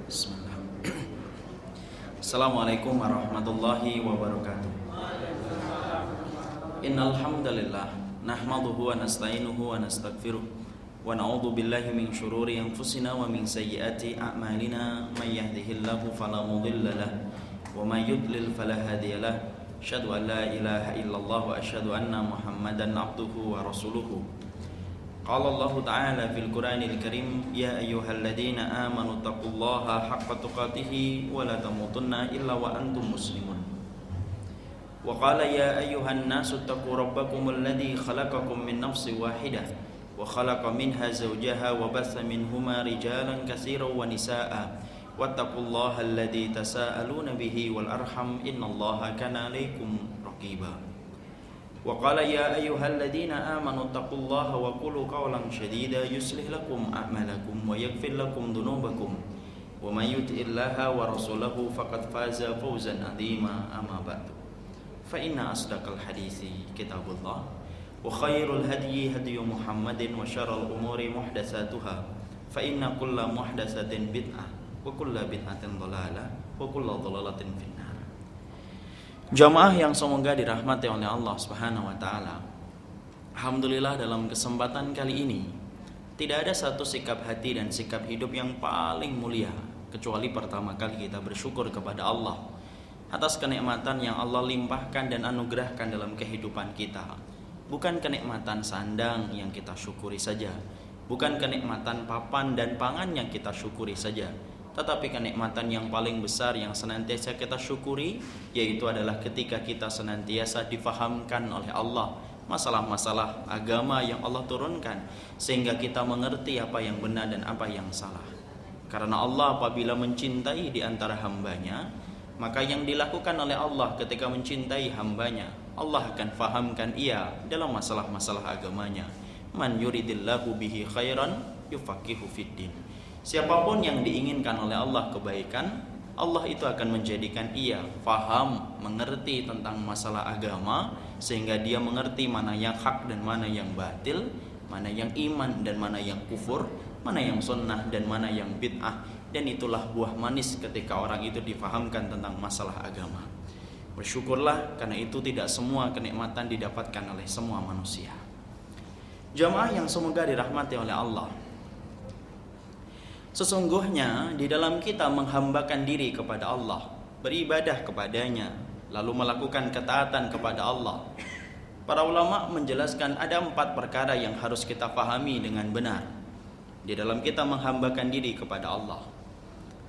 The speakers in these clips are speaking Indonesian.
Bismillah. Assalamualaikum warahmatullahi wabarakatuh. Innal hamdalillah nahmaduhu wa nasta'inuhu wa nastaghfiruh wa na'udzu billahi min syururi anfusina wa min sayyiati a'malina may yahdihillahu fala mudilla lahu wa may yudlil fala hadiya lahu. Asyhadu an la ilaha illallah wa asyhadu anna Muhammadan abduhu wa rasuluhu. Qala Allah Ta'ala fil Qur'anil Karim, ya ayyuhalladzina amanu taqullaha haqqa tuqatih wa la tamutunna illa wa antum muslimun. Wa qala ya ayyuhan nasu taqu rabbakumul ladzi khalaqakum min nafsin wahidah wa khalaqa minha zawjaha wa batha minhuma rijalan katsiran wa nisaa'a wattaqullaha alladzi tasaaluna bihi wal arham innallaha kana 'alaikum raqiba. Wa qala ya ayyuhalladzina amanu taqullaha wa qulu qawlan shadida yuslih lakum a'malakum wa yaghfir lakum dhunubakum wa may yuti'illaha wa rasulahu faqad faza fawzan 'azima. Amma ba'du, fa inna asdaqal hadithi kitabullah wa khairul hadyi hadyu Muhammadin wa syarrul umuri muhdatsatuha fa inna kulla muhdatsatin bid'ah wa kulla bid'atin dhalalah wa kulla dhalalatin finnar. Jamaah yang semoga dirahmati oleh Allah Subhanahu wa taala. Alhamdulillah, dalam kesempatan kali ini tidak ada satu sikap hati dan sikap hidup yang paling mulia kecuali pertama kali kita bersyukur kepada Allah atas kenikmatan yang Allah limpahkan dan anugerahkan dalam kehidupan kita. Bukan kenikmatan sandang yang kita syukuri saja, bukan kenikmatan papan dan pangan yang kita syukuri saja, tetapi kenikmatan yang paling besar yang senantiasa kita syukuri, yaitu adalah ketika kita senantiasa difahamkan oleh Allah masalah-masalah agama yang Allah turunkan, sehingga kita mengerti apa yang benar dan apa yang salah. Karena Allah apabila mencintai di antara hambanya, maka yang dilakukan oleh Allah ketika mencintai hambanya, Allah akan fahamkan ia dalam masalah-masalah agamanya. Man yuridillahu bihi khairan yufaqihu fiddin. Siapapun yang diinginkan oleh Allah kebaikan, Allah itu akan menjadikan ia faham, mengerti tentang masalah agama, sehingga dia mengerti mana yang hak dan mana yang batil, mana yang iman dan mana yang kufur, mana yang sunnah dan mana yang bid'ah. Dan itulah buah manis ketika orang itu difahamkan tentang masalah agama. Bersyukurlah, karena itu tidak semua kenikmatan didapatkan oleh semua manusia. Jamaah yang semoga dirahmati oleh Allah, sesungguhnya di dalam kita menghambakan diri kepada Allah, beribadah kepadanya, lalu melakukan ketaatan kepada Allah, para ulama menjelaskan ada 4 perkara yang harus kita pahami dengan benar di dalam kita menghambakan diri kepada Allah.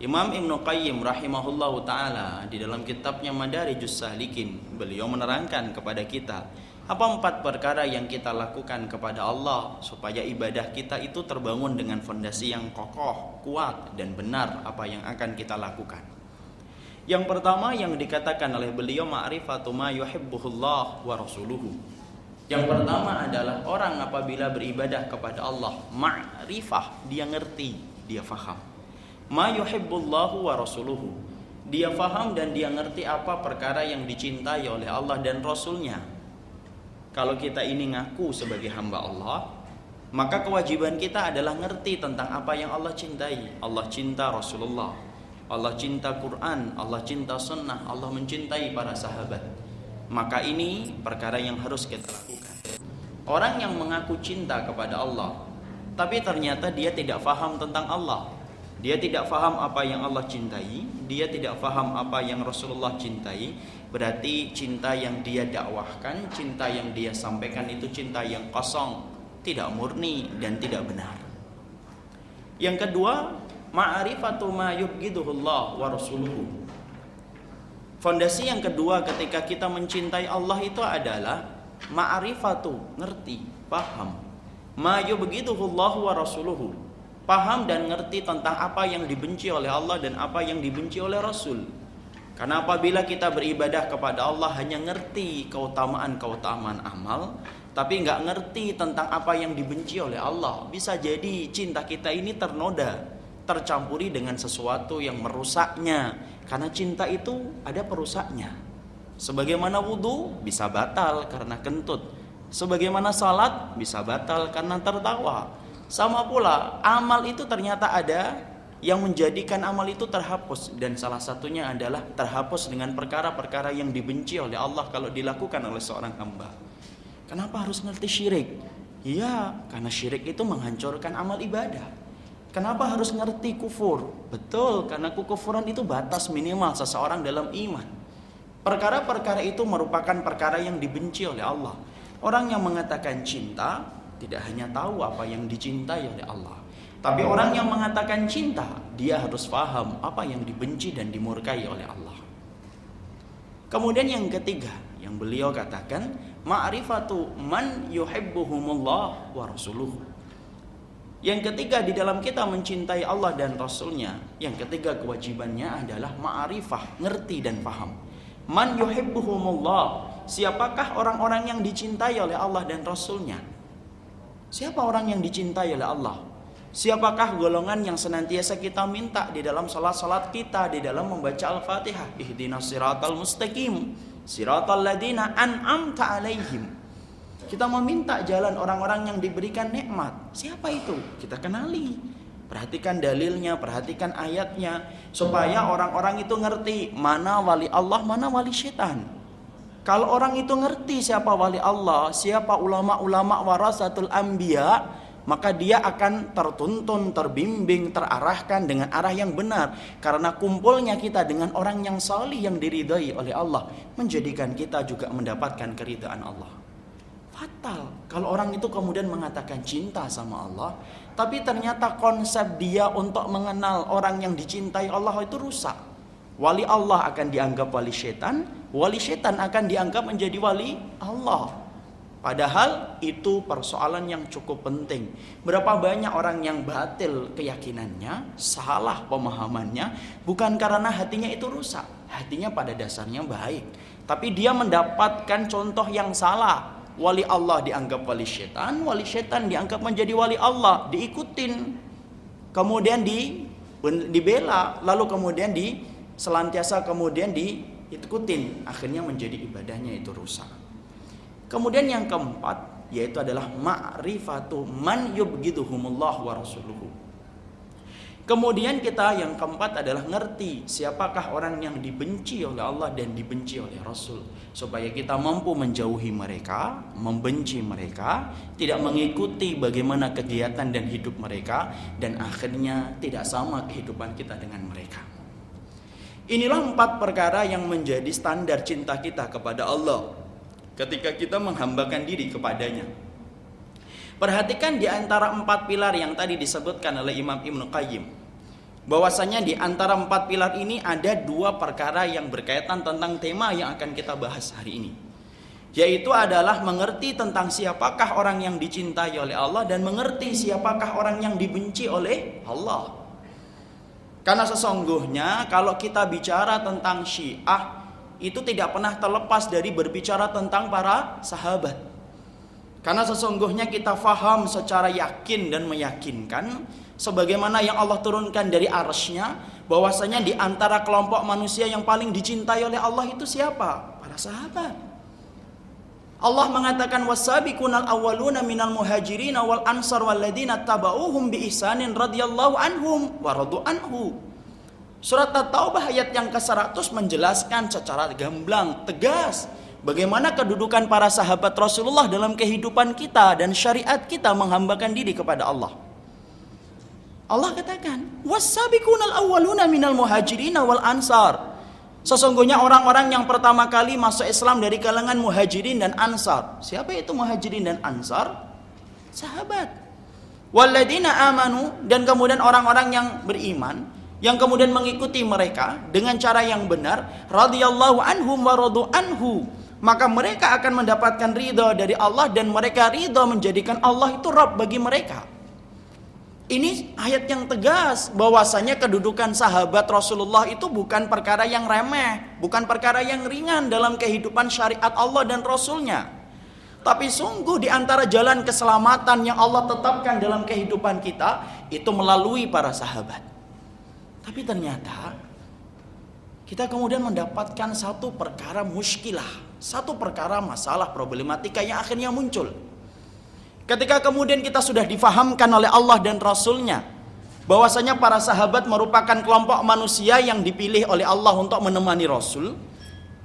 Imam Ibnu Qayyim rahimahullahu ta'ala di dalam kitabnya Madarijus Salikin, beliau menerangkan kepada kita apa 4 perkara yang kita lakukan kepada Allah supaya ibadah kita itu terbangun dengan fondasi yang kokoh, kuat dan benar apa yang akan kita lakukan. Yang pertama yang dikatakan oleh beliau, ma'rifatu ma yuhibbuhullah wa rasuluhu. Yang pertama adalah orang apabila beribadah kepada Allah, ma'rifah, dia ngerti, dia faham. Ma yuhibbullahu wa rasuluhu, dia faham dan dia ngerti apa perkara yang dicintai oleh Allah dan Rasulnya. Kalau kita ini ngaku sebagai hamba Allah, maka kewajiban kita adalah ngerti tentang apa yang Allah cintai. Allah cinta Rasulullah, Allah cinta Quran, Allah cinta sunnah, Allah mencintai para sahabat. Maka ini perkara yang harus kita lakukan. Orang yang mengaku cinta kepada Allah, tapi ternyata dia tidak faham tentang Allah, dia tidak faham apa yang Allah cintai, dia tidak faham apa yang Rasulullah cintai, berarti cinta yang dia dakwahkan, cinta yang dia sampaikan itu cinta yang kosong, tidak murni dan tidak benar. Yang kedua, ma'rifatu ma yubghiduhullah wa rasuluhu. Fondasi yang kedua ketika kita mencintai Allah itu adalah ma'rifatu, ngerti, paham. Ma yubghiduhullah wa rasuluhu, paham dan ngerti tentang apa yang dibenci oleh Allah dan apa yang dibenci oleh Rasul. Karena apabila kita beribadah kepada Allah hanya ngerti keutamaan-keutamaan amal, tapi nggak ngerti tentang apa yang dibenci oleh Allah, bisa jadi cinta kita ini ternoda, tercampuri dengan sesuatu yang merusaknya. Karena cinta itu ada perusaknya. Sebagaimana wudu bisa batal karena kentut, sebagaimana salat bisa batal karena tertawa. Sama pula amal itu ternyata ada yang menjadikan amal itu terhapus, dan salah satunya adalah terhapus dengan perkara-perkara yang dibenci oleh Allah kalau dilakukan oleh seorang hamba. Kenapa harus ngerti syirik? Ya, karena syirik itu menghancurkan amal ibadah. Kenapa harus ngerti kufur? Betul, karena kekufuran itu batas minimal seseorang dalam iman. Perkara-perkara itu merupakan perkara yang dibenci oleh Allah. Orang yang mengatakan cinta tidak hanya tahu apa yang dicintai oleh Allah, tapi orang yang mengatakan cinta, dia harus paham apa yang dibenci dan dimurkai oleh Allah. Kemudian yang ketiga, yang beliau katakan, ma'rifatu man yuhibbuhumullah wa rasuluhu. Yang ketiga di dalam kita mencintai Allah dan Rasulnya, yang ketiga kewajibannya adalah ma'rifah, ngerti dan paham. Man yuhibbuhumullah, siapakah orang-orang yang dicintai oleh Allah dan Rasulnya? Siapa orang yang dicintai oleh Allah? Siapakah golongan yang senantiasa kita minta di dalam salat-salat kita, di dalam membaca Al-Fatihah? Ihdinas siratal mustaqim, siratal ladzina an'amta alaihim. Kita meminta jalan orang-orang yang diberikan nikmat. Siapa itu? Kita kenali. Perhatikan dalilnya, perhatikan ayatnya, supaya orang-orang itu ngerti mana wali Allah, mana wali syaitan. Kalau orang itu ngerti siapa wali Allah, siapa ulama-ulama warasatul anbiya, maka dia akan tertuntun, terbimbing, terarahkan dengan arah yang benar. Karena kumpulnya kita dengan orang yang salih yang diridhai oleh Allah, menjadikan kita juga mendapatkan keridhaan Allah. Fatal kalau orang itu kemudian mengatakan cinta sama Allah, tapi ternyata konsep dia untuk mengenal orang yang dicintai Allah itu rusak. Wali Allah akan dianggap wali syaitan akan dianggap menjadi wali Allah. Padahal itu persoalan yang cukup penting. Berapa banyak orang yang batil keyakinannya, salah pemahamannya, bukan karena hatinya itu rusak, hatinya pada dasarnya baik, tapi dia mendapatkan contoh yang salah. Wali Allah dianggap wali syaitan dianggap menjadi wali Allah, diikutin, kemudian dibela, lalu kemudian selantiasa kemudian diikutin, akhirnya menjadi ibadahnya itu rusak. Kemudian yang keempat yaitu adalah ma'rifatu man yubghiduhumullah wa rasuluhu. Kemudian kita yang keempat adalah ngerti siapakah orang yang dibenci oleh Allah dan dibenci oleh Rasul, supaya kita mampu menjauhi mereka, membenci mereka, tidak mengikuti bagaimana kegiatan dan hidup mereka, dan akhirnya tidak sama kehidupan kita dengan mereka. Inilah 4 perkara yang menjadi standar cinta kita kepada Allah ketika kita menghambakan diri kepadanya. Perhatikan di antara 4 pilar yang tadi disebutkan oleh Imam Ibnu Qayyim, bahwasanya di antara 4 pilar ini ada 2 perkara yang berkaitan tentang tema yang akan kita bahas hari ini, yaitu adalah mengerti tentang siapakah orang yang dicintai oleh Allah dan mengerti siapakah orang yang dibenci oleh Allah. Karena sesungguhnya kalau kita bicara tentang Syiah, itu tidak pernah terlepas dari berbicara tentang para sahabat. Karena sesungguhnya kita faham secara yakin dan meyakinkan, sebagaimana yang Allah turunkan dari arsy-Nya, bahwasanya di antara kelompok manusia yang paling dicintai oleh Allah itu siapa? Para sahabat. Allah mengatakan wasabiqunal awwaluna minal muhajirin wal ansar walladzina tabauhum bi ihsanin radhiyallahu anhum wa radu anhu. Surat At-Taubah ayat yang ke-100 menjelaskan secara gamblang, tegas, bagaimana kedudukan para sahabat Rasulullah dalam kehidupan kita dan syariat kita menghambakan diri kepada Allah. Allah katakan, "Was-sabiqunal awwaluna minal muhajirin wal ansar." Sesungguhnya orang-orang yang pertama kali masuk Islam dari kalangan muhajirin dan ansar. Siapa itu muhajirin dan ansar? Sahabat. Walladzina amanu, dan kemudian orang-orang yang beriman, yang kemudian mengikuti mereka dengan cara yang benar, radhiyallahu anhum wa radu anhu. Maka mereka akan mendapatkan ridha dari Allah dan mereka ridha menjadikan Allah itu Rabb bagi mereka. Ini ayat yang tegas bahwasanya kedudukan sahabat Rasulullah itu bukan perkara yang remeh, bukan perkara yang ringan dalam kehidupan syariat Allah dan Rasulnya. Tapi sungguh di antara jalan keselamatan yang Allah tetapkan dalam kehidupan kita itu melalui para sahabat. Tapi ternyata kita kemudian mendapatkan satu perkara muskilah, satu perkara masalah problematika yang akhirnya muncul. Ketika kemudian kita sudah difahamkan oleh Allah dan Rasulnya bahwasanya para sahabat merupakan kelompok manusia yang dipilih oleh Allah untuk menemani Rasul.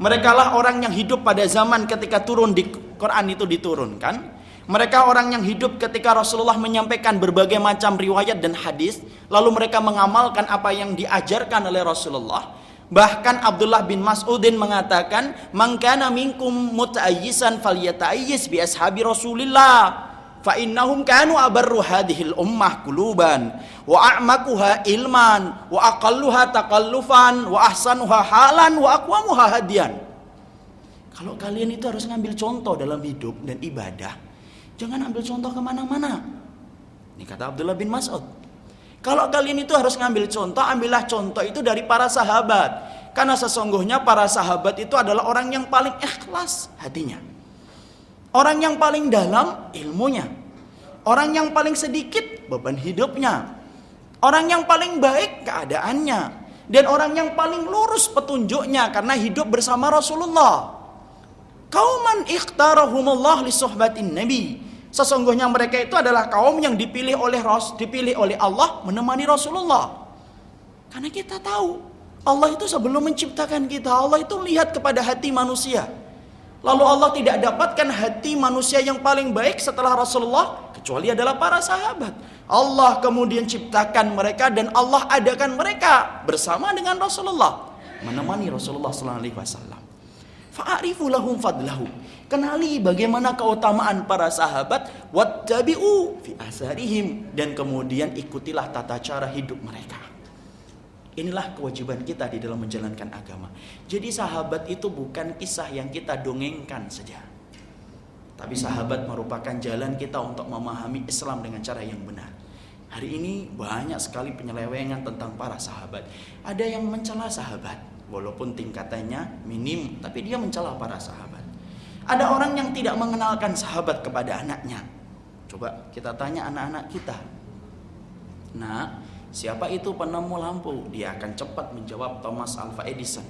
Mereka lah orang yang hidup pada zaman ketika turun di Quran itu diturunkan. Mereka orang yang hidup ketika Rasulullah menyampaikan berbagai macam riwayat dan hadis, lalu mereka mengamalkan apa yang diajarkan oleh Rasulullah. Bahkan Abdullah bin Mas'udin mengatakan, "Man kana minkum muta'ayyisan falyata'ayyiz bi ashabi Rasulillah, fa innahum kanu abarru hadhil ummah quluban wa a'maquha ilman wa aqalluha taqallufan wa ahsanuha halan wa aqwamuha hadiyan." Kalau kalian itu harus ngambil contoh dalam hidup dan ibadah, jangan ambil contoh kemana-mana. Ini kata Abdullah bin Mas'ud. Kalau kalian itu harus ngambil contoh, ambillah contoh itu dari para sahabat. Karena sesungguhnya para sahabat itu adalah orang yang paling ikhlas hatinya, orang yang paling dalam ilmunya, orang yang paling sedikit beban hidupnya, orang yang paling baik keadaannya, dan orang yang paling lurus petunjuknya karena hidup bersama Rasulullah. Qauman ikhtarahumullah li suhbatin nabi. Sesungguhnya mereka itu adalah kaum yang dipilih oleh Allah menemani Rasulullah. Karena kita tahu Allah itu sebelum menciptakan kita, Allah itu lihat kepada hati manusia. Lalu Allah tidak dapatkan hati manusia yang paling baik setelah Rasulullah kecuali adalah para sahabat. Allah kemudian ciptakan mereka dan Allah adakan mereka bersama dengan Rasulullah, menemani Rasulullah sallallahu alaihi wasallam. Fa'arifu lahum fadlahu. Kenali bagaimana keutamaan para sahabat, wattabi'u fi asarihim, dan kemudian ikutilah tata cara hidup mereka. Inilah kewajiban kita di dalam menjalankan agama. Jadi sahabat itu bukan kisah yang kita dongengkan saja, tapi sahabat merupakan jalan kita untuk memahami Islam dengan cara yang benar. Hari ini banyak sekali penyelewengan tentang para sahabat. Ada yang mencela sahabat, walaupun tingkatannya minim, tapi dia mencela para sahabat. Ada orang yang tidak mengenalkan sahabat kepada anaknya. Coba kita tanya anak-anak kita, "Nah, siapa itu penemu lampu?" Dia akan cepat menjawab Thomas Alva Edison.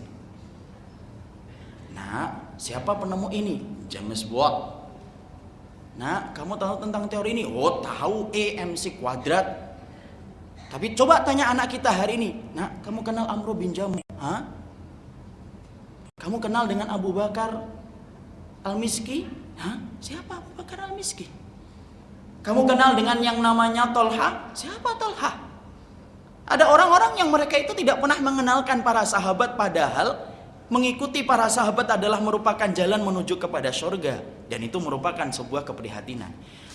"Nah, siapa penemu ini?" James Watt. "Nah, kamu tahu tentang teori ini?" "Oh, tahu, E/mc²." Tapi coba tanya anak kita hari ini, "Nah, kamu kenal Amr bin Jamuh?" "Hah? Kamu kenal dengan Abu Bakar Al-Miski?" "Hah? Siapa Abu Bakar Al-Miski?" "Kamu kenal dengan yang namanya Tolha?" "Siapa Tolha?" Ada orang-orang yang mereka itu tidak pernah mengenalkan para sahabat, padahal mengikuti para sahabat adalah merupakan jalan menuju kepada surga, dan itu merupakan sebuah keprihatinan.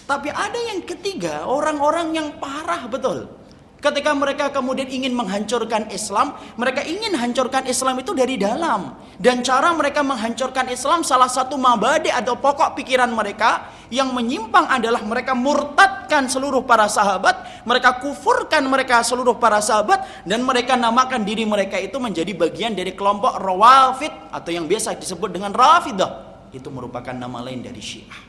Tapi ada yang ketiga, orang-orang yang parah betul. Ketika mereka kemudian ingin menghancurkan Islam, mereka ingin hancurkan Islam itu dari dalam. Dan cara mereka menghancurkan Islam, salah satu mabadi atau pokok pikiran mereka yang menyimpang adalah mereka murtadkan seluruh para sahabat, mereka kufurkan mereka seluruh para sahabat, dan mereka namakan diri mereka itu menjadi bagian dari kelompok Rawafid atau yang biasa disebut dengan Rafidah. Itu merupakan nama lain dari Syiah.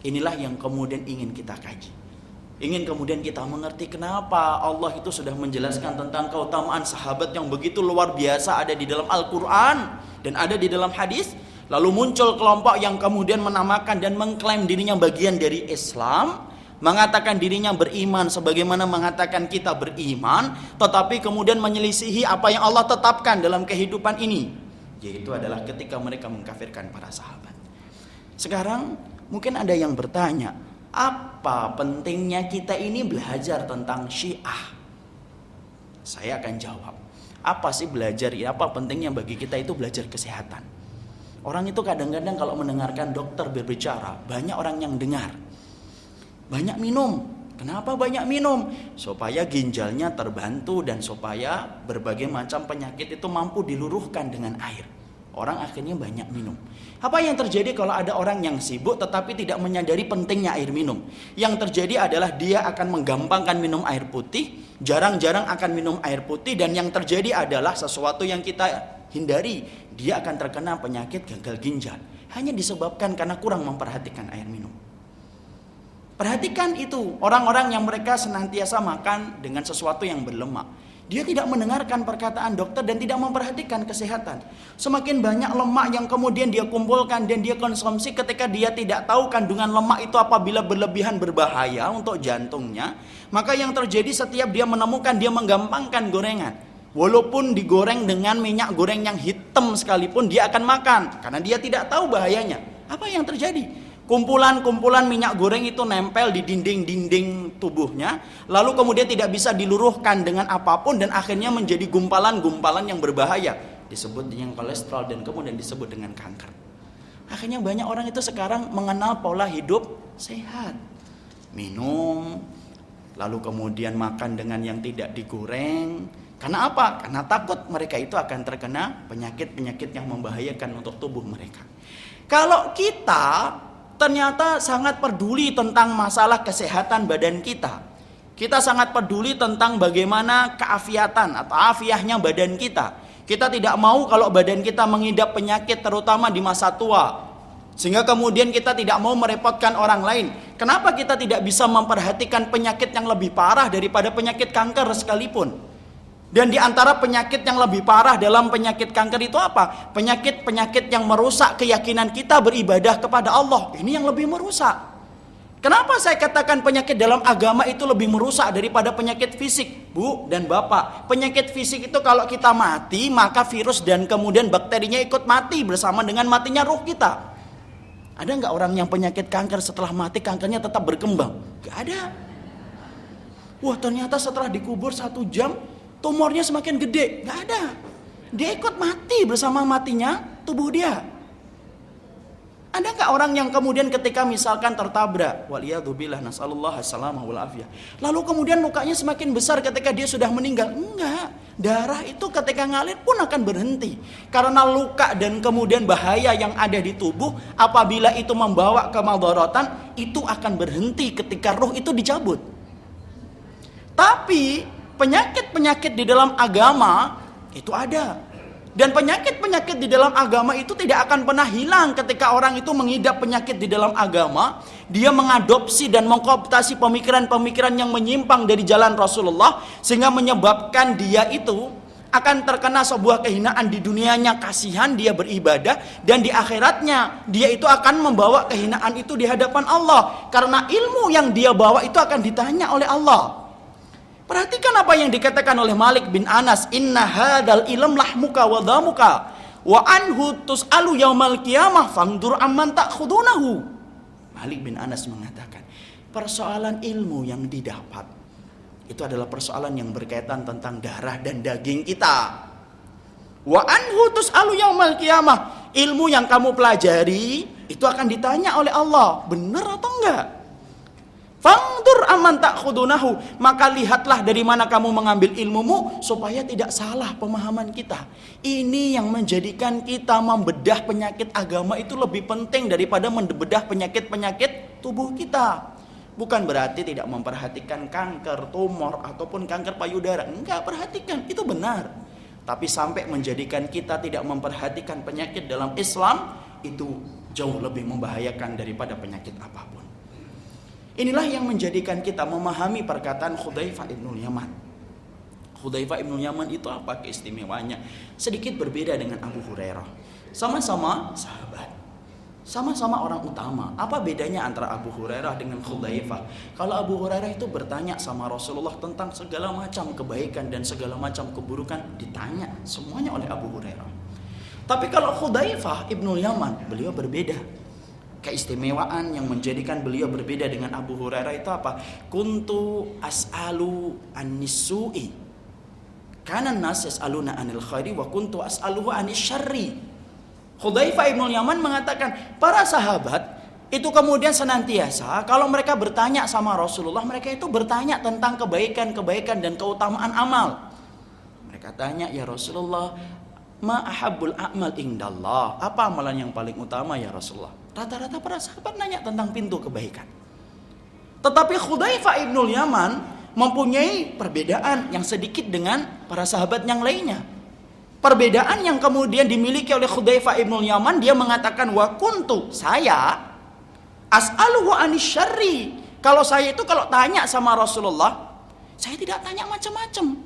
Inilah yang kemudian ingin kita kaji. Ingin kemudian kita mengerti kenapa Allah itu sudah menjelaskan tentang keutamaan sahabat yang begitu luar biasa ada di dalam Al-Quran dan ada di dalam hadis. Lalu muncul kelompok yang kemudian menamakan dan mengklaim dirinya bagian dari Islam, mengatakan dirinya beriman sebagaimana mengatakan kita beriman, tetapi kemudian menyelisihi apa yang Allah tetapkan dalam kehidupan ini, yaitu adalah ketika mereka mengkafirkan para sahabat. Sekarang mungkin ada yang bertanya, apa pentingnya kita ini belajar tentang Syiah? Saya akan jawab. Apa sih belajar? Apa pentingnya bagi kita itu belajar kesehatan? Orang itu kadang-kadang kalau mendengarkan dokter berbicara, banyak orang yang dengar. Banyak minum. Kenapa banyak minum? Supaya ginjalnya terbantu dan supaya berbagai macam penyakit itu mampu diluruhkan dengan air. Orang akhirnya banyak minum. Apa yang terjadi kalau ada orang yang sibuk tetapi tidak menyadari pentingnya air minum? Yang terjadi adalah dia akan menggampangkan minum air putih, jarang-jarang akan minum air putih, dan yang terjadi adalah sesuatu yang kita hindari. Dia akan terkena penyakit gagal ginjal. Hanya disebabkan karena kurang memperhatikan air minum. Perhatikan itu, orang-orang yang mereka senantiasa makan dengan sesuatu yang berlemak. Dia tidak mendengarkan perkataan dokter dan tidak memperhatikan kesehatan. Semakin banyak lemak yang kemudian dia kumpulkan dan dia konsumsi ketika dia tidak tahu kandungan lemak itu apabila berlebihan berbahaya untuk jantungnya. Maka yang terjadi setiap dia menemukan, dia menggampangkan gorengan. Walaupun digoreng dengan minyak goreng yang hitam sekalipun dia akan makan. Karena dia tidak tahu bahayanya. Apa yang terjadi? Kumpulan-kumpulan minyak goreng itu nempel di dinding-dinding tubuhnya, lalu kemudian tidak bisa diluruhkan dengan apapun dan akhirnya menjadi gumpalan-gumpalan yang berbahaya, disebut dengan kolesterol dan kemudian disebut dengan kanker. Akhirnya banyak orang itu sekarang mengenal pola hidup sehat, minum, lalu kemudian makan dengan yang tidak digoreng. Karena apa? Karena takut mereka itu akan terkena penyakit-penyakit yang membahayakan untuk tubuh mereka. Kalau kita ternyata sangat peduli tentang masalah kesehatan badan kita. Kita sangat peduli tentang bagaimana keafiatan atau afiahnya badan kita. Kita tidak mau kalau badan kita mengidap penyakit terutama di masa tua. Sehingga kemudian kita tidak mau merepotkan orang lain. Kenapa kita tidak bisa memperhatikan penyakit yang lebih parah daripada penyakit kanker sekalipun? Dan di antara penyakit yang lebih parah dalam penyakit kanker itu apa? Penyakit-penyakit yang merusak keyakinan kita beribadah kepada Allah. Ini yang lebih merusak. Kenapa saya katakan penyakit dalam agama itu lebih merusak daripada penyakit fisik? Bu dan Bapak, penyakit fisik itu kalau kita mati, maka virus dan kemudian bakterinya ikut mati bersama dengan matinya ruh kita. Ada nggak orang yang penyakit kanker setelah mati kankernya tetap berkembang? Gak ada. Wah, ternyata setelah dikubur 1 jam tumornya semakin gede. Gak ada. Dia ikut mati bersama matinya tubuh dia. Ada gak orang yang kemudian ketika misalkan tertabrak, waliyadzubillah, nasallallahu assalamah wal afiyah, lalu kemudian mukanya semakin besar ketika dia sudah meninggal? Enggak. Darah itu ketika ngalir pun akan berhenti. Karena luka dan kemudian bahaya yang ada di tubuh, apabila itu membawa kemadharatan, itu akan berhenti ketika ruh itu dicabut. Tapi penyakit-penyakit di dalam agama itu ada. Dan penyakit-penyakit di dalam agama itu tidak akan pernah hilang ketika orang itu mengidap penyakit di dalam agama. Dia mengadopsi dan mengkooptasi pemikiran-pemikiran yang menyimpang dari jalan Rasulullah, sehingga menyebabkan dia itu akan terkena sebuah kehinaan di dunianya, kasihan dia beribadah, dan di akhiratnya dia itu akan membawa kehinaan itu di hadapan Allah. Karena ilmu yang dia bawa itu akan ditanya oleh Allah. Perhatikan apa yang dikatakan oleh Malik bin Anas, inna hadzal ilm lahmuka wa dhamuka wa anhu tus'alu yaumal qiyamah fangdur amman ta'khudunahu. Malik bin Anas mengatakan, persoalan ilmu yang didapat itu adalah persoalan yang berkaitan tentang darah dan daging kita. Wa anhu tus'alu yaumal qiyamah, ilmu yang kamu pelajari itu akan ditanya oleh Allah, benar atau enggak? Fangdur aman ta'khudunahu, maka lihatlah dari mana kamu mengambil ilmumu supaya tidak salah pemahaman kita. Ini yang menjadikan kita membedah penyakit agama itu lebih penting daripada membedah penyakit-penyakit tubuh kita. Bukan berarti tidak memperhatikan kanker, tumor ataupun kanker payudara. Enggak, perhatikan, itu benar. Tapi sampai menjadikan kita tidak memperhatikan penyakit dalam Islam, itu jauh lebih membahayakan daripada penyakit apapun. Inilah yang menjadikan kita memahami perkataan Hudzaifah ibnul Yaman. Hudzaifah ibnul Yaman itu apa keistimewaannya? Sedikit berbeda dengan Abu Hurairah. Sama-sama sahabat, sama-sama orang utama. Apa bedanya antara Abu Hurairah dengan Hudzaifah? Kalau Abu Hurairah itu bertanya sama Rasulullah tentang segala macam kebaikan dan segala macam keburukan, ditanya semuanya oleh Abu Hurairah. Tapi kalau Hudzaifah ibnul Yaman, beliau berbeda. Keistimewaan yang menjadikan beliau berbeda dengan Abu Hurairah itu apa? Kuntu as'alu an-nisu'i, kana an-nas yas'aluna 'anil khairi wa kuntu as'aluhu 'anil syarri. Hudzaifah ibnul Yaman mengatakan, para sahabat itu kemudian senantiasa kalau mereka bertanya sama Rasulullah, mereka itu bertanya tentang kebaikan-kebaikan dan keutamaan amal. Mereka tanya, ya Rasulullah, ma ahabbul a'mal indallah, apa amalan yang paling utama ya Rasulullah? Rata-rata para sahabat nanya tentang pintu kebaikan. Tetapi Hudzaifah ibnul Yaman mempunyai perbedaan yang sedikit dengan para sahabat yang lainnya. Perbedaan yang kemudian dimiliki oleh Hudzaifah ibnul Yaman, dia mengatakan, wa kuntu, saya as'aluhu anis syarri. Kalau saya itu kalau tanya sama Rasulullah, saya tidak tanya macam-macam.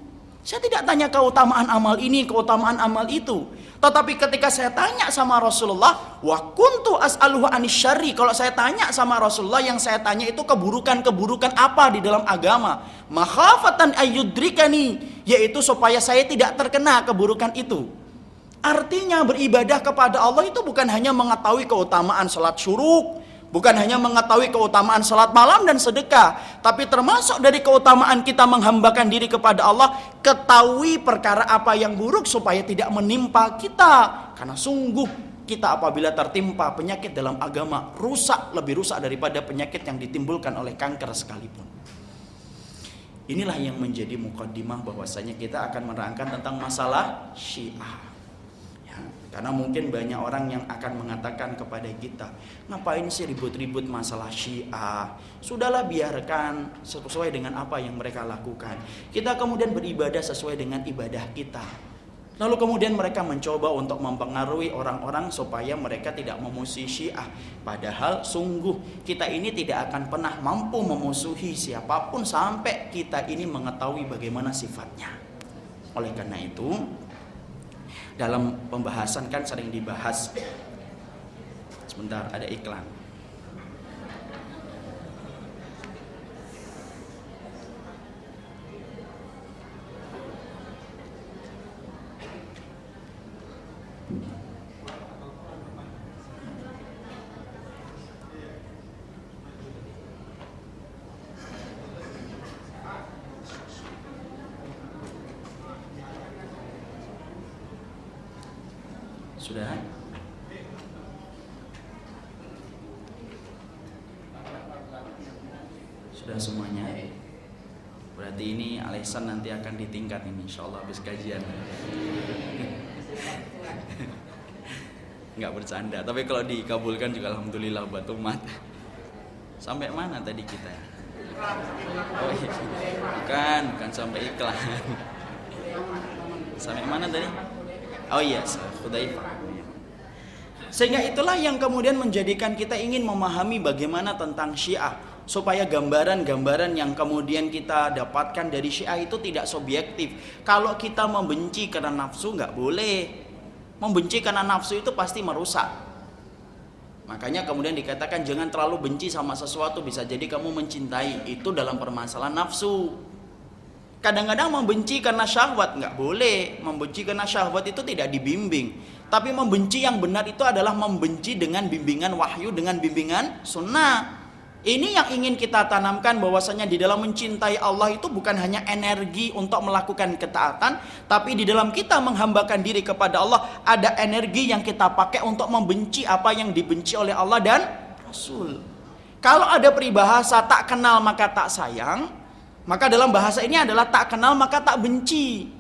Saya tidak tanya keutamaan amal ini, keutamaan amal itu. Tetapi ketika saya tanya sama Rasulullah, wa kuntu as'aluhu anis syarri, kalau saya tanya sama Rasulullah, yang saya tanya itu keburukan-keburukan apa di dalam agama. Makhafatan ayyudrikani, yaitu supaya saya tidak terkena keburukan itu. Artinya beribadah kepada Allah itu bukan hanya mengetahui keutamaan salat syuruk, bukan hanya mengetahui keutamaan salat malam dan sedekah, tapi termasuk dari keutamaan kita menghambakan diri kepada Allah, ketahui perkara apa yang buruk supaya tidak menimpa kita. Karena sungguh kita apabila tertimpa penyakit dalam agama, lebih rusak daripada penyakit yang ditimbulkan oleh kanker sekalipun. Inilah yang menjadi mukaddimah bahwasanya kita akan menerangkan tentang masalah Syiah. Karena mungkin banyak orang yang akan mengatakan kepada kita, ngapain sih ribut-ribut masalah Syiah? Sudahlah, biarkan sesuai dengan apa yang mereka lakukan. Kita kemudian beribadah sesuai dengan ibadah kita. Lalu kemudian mereka mencoba untuk mempengaruhi orang-orang supaya mereka tidak memusuhi Syiah. Padahal sungguh kita ini tidak akan pernah mampu memusuhi siapapun sampai kita ini mengetahui bagaimana sifatnya. Oleh karena itu, dalam pembahasan kan sering dibahas. Sebentar, ada iklan. Sudah? Sudah semuanya? Berarti ini Alexan nanti akan ditingkat ini, insyaallah habis kajian. Nggak bercanda, tapi kalau dikabulkan juga alhamdulillah buat umat. Sampai mana tadi kita? Oh iya, bukan sampai iklan. Sampai mana tadi? Oh iya, Hudzaifah. Sehingga itulah yang kemudian menjadikan kita ingin memahami bagaimana tentang Syiah, supaya gambaran-gambaran yang kemudian kita dapatkan dari Syiah itu tidak subjektif. Kalau kita membenci karena nafsu, nggak boleh. Membenci karena nafsu itu pasti merusak. Makanya kemudian dikatakan jangan terlalu benci sama sesuatu, bisa jadi kamu mencintai. Itu dalam permasalahan nafsu. Kadang-kadang membenci karena syahwat, nggak boleh. Membenci karena syahwat itu tidak dibimbing. Tapi membenci yang benar itu adalah membenci dengan bimbingan wahyu, dengan bimbingan sunnah. Ini yang ingin kita tanamkan, bahwasanya di dalam mencintai Allah itu bukan hanya energi untuk melakukan ketaatan, tapi di dalam kita menghambakan diri kepada Allah, ada energi yang kita pakai untuk membenci apa yang dibenci oleh Allah dan Rasul. Kalau ada peribahasa tak kenal maka tak sayang, maka dalam bahasa ini adalah tak kenal maka tak benci.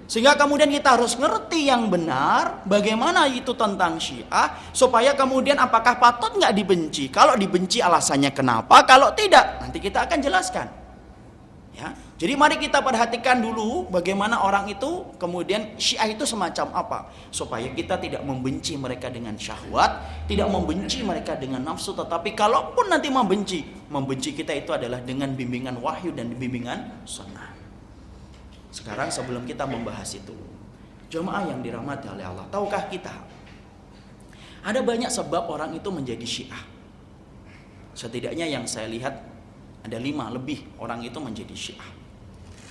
Sehingga kemudian kita harus ngerti yang benar bagaimana itu tentang Syiah, supaya kemudian apakah patut nggak dibenci. Kalau dibenci alasannya kenapa, kalau tidak nanti kita akan jelaskan. Ya, jadi mari kita perhatikan dulu bagaimana orang itu kemudian Syiah itu semacam apa, supaya kita tidak membenci mereka dengan syahwat, tidak membenci mereka dengan nafsu, tetapi kalaupun nanti membenci kita itu adalah dengan bimbingan wahyu dan bimbingan sunnah. Sekarang sebelum kita membahas itu, jemaah yang dirahmati oleh Allah, tahukah kita ada banyak sebab orang itu menjadi Syiah? Setidaknya yang saya lihat ada 5 lebih orang itu menjadi Syiah.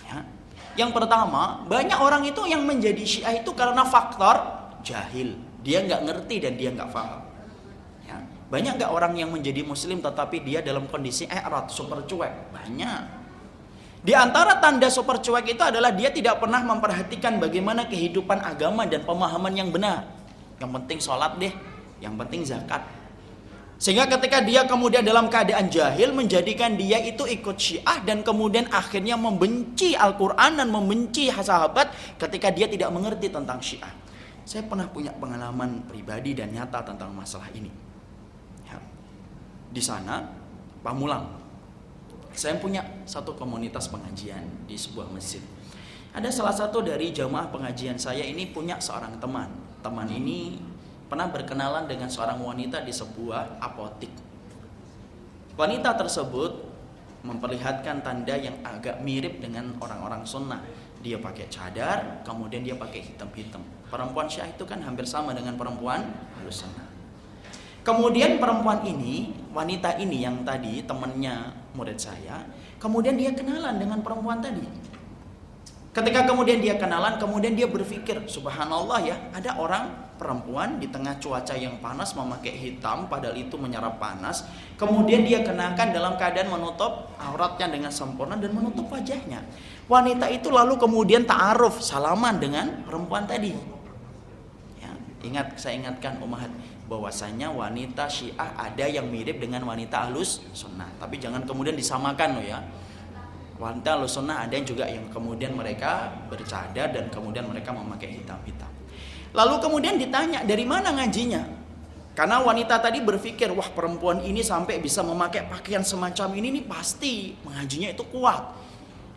Ya. Yang pertama, banyak orang itu yang menjadi Syiah itu karena faktor jahil. Dia nggak ngerti dan dia nggak paham. Ya. Banyak nggak orang yang menjadi Muslim tetapi dia dalam kondisi i'rad, super cuek? Banyak. Di antara tanda super cuek itu adalah dia tidak pernah memperhatikan bagaimana kehidupan agama dan pemahaman yang benar. Yang penting sholat deh, yang penting zakat. Sehingga ketika dia kemudian dalam keadaan jahil, menjadikan dia itu ikut Syiah, dan kemudian akhirnya membenci Al-Quran dan membenci sahabat ketika dia tidak mengerti tentang Syiah. Saya pernah punya pengalaman pribadi dan nyata tentang masalah ini. Ya. Di sana, Pamulang, saya punya satu komunitas pengajian di sebuah masjid. Ada salah satu dari jamaah pengajian saya ini punya seorang teman. Teman ini pernah berkenalan dengan seorang wanita di sebuah apotik. Wanita tersebut memperlihatkan tanda yang agak mirip dengan orang-orang sunnah. Dia pakai cadar, kemudian dia pakai hitam-hitam. Perempuan Syiah itu kan hampir sama dengan perempuan Ahlus Sunnah. Kemudian perempuan ini, wanita ini yang tadi temannya murid saya, kemudian dia kenalan dengan perempuan tadi. Ketika kemudian dia kenalan, kemudian dia berpikir, subhanallah ya, ada orang perempuan di tengah cuaca yang panas memakai hitam, padahal itu menyerap panas. Kemudian dia kenakan dalam keadaan menutup auratnya dengan sempurna dan menutup wajahnya. Wanita itu lalu kemudian ta'aruf, salaman dengan perempuan tadi. Ya, saya ingatkan umahat, bahwasanya wanita Syiah ada yang mirip dengan wanita Ahlus Sunnah, tapi jangan kemudian disamakan loh ya. Wanita Ahlus Sunnah ada yang juga yang kemudian mereka bercadar dan kemudian mereka memakai hitam-hitam. Lalu kemudian ditanya, dari mana ngajinya? Karena wanita tadi berpikir, wah perempuan ini sampai bisa memakai pakaian semacam ini nih pasti mengajinya itu kuat.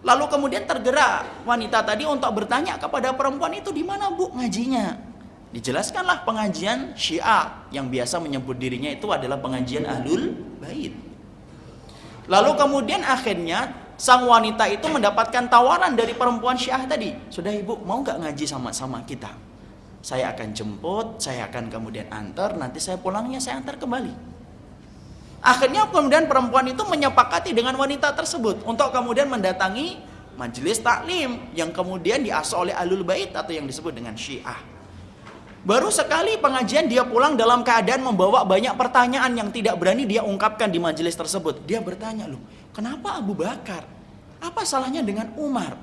Lalu kemudian tergerak wanita tadi untuk bertanya kepada perempuan itu, di mana Bu ngajinya? Dijelaskanlah pengajian Syiah yang biasa menyebut dirinya itu adalah pengajian Ahlul Bait. Lalu kemudian akhirnya sang wanita itu mendapatkan tawaran dari perempuan Syiah tadi. Sudah Ibu, mau gak ngaji sama-sama kita? Saya akan jemput, saya akan kemudian antar, nanti saya pulangnya saya antar kembali. Akhirnya kemudian perempuan itu menyepakati dengan wanita tersebut untuk kemudian mendatangi majelis taklim yang kemudian diasuh oleh Ahlul Bait atau yang disebut dengan Syiah. Baru sekali pengajian dia pulang dalam keadaan membawa banyak pertanyaan yang tidak berani dia ungkapkan di majelis tersebut. Dia bertanya, loh, kenapa Abu Bakar? Apa salahnya dengan Umar?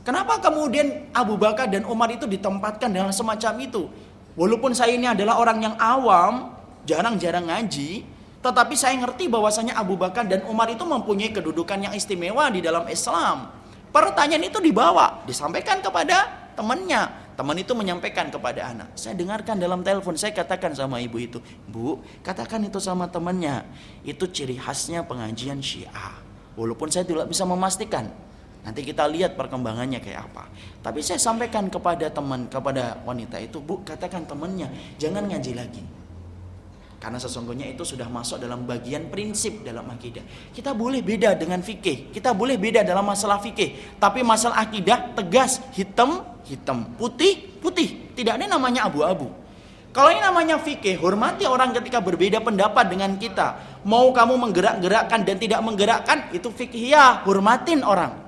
Kenapa kemudian Abu Bakar dan Umar itu ditempatkan dalam semacam itu? Walaupun saya ini adalah orang yang awam, jarang-jarang ngaji, tetapi saya ngerti bahwasanya Abu Bakar dan Umar itu mempunyai kedudukan yang istimewa di dalam Islam. Pertanyaan itu disampaikan kepada temannya. Teman itu menyampaikan kepada anak. Saya dengarkan dalam telepon, saya katakan sama ibu itu, Bu, katakan itu sama temannya. Itu ciri khasnya pengajian Syiah. Walaupun saya tidak bisa memastikan. Nanti kita lihat perkembangannya kayak apa. Tapi saya sampaikan kepada wanita itu, Bu, katakan temannya, jangan ngaji lagi. Karena sesungguhnya itu sudah masuk dalam bagian prinsip dalam akidah. Kita boleh beda dengan fikih, kita boleh beda dalam masalah fikih, tapi masalah akidah tegas, hitam, putih, tidak ada namanya abu-abu. Kalau ini namanya fikih, hormati orang ketika berbeda pendapat dengan kita. Mau kamu menggerak-gerakkan dan tidak menggerakkan, itu fikih ya, hormatin orang.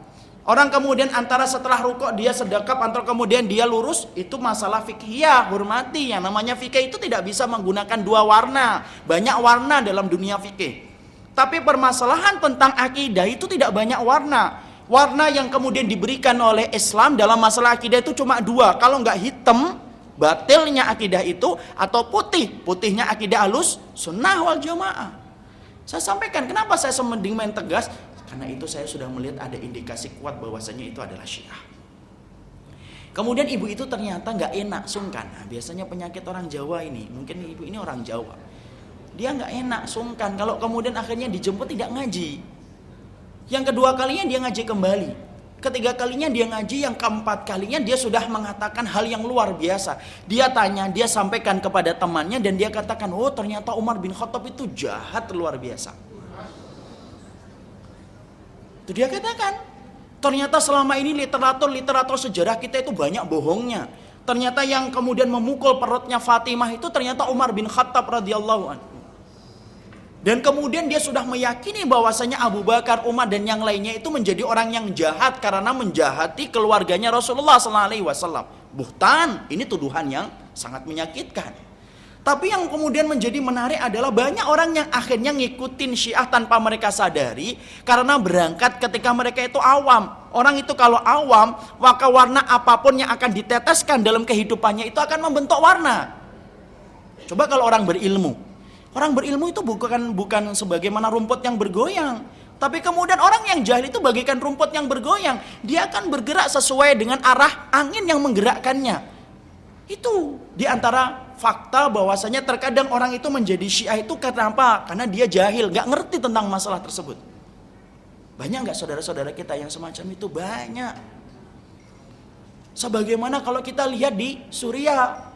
Orang kemudian antara setelah rukuk dia sedekap atau kemudian dia lurus, itu masalah fikih ya, hormati. Yang namanya fikih itu tidak bisa menggunakan dua warna, banyak warna dalam dunia fikih. Tapi permasalahan tentang akidah itu tidak banyak warna. Warna yang kemudian diberikan oleh Islam dalam masalah akidah itu cuma dua. Kalau nggak hitam, batilnya akidah itu, atau putihnya akidah Ahlus Sunnah wal Jamaah. Saya sampaikan, kenapa saya semending main tegas? Karena itu saya sudah melihat ada indikasi kuat bahwasanya itu adalah Syiah. Kemudian ibu itu ternyata nggak enak, sungkan. Nah, biasanya penyakit orang Jawa ini, mungkin ibu ini orang Jawa. Dia nggak enak, sungkan. Kalau kemudian akhirnya dijemput tidak ngaji. Yang kedua kalinya dia ngaji kembali. Ketiga kalinya dia ngaji, yang keempat kalinya dia sudah mengatakan hal yang luar biasa. Dia tanya, dia sampaikan kepada temannya dan dia katakan, oh ternyata Umar bin Khattab itu jahat luar biasa. Itu dia katakan, ternyata selama ini literatur sejarah kita itu banyak bohongnya. Ternyata yang kemudian memukul perutnya Fatimah itu ternyata Umar bin Khattab radhiyallahu anhu. Dan kemudian dia sudah meyakini bahwasanya Abu Bakar, Umar dan yang lainnya itu menjadi orang yang jahat karena menjahati keluarganya Rasulullah SAW. Buhtan, ini tuduhan yang sangat menyakitkan. Tapi yang kemudian menjadi menarik adalah banyak orang yang akhirnya ngikutin Syiah tanpa mereka sadari, karena berangkat ketika mereka itu awam. Orang itu kalau awam, maka warna apapun yang akan diteteskan dalam kehidupannya itu akan membentuk warna. Coba kalau orang berilmu. Orang berilmu itu bukan sebagaimana rumput yang bergoyang. Tapi kemudian orang yang jahil itu bagaikan rumput yang bergoyang. Dia akan bergerak sesuai dengan arah angin yang menggerakkannya. Itu diantara fakta bahwasanya terkadang orang itu menjadi Syiah itu kenapa? Karena dia jahil, gak ngerti tentang masalah tersebut. Banyak gak saudara-saudara kita yang semacam itu? Banyak. Sebagaimana kalau kita lihat di Suriah,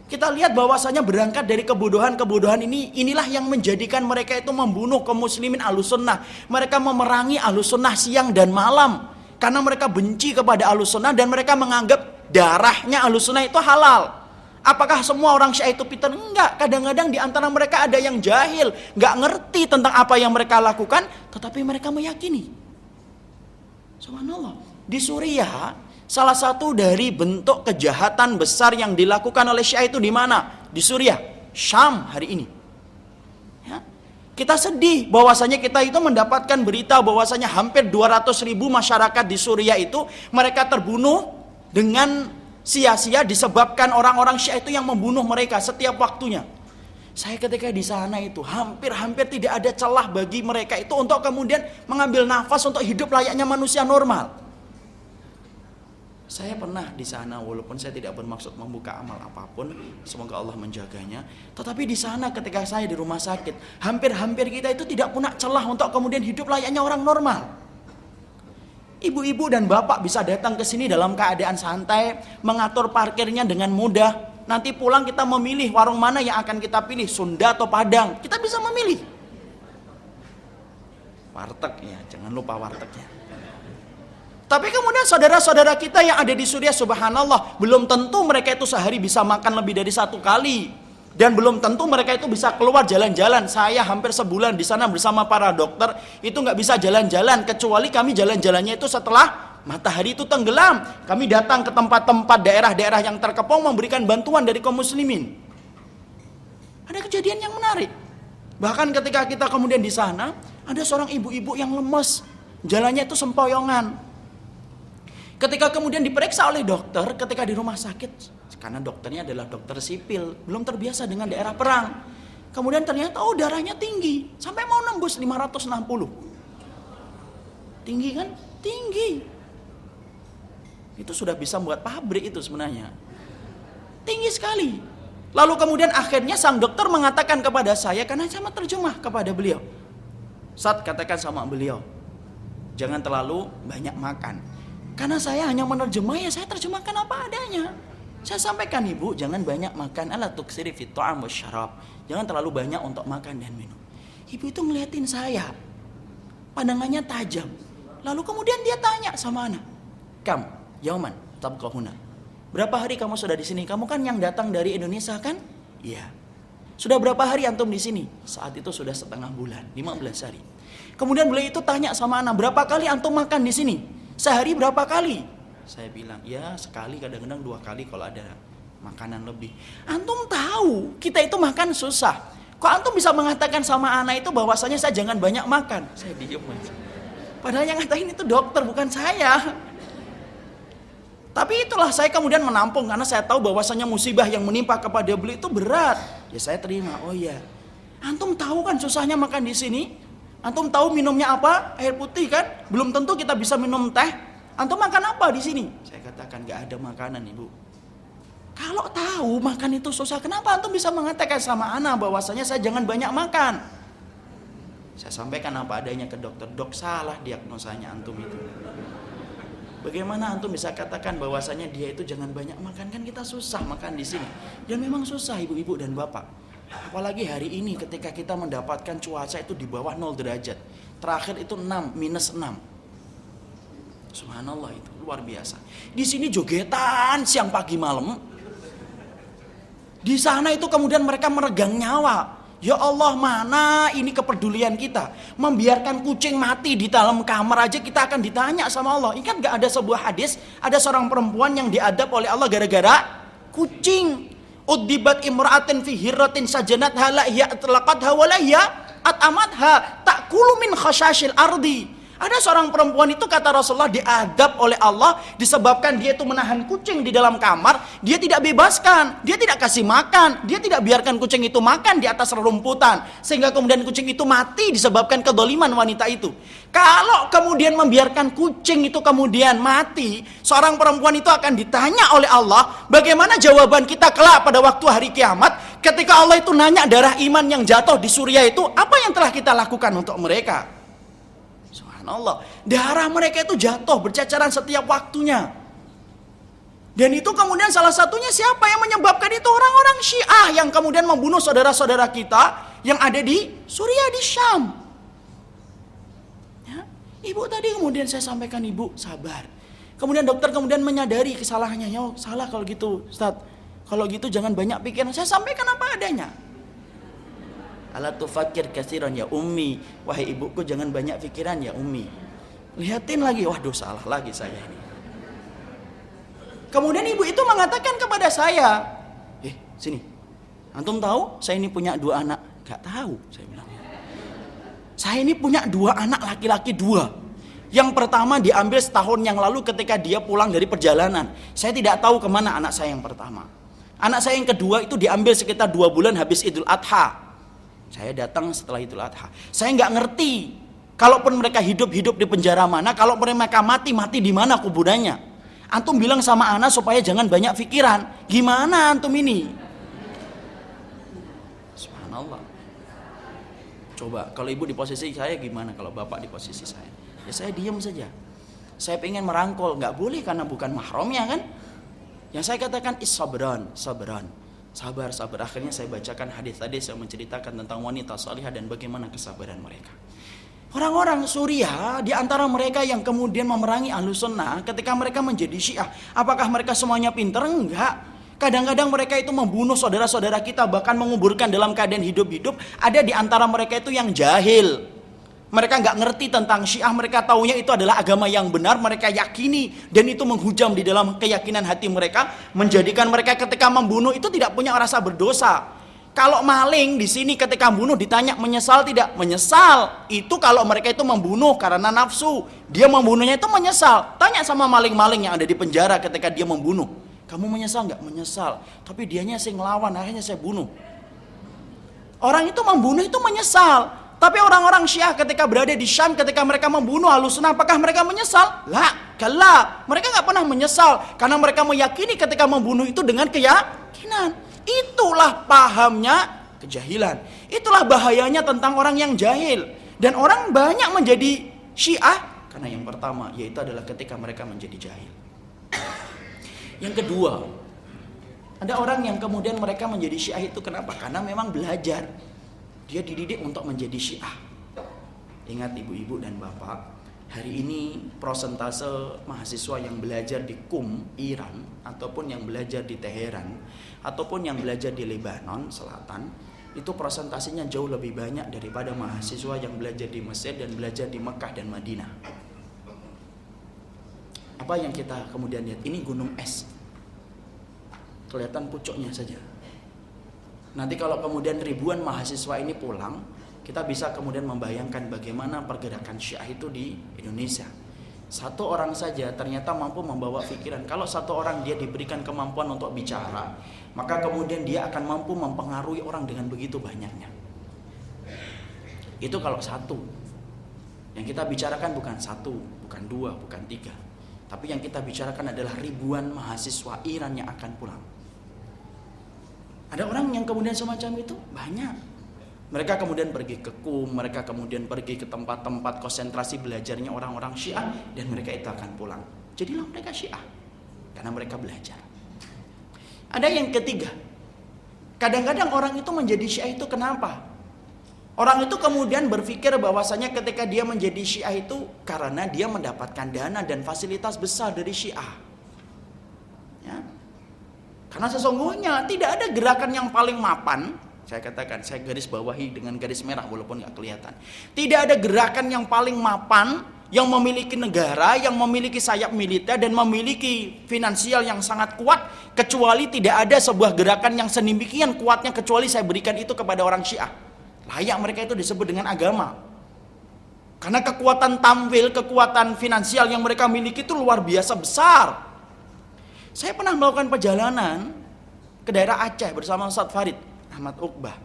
kita lihat bahwasanya berangkat dari kebodohan-kebodohan inilah yang menjadikan mereka itu membunuh kaum muslimin Ahlus Sunnah. Mereka memerangi Ahlus Sunnah siang dan malam. karena mereka benci kepada Ahlussunnah dan mereka menganggap darahnya Ahlussunnah itu halal. Apakah semua orang Syiah itu pintar? Enggak, kadang-kadang di antara mereka ada yang jahil, enggak ngerti tentang apa yang mereka lakukan, tetapi mereka meyakini. Subhanallah. Di Suriah, salah satu dari bentuk kejahatan besar yang dilakukan oleh Syiah itu di mana? Di Suriah, Syam hari ini. Ya. Kita sedih bahwasanya kita itu mendapatkan berita bahwasanya hampir 200.000 masyarakat di Suriah itu mereka terbunuh dengan sia-sia disebabkan orang-orang Syiah itu yang membunuh mereka setiap waktunya. Saya ketika di sana itu hampir tidak ada celah bagi mereka itu untuk kemudian mengambil nafas untuk hidup layaknya manusia normal. Saya pernah di sana, walaupun saya tidak bermaksud membuka amal apapun, semoga Allah menjaganya. Tetapi di sana ketika saya di rumah sakit, hampir kita itu tidak punya celah untuk kemudian hidup layaknya orang normal. Ibu-ibu dan bapak bisa datang ke sini dalam keadaan santai, mengatur parkirnya dengan mudah. Nanti pulang kita memilih warung mana yang akan kita pilih, Sunda atau Padang. Kita bisa memilih. Warteg ya, jangan lupa wartegnya. Tapi kemudian saudara-saudara kita yang ada di Suriah, subhanallah, belum tentu mereka itu sehari bisa makan lebih dari 1 kali. Dan belum tentu mereka itu bisa keluar jalan-jalan. Saya hampir sebulan di sana bersama para dokter, itu nggak bisa jalan-jalan, kecuali kami jalan-jalannya itu setelah matahari itu tenggelam. Kami datang ke tempat-tempat daerah-daerah yang terkepung memberikan bantuan dari kaum muslimin. Ada kejadian yang menarik. Bahkan ketika kita kemudian di sana, ada seorang ibu-ibu yang lemes, jalannya itu sempoyongan. Ketika kemudian diperiksa oleh dokter, ketika di rumah sakit, karena dokternya adalah dokter sipil, belum terbiasa dengan daerah perang. Kemudian ternyata darahnya tinggi, sampai mau nembus 560. Tinggi kan? Tinggi. Itu sudah bisa buat pabrik itu sebenarnya. Tinggi sekali. Lalu kemudian akhirnya sang dokter mengatakan kepada saya, karena saya terjemah kepada beliau. Saat katakan sama beliau, jangan terlalu banyak makan. Karena saya hanya menerjemah, ya saya terjemahkan apa adanya. Saya sampaikan, ibu jangan banyak makan, ala tuksiri fit ta'am wasyarab. Jangan terlalu banyak untuk makan dan minum. Ibu itu ngeliatin saya, pandangannya tajam. Lalu kemudian dia tanya sama anak, "Kam, yauman tabqahuna." Berapa hari kamu sudah di sini? Kamu kan yang datang dari Indonesia kan? Iya. Sudah berapa hari antum di sini? Saat itu sudah setengah bulan, 15 hari. Kemudian beliau itu tanya sama anak, "Berapa kali antum makan di sini? Sehari berapa kali?" Saya bilang, ya sekali, kadang-kadang 2 kali kalau ada makanan lebih. Antum tahu kita itu makan susah. Kok antum bisa mengatakan sama anak itu bahwasanya saya jangan banyak makan? Saya diem aja. Padahal yang ngatain itu dokter, bukan saya. Tapi itulah saya kemudian menampung, karena saya tahu bahwasanya musibah yang menimpa kepada beliau itu berat. Ya saya terima. Oh iya. Antum tahu kan susahnya makan di sini? Antum tahu minumnya apa? Air putih kan? Belum tentu kita bisa minum teh. Antum makan apa di sini? Saya katakan gak ada makanan, ibu. Kalau tahu makan itu susah, kenapa antum bisa mengatakan sama anak bahwasanya saya jangan banyak makan? Saya sampaikan apa adanya ke dokter. Dok, salah diagnosanya antum itu. Bagaimana antum bisa katakan bahwasanya dia itu jangan banyak makan? Kan kita susah makan di sini. Dan memang susah, ibu-ibu dan bapak. Apalagi hari ini ketika kita mendapatkan cuaca itu di bawah 0 derajat. Terakhir itu -6. Subhanallah, itu luar biasa. Di sini jogetan siang pagi malam. Di sana itu kemudian mereka meregang nyawa. Ya Allah, mana ini kepedulian kita? Membiarkan kucing mati di dalam kamar aja kita akan ditanya sama Allah. Ingat gak ada sebuah hadis, ada seorang perempuan yang diadab oleh Allah gara-gara kucing. Udibat imra'atin fi hirratin sajanat hala hiya atlaqatha wa la hiya at'amatha ta'kulu min khashashil ardi. Ada seorang perempuan itu, kata Rasulullah, diadab oleh Allah disebabkan dia itu menahan kucing di dalam kamar. Dia tidak bebaskan, dia tidak kasih makan, dia tidak biarkan kucing itu makan di atas rerumputan, sehingga kemudian kucing itu mati disebabkan kedoliman wanita itu. Kalau kemudian membiarkan kucing itu kemudian mati, seorang perempuan itu akan ditanya oleh Allah, bagaimana jawaban kita kelak pada waktu hari kiamat, ketika Allah itu nanya darah iman yang jatuh di Suriah itu, apa yang telah kita lakukan untuk mereka? Allah, darah mereka itu jatuh berceceran setiap waktunya. Dan itu kemudian salah satunya siapa yang menyebabkan itu? Orang-orang Syiah yang kemudian membunuh saudara-saudara kita yang ada di Suriah, di Syam. Ya, Ibu tadi kemudian saya sampaikan, ibu sabar. Kemudian dokter kemudian menyadari kesalahannya. Ya salah kalau gitu Ustaz. Kalau gitu jangan banyak pikiran. Saya sampaikan apa adanya. Ala tufakir kasiran ya ummi. Wahai ibuku jangan banyak pikiran ya ummi. Lihatin lagi, waduh salah lagi saya ini. Kemudian ibu itu mengatakan kepada saya, sini, antum tahu saya ini punya 2 anak? Gak tahu, saya bilang. Saya ini punya 2 anak laki-laki 2. Yang pertama diambil setahun yang lalu ketika dia pulang dari perjalanan. Saya tidak tahu kemana anak saya yang pertama. Anak saya yang kedua itu diambil sekitar 2 bulan habis Idul Adha. Saya datang setelah Idul Adha. Saya nggak ngerti. Kalaupun mereka hidup di penjara mana, kalau mereka mati di mana kuburannya. Antum bilang sama anak supaya jangan banyak pikiran. Gimana antum ini? Subhanallah. Coba kalau ibu di posisi saya gimana, kalau bapak di posisi saya? Ya saya diam saja. Saya pengen merangkul, nggak boleh karena bukan mahramnya kan. Yang saya katakan sabran. Sabar. Akhirnya saya bacakan hadis-hadis yang menceritakan tentang wanita salihah dan bagaimana kesabaran mereka. Orang-orang Suriah di antara mereka yang kemudian memerangi Ahlussunnah ketika mereka menjadi Syiah, apakah mereka semuanya pintar? Enggak. Kadang-kadang mereka itu membunuh saudara-saudara kita, bahkan menguburkan dalam keadaan hidup-hidup. Ada di antara mereka itu yang jahil. Mereka nggak ngerti tentang Syiah, mereka taunya itu adalah agama yang benar, mereka yakini dan itu menghujam di dalam keyakinan hati mereka, menjadikan mereka ketika membunuh itu tidak punya rasa berdosa. Kalau maling di sini ketika membunuh ditanya menyesal tidak? Menyesal. Itu kalau mereka itu membunuh karena nafsu, dia membunuhnya itu menyesal. Tanya sama maling-maling yang ada di penjara ketika dia membunuh, kamu menyesal nggak? Menyesal. Tapi dianya sih ngelawan, akhirnya saya bunuh. Orang itu membunuh itu menyesal. Tapi orang-orang Syiah ketika berada di Syam, ketika mereka membunuh Ahlussunnah, apakah mereka menyesal? Kalla. Mereka nggak pernah menyesal karena mereka meyakini ketika membunuh itu dengan keyakinan. Itulah pahamnya kejahilan. Itulah bahayanya tentang orang yang jahil. Dan orang banyak menjadi Syiah karena yang pertama yaitu adalah ketika mereka menjadi jahil. Yang kedua, ada orang yang kemudian mereka menjadi Syiah itu kenapa? Karena memang belajar. Dia dididik untuk menjadi Syiah. Ingat ibu-ibu dan bapak, hari ini prosentase mahasiswa yang belajar di Iran, ataupun yang belajar di Teheran, ataupun yang belajar di Lebanon Selatan, itu prosentasenya jauh lebih banyak daripada mahasiswa yang belajar di Mesir dan belajar di Mekah dan Madinah. Apa yang kita kemudian lihat? Ini gunung es. Kelihatan pucuknya saja. Nanti kalau kemudian ribuan mahasiswa ini pulang, kita bisa kemudian membayangkan bagaimana pergerakan Syiah itu di Indonesia. Satu orang saja ternyata mampu membawa pikiran. Kalau satu orang dia diberikan kemampuan untuk bicara, maka kemudian dia akan mampu mempengaruhi orang dengan begitu banyaknya. Itu kalau satu. Yang kita bicarakan bukan 1, bukan 2, bukan 3. Tapi yang kita bicarakan adalah ribuan mahasiswa Iran yang akan pulang. Ada orang yang kemudian semacam itu? Banyak. Mereka kemudian pergi ke mereka kemudian pergi ke tempat-tempat konsentrasi belajarnya orang-orang Syiah, dan mereka itu akan pulang. Jadilah mereka Syiah karena mereka belajar. Ada yang ketiga. Kadang-kadang orang itu menjadi Syiah itu kenapa? Orang itu kemudian berpikir bahwasanya ketika dia menjadi Syiah itu karena dia mendapatkan dana dan fasilitas besar dari Syiah. Ya. Karena sesungguhnya tidak ada gerakan yang paling mapan. Saya katakan, saya garis bawahi dengan garis merah walaupun nggak kelihatan. Tidak ada gerakan yang paling mapan, yang memiliki negara, yang memiliki sayap militer dan memiliki finansial yang sangat kuat, kecuali tidak ada sebuah gerakan yang sedemikian kuatnya kecuali saya berikan itu kepada orang Syiah. Layak mereka itu disebut dengan agama. Karena kekuatan tamwil, kekuatan finansial yang mereka miliki itu luar biasa besar. Saya pernah melakukan perjalanan ke daerah Aceh bersama Ustaz Farid Ahmad Uqbah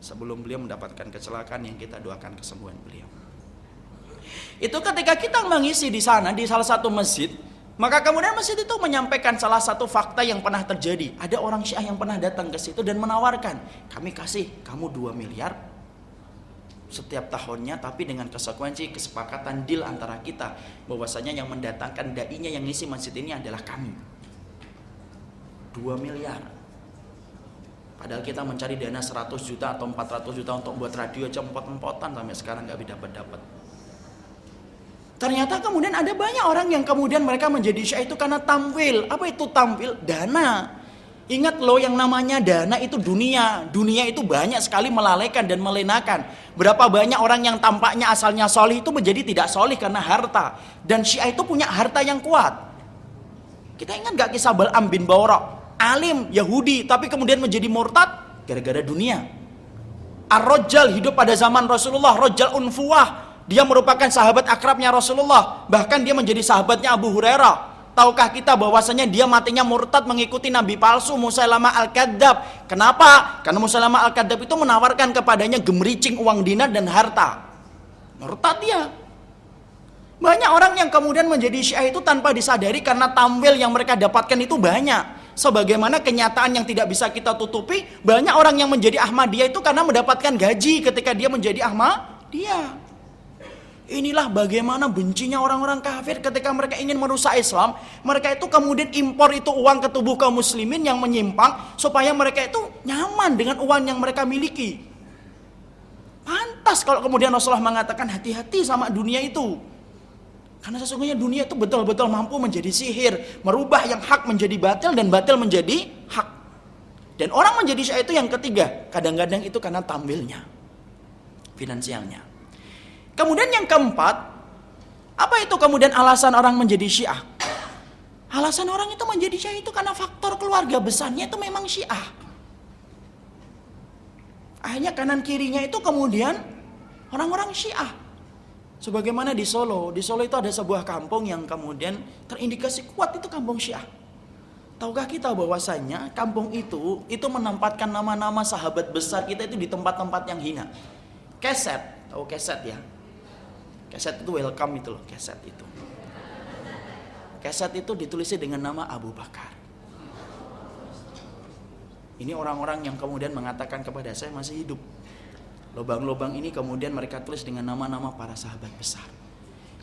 sebelum beliau mendapatkan kecelakaan yang kita doakan kesembuhan beliau. Itu ketika kita mengisi di sana di salah satu masjid, maka kemudian masjid itu menyampaikan salah satu fakta yang pernah terjadi. Ada orang Syiah yang pernah datang ke situ dan menawarkan, kami kasih kamu 2 miliar setiap tahunnya, tapi dengan konsekuensi kesepakatan deal antara kita bahwasanya yang mendatangkan dai-nya yang ngisi masjid ini adalah kami. 2 miliar. Padahal kita mencari dana 100 juta atau 400 juta untuk buat radio aja empot-empotan sampai sekarang nggak dapat. Ternyata kemudian ada banyak orang yang kemudian mereka menjadi Syiah itu karena tamwil. Apa itu tamwil? Dana. Ingat loh, yang namanya dana itu dunia. Dunia itu banyak sekali melalaikan dan melenakan. Berapa banyak orang yang tampaknya asalnya solih itu menjadi tidak solih karena harta. Dan Syiah itu punya harta yang kuat. Kita ingat gak kisah Bal'am bin Bawra? Alim Yahudi tapi kemudian menjadi murtad gara-gara dunia. Ar-Rajjal hidup pada zaman Rasulullah, Rajjal Unfuwah. Dia merupakan sahabat akrabnya Rasulullah. Bahkan dia menjadi sahabatnya Abu Hurairah. Tahukah kita bahwasanya dia matinya murtad mengikuti nabi palsu Musailamah Al-Kadzab. Kenapa? Karena Musailamah Al-Kadzab itu menawarkan kepadanya gemericing uang dinar dan harta. Murtad dia. Banyak orang yang kemudian menjadi Syiah itu tanpa disadari karena tamwil yang mereka dapatkan itu banyak. Sebagaimana kenyataan yang tidak bisa kita tutupi, banyak orang yang menjadi Ahmadiyah itu karena mendapatkan gaji ketika dia menjadi Ahmadiyah. Inilah bagaimana bencinya orang-orang kafir ketika mereka ingin merusak Islam. Mereka itu kemudian impor itu uang ke tubuh kaum muslimin yang menyimpang supaya mereka itu nyaman dengan uang yang mereka miliki. Pantas kalau kemudian Rasulullah mengatakan hati-hati sama dunia itu. Karena sesungguhnya dunia itu betul-betul mampu menjadi sihir, merubah yang hak menjadi batil dan batil menjadi hak. Dan orang menjadi Syiah itu yang ketiga, kadang-kadang itu karena tamwilnya, finansialnya. Kemudian yang keempat, apa itu kemudian alasan orang menjadi Syiah? Alasan orang itu menjadi Syiah itu karena faktor keluarga besarnya itu memang Syiah. Akhirnya kanan kirinya itu kemudian orang-orang Syiah. Sebagaimana di Solo itu ada sebuah kampung yang kemudian terindikasi kuat itu kampung Syiah. Tahukah kita bahwasanya kampung itu menempatkan nama-nama sahabat besar kita itu di tempat-tempat yang hina. Keset, tahu keset ya? Keset itu welcome itu loh, keset itu. Keset itu ditulisnya dengan nama Abu Bakar. Ini orang-orang yang kemudian mengatakan kepada saya masih hidup. Lubang-lubang ini kemudian mereka tulis dengan nama-nama para sahabat besar.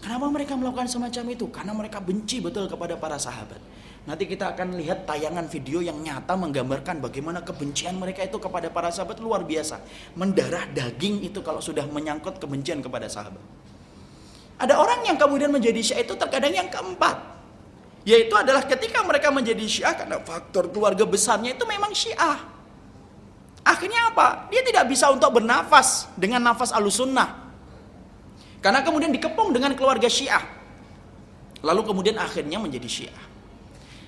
Kenapa mereka melakukan semacam itu? Karena mereka benci betul kepada para sahabat. Nanti kita akan lihat tayangan video yang nyata menggambarkan bagaimana kebencian mereka itu kepada para sahabat luar biasa. Mendarah daging itu kalau sudah menyangkut kebencian kepada sahabat. Ada orang yang kemudian menjadi Syiah itu terkadang yang keempat, yaitu adalah ketika mereka menjadi Syiah karena faktor keluarga besarnya itu memang Syiah. Akhirnya apa? Dia tidak bisa untuk bernafas dengan nafas Ahlussunnah. Karena kemudian dikepung dengan keluarga Syiah. Lalu kemudian akhirnya menjadi Syiah.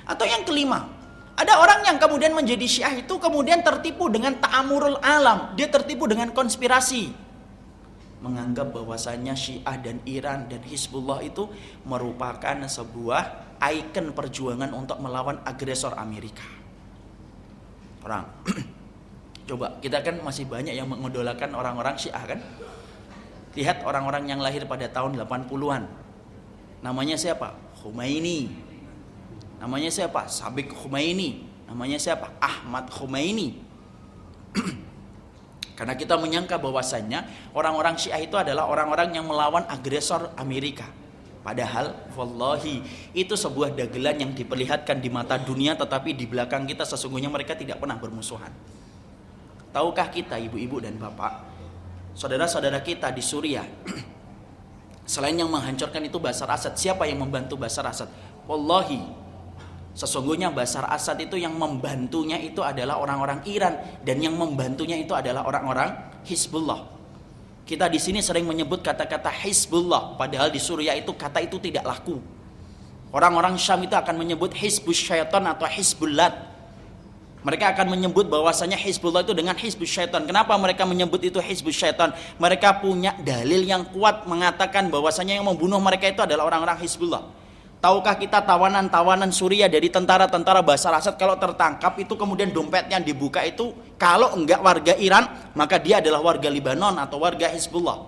Atau yang kelima, ada orang yang kemudian menjadi Syiah itu kemudian tertipu dengan ta'amurul alam. Dia tertipu dengan konspirasi. Menganggap bahwasanya Syiah dan Iran dan Hizbullah itu merupakan sebuah ikon perjuangan untuk melawan agresor Amerika. Orang coba, kita kan masih banyak yang mengidolakan orang-orang Syiah kan? Lihat orang-orang yang lahir pada tahun 80-an. Namanya siapa? Khomeini. Namanya siapa? Sabik Khomeini. Namanya siapa? Ahmad Khomeini. Karena kita menyangka bahwasannya orang-orang Syiah itu adalah orang-orang yang melawan agresor Amerika. Padahal wallahi itu sebuah dagelan yang diperlihatkan di mata dunia, tetapi di belakang kita sesungguhnya mereka tidak pernah bermusuhan. Tahukah kita ibu-ibu dan bapak, saudara-saudara kita di Suriah, selain yang menghancurkan itu Bashar Assad, siapa yang membantu Bashar Assad? Wallahi sesungguhnya Bashar Assad itu yang membantunya itu adalah orang-orang Iran, dan yang membantunya itu adalah orang-orang Hizbullah. Kita di sini sering menyebut kata-kata Hizbullah, padahal di Suriah itu kata itu tidak laku. Orang-orang Syam itu akan menyebut Hizbus Syaitan atau Hizbullah. Mereka akan menyebut bahwasanya Hizbullah itu dengan Hizbus Syaitan. Kenapa mereka menyebut itu Hizbus Syaitan? Mereka punya dalil yang kuat mengatakan bahwasanya yang membunuh mereka itu adalah orang-orang Hizbullah. Tahukah kita tawanan-tawanan Suriah dari tentara-tentara Bashar Assad kalau tertangkap itu kemudian dompetnya dibuka itu, kalau enggak warga Iran maka dia adalah warga Lebanon atau warga Hizbullah.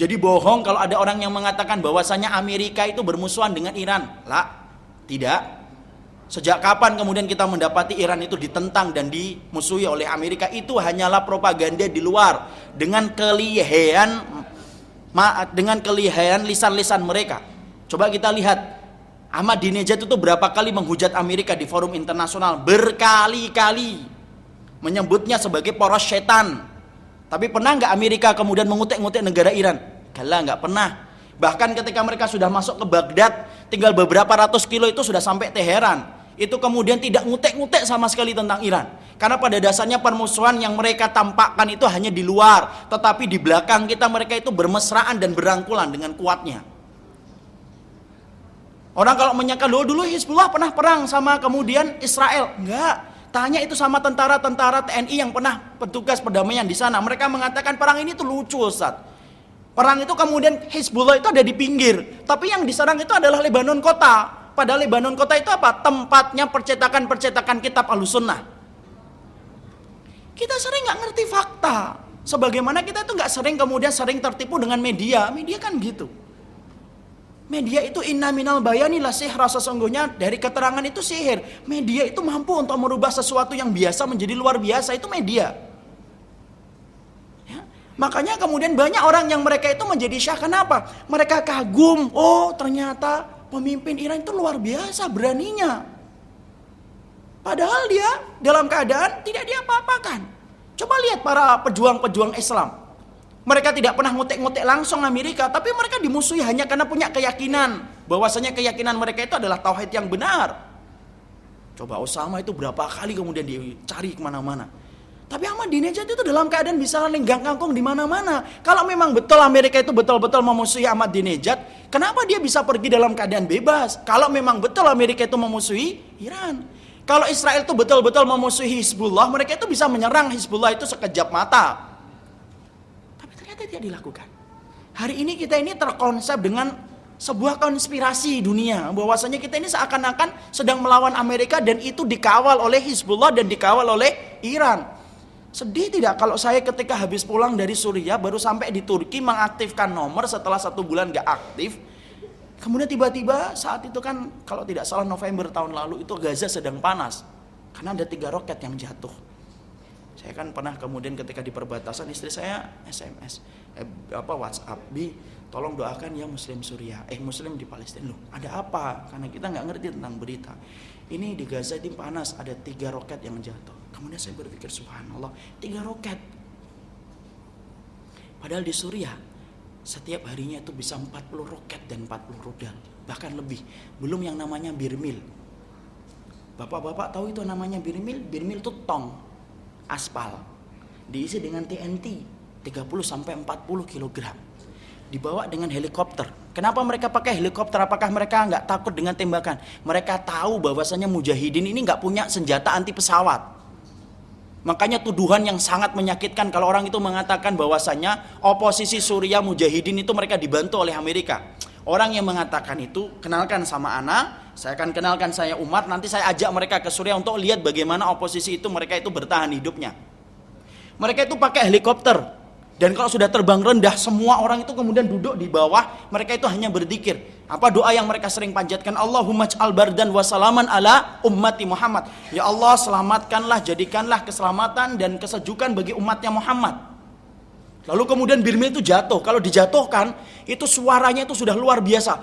Jadi bohong kalau ada orang yang mengatakan bahwasanya Amerika itu bermusuhan dengan Iran. Lah, tidak. Sejak kapan kemudian kita mendapati Iran itu ditentang dan dimusuhi oleh Amerika? Itu hanyalah propaganda di luar dengan kelihayan lisan-lisan mereka. Coba kita lihat, Ahmadinejad itu berapa kali menghujat Amerika di forum internasional, berkali-kali menyebutnya sebagai poros setan. Tapi pernah nggak Amerika kemudian mengutik-ngutik negara Iran? Kalau nggak pernah. Bahkan ketika mereka sudah masuk ke Baghdad, tinggal beberapa ratus kilo itu sudah sampai Teheran. Itu kemudian tidak ngutek-ngutek sama sekali tentang Iran. Karena pada dasarnya permusuhan yang mereka tampakkan itu hanya di luar, tetapi di belakang kita mereka itu bermesraan dan berangkulan dengan kuatnya. Orang kalau menyangka, dulu Hizbullah pernah perang sama kemudian Israel. Enggak. Tanya itu sama tentara-tentara TNI yang pernah petugas perdamaian di sana. Mereka mengatakan perang ini tuh lucu, Ustaz. Perang itu kemudian Hizbullah itu ada di pinggir. Tapi yang diserang itu adalah Lebanon kota. Padahal Lebanon kota itu apa? Tempatnya percetakan-percetakan kitab Ahlussunnah. Kita sering nggak ngerti fakta. Sebagaimana kita itu nggak sering kemudian sering tertipu dengan media. Media kan gitu. Media itu inna minal bayani la sihra, sesungguhnya dari keterangan itu sihir. Media itu mampu untuk merubah sesuatu yang biasa menjadi luar biasa, itu media. Ya. Makanya kemudian banyak orang yang mereka itu menjadi syah. Kenapa? Mereka kagum, oh ternyata pemimpin Iran itu luar biasa beraninya. Padahal dia dalam keadaan tidak diapa-apakan. Coba lihat para pejuang-pejuang Islam. Mereka tidak pernah ngutek-ngutek langsung Amerika, tapi mereka dimusuhi hanya karena punya keyakinan bahwasanya keyakinan mereka itu adalah tauhid yang benar. Coba Osama itu berapa kali kemudian dicari kemana-mana. Tapi Ahmadinejad itu dalam keadaan bisa lenggang kangkung di mana-mana. Kalau memang betul Amerika itu betul-betul memusuhi Ahmadinejad, kenapa dia bisa pergi dalam keadaan bebas? Kalau memang betul Amerika itu memusuhi Iran. Kalau Israel itu betul-betul memusuhi Hizbullah, mereka itu bisa menyerang Hizbullah itu sekejap mata. Tidak dilakukan. Hari ini kita ini terkonsep dengan sebuah konspirasi dunia, bahwasanya kita ini seakan-akan sedang melawan Amerika dan itu dikawal oleh Hizbullah dan dikawal oleh Iran. Sedih tidak kalau saya ketika habis pulang dari Suriah baru sampai di Turki mengaktifkan nomor setelah 1 bulan gak aktif. Kemudian tiba-tiba saat itu kan kalau tidak salah November tahun lalu itu Gaza sedang panas karena ada 3 roket yang jatuh. Saya kan pernah kemudian ketika di perbatasan istri saya SMS, WhatsApp, Bi, tolong doakan ya Muslim Suriah, Muslim di Palestina. Loh, ada apa? Karena kita nggak ngerti tentang berita. Ini di Gaza ini panas, ada 3 roket yang jatuh. Kemudian saya berpikir subhanallah, 3 roket. Padahal di Suriah setiap harinya itu bisa 40 roket dan 40 rudal, bahkan lebih. Belum yang namanya birmil. Bapak-bapak tahu itu namanya birmil? Birmil itu tong aspal diisi dengan TNT 30-40 kg, dibawa dengan helikopter. Kenapa mereka pakai helikopter? Apakah mereka nggak takut dengan tembakan? Mereka tahu bahwasanya mujahidin ini nggak punya senjata anti pesawat. Makanya tuduhan yang sangat menyakitkan kalau orang itu mengatakan bahwasanya oposisi Suriah mujahidin itu mereka dibantu oleh Amerika. Orang yang mengatakan itu, kenalkan sama anak, saya akan kenalkan saya Umar, nanti saya ajak mereka ke Suriah untuk lihat bagaimana oposisi itu mereka itu bertahan hidupnya. Mereka itu pakai helikopter, dan kalau sudah terbang rendah, semua orang itu kemudian duduk di bawah, mereka itu hanya berzikir. Apa doa yang mereka sering panjatkan? Allahumma ij'al bardan wa salaman ala ummati Muhammad. Ya Allah, selamatkanlah, jadikanlah keselamatan dan kesejukan bagi umatnya Muhammad. Lalu kemudian birmil itu jatuh. Kalau dijatuhkan, itu suaranya itu sudah luar biasa.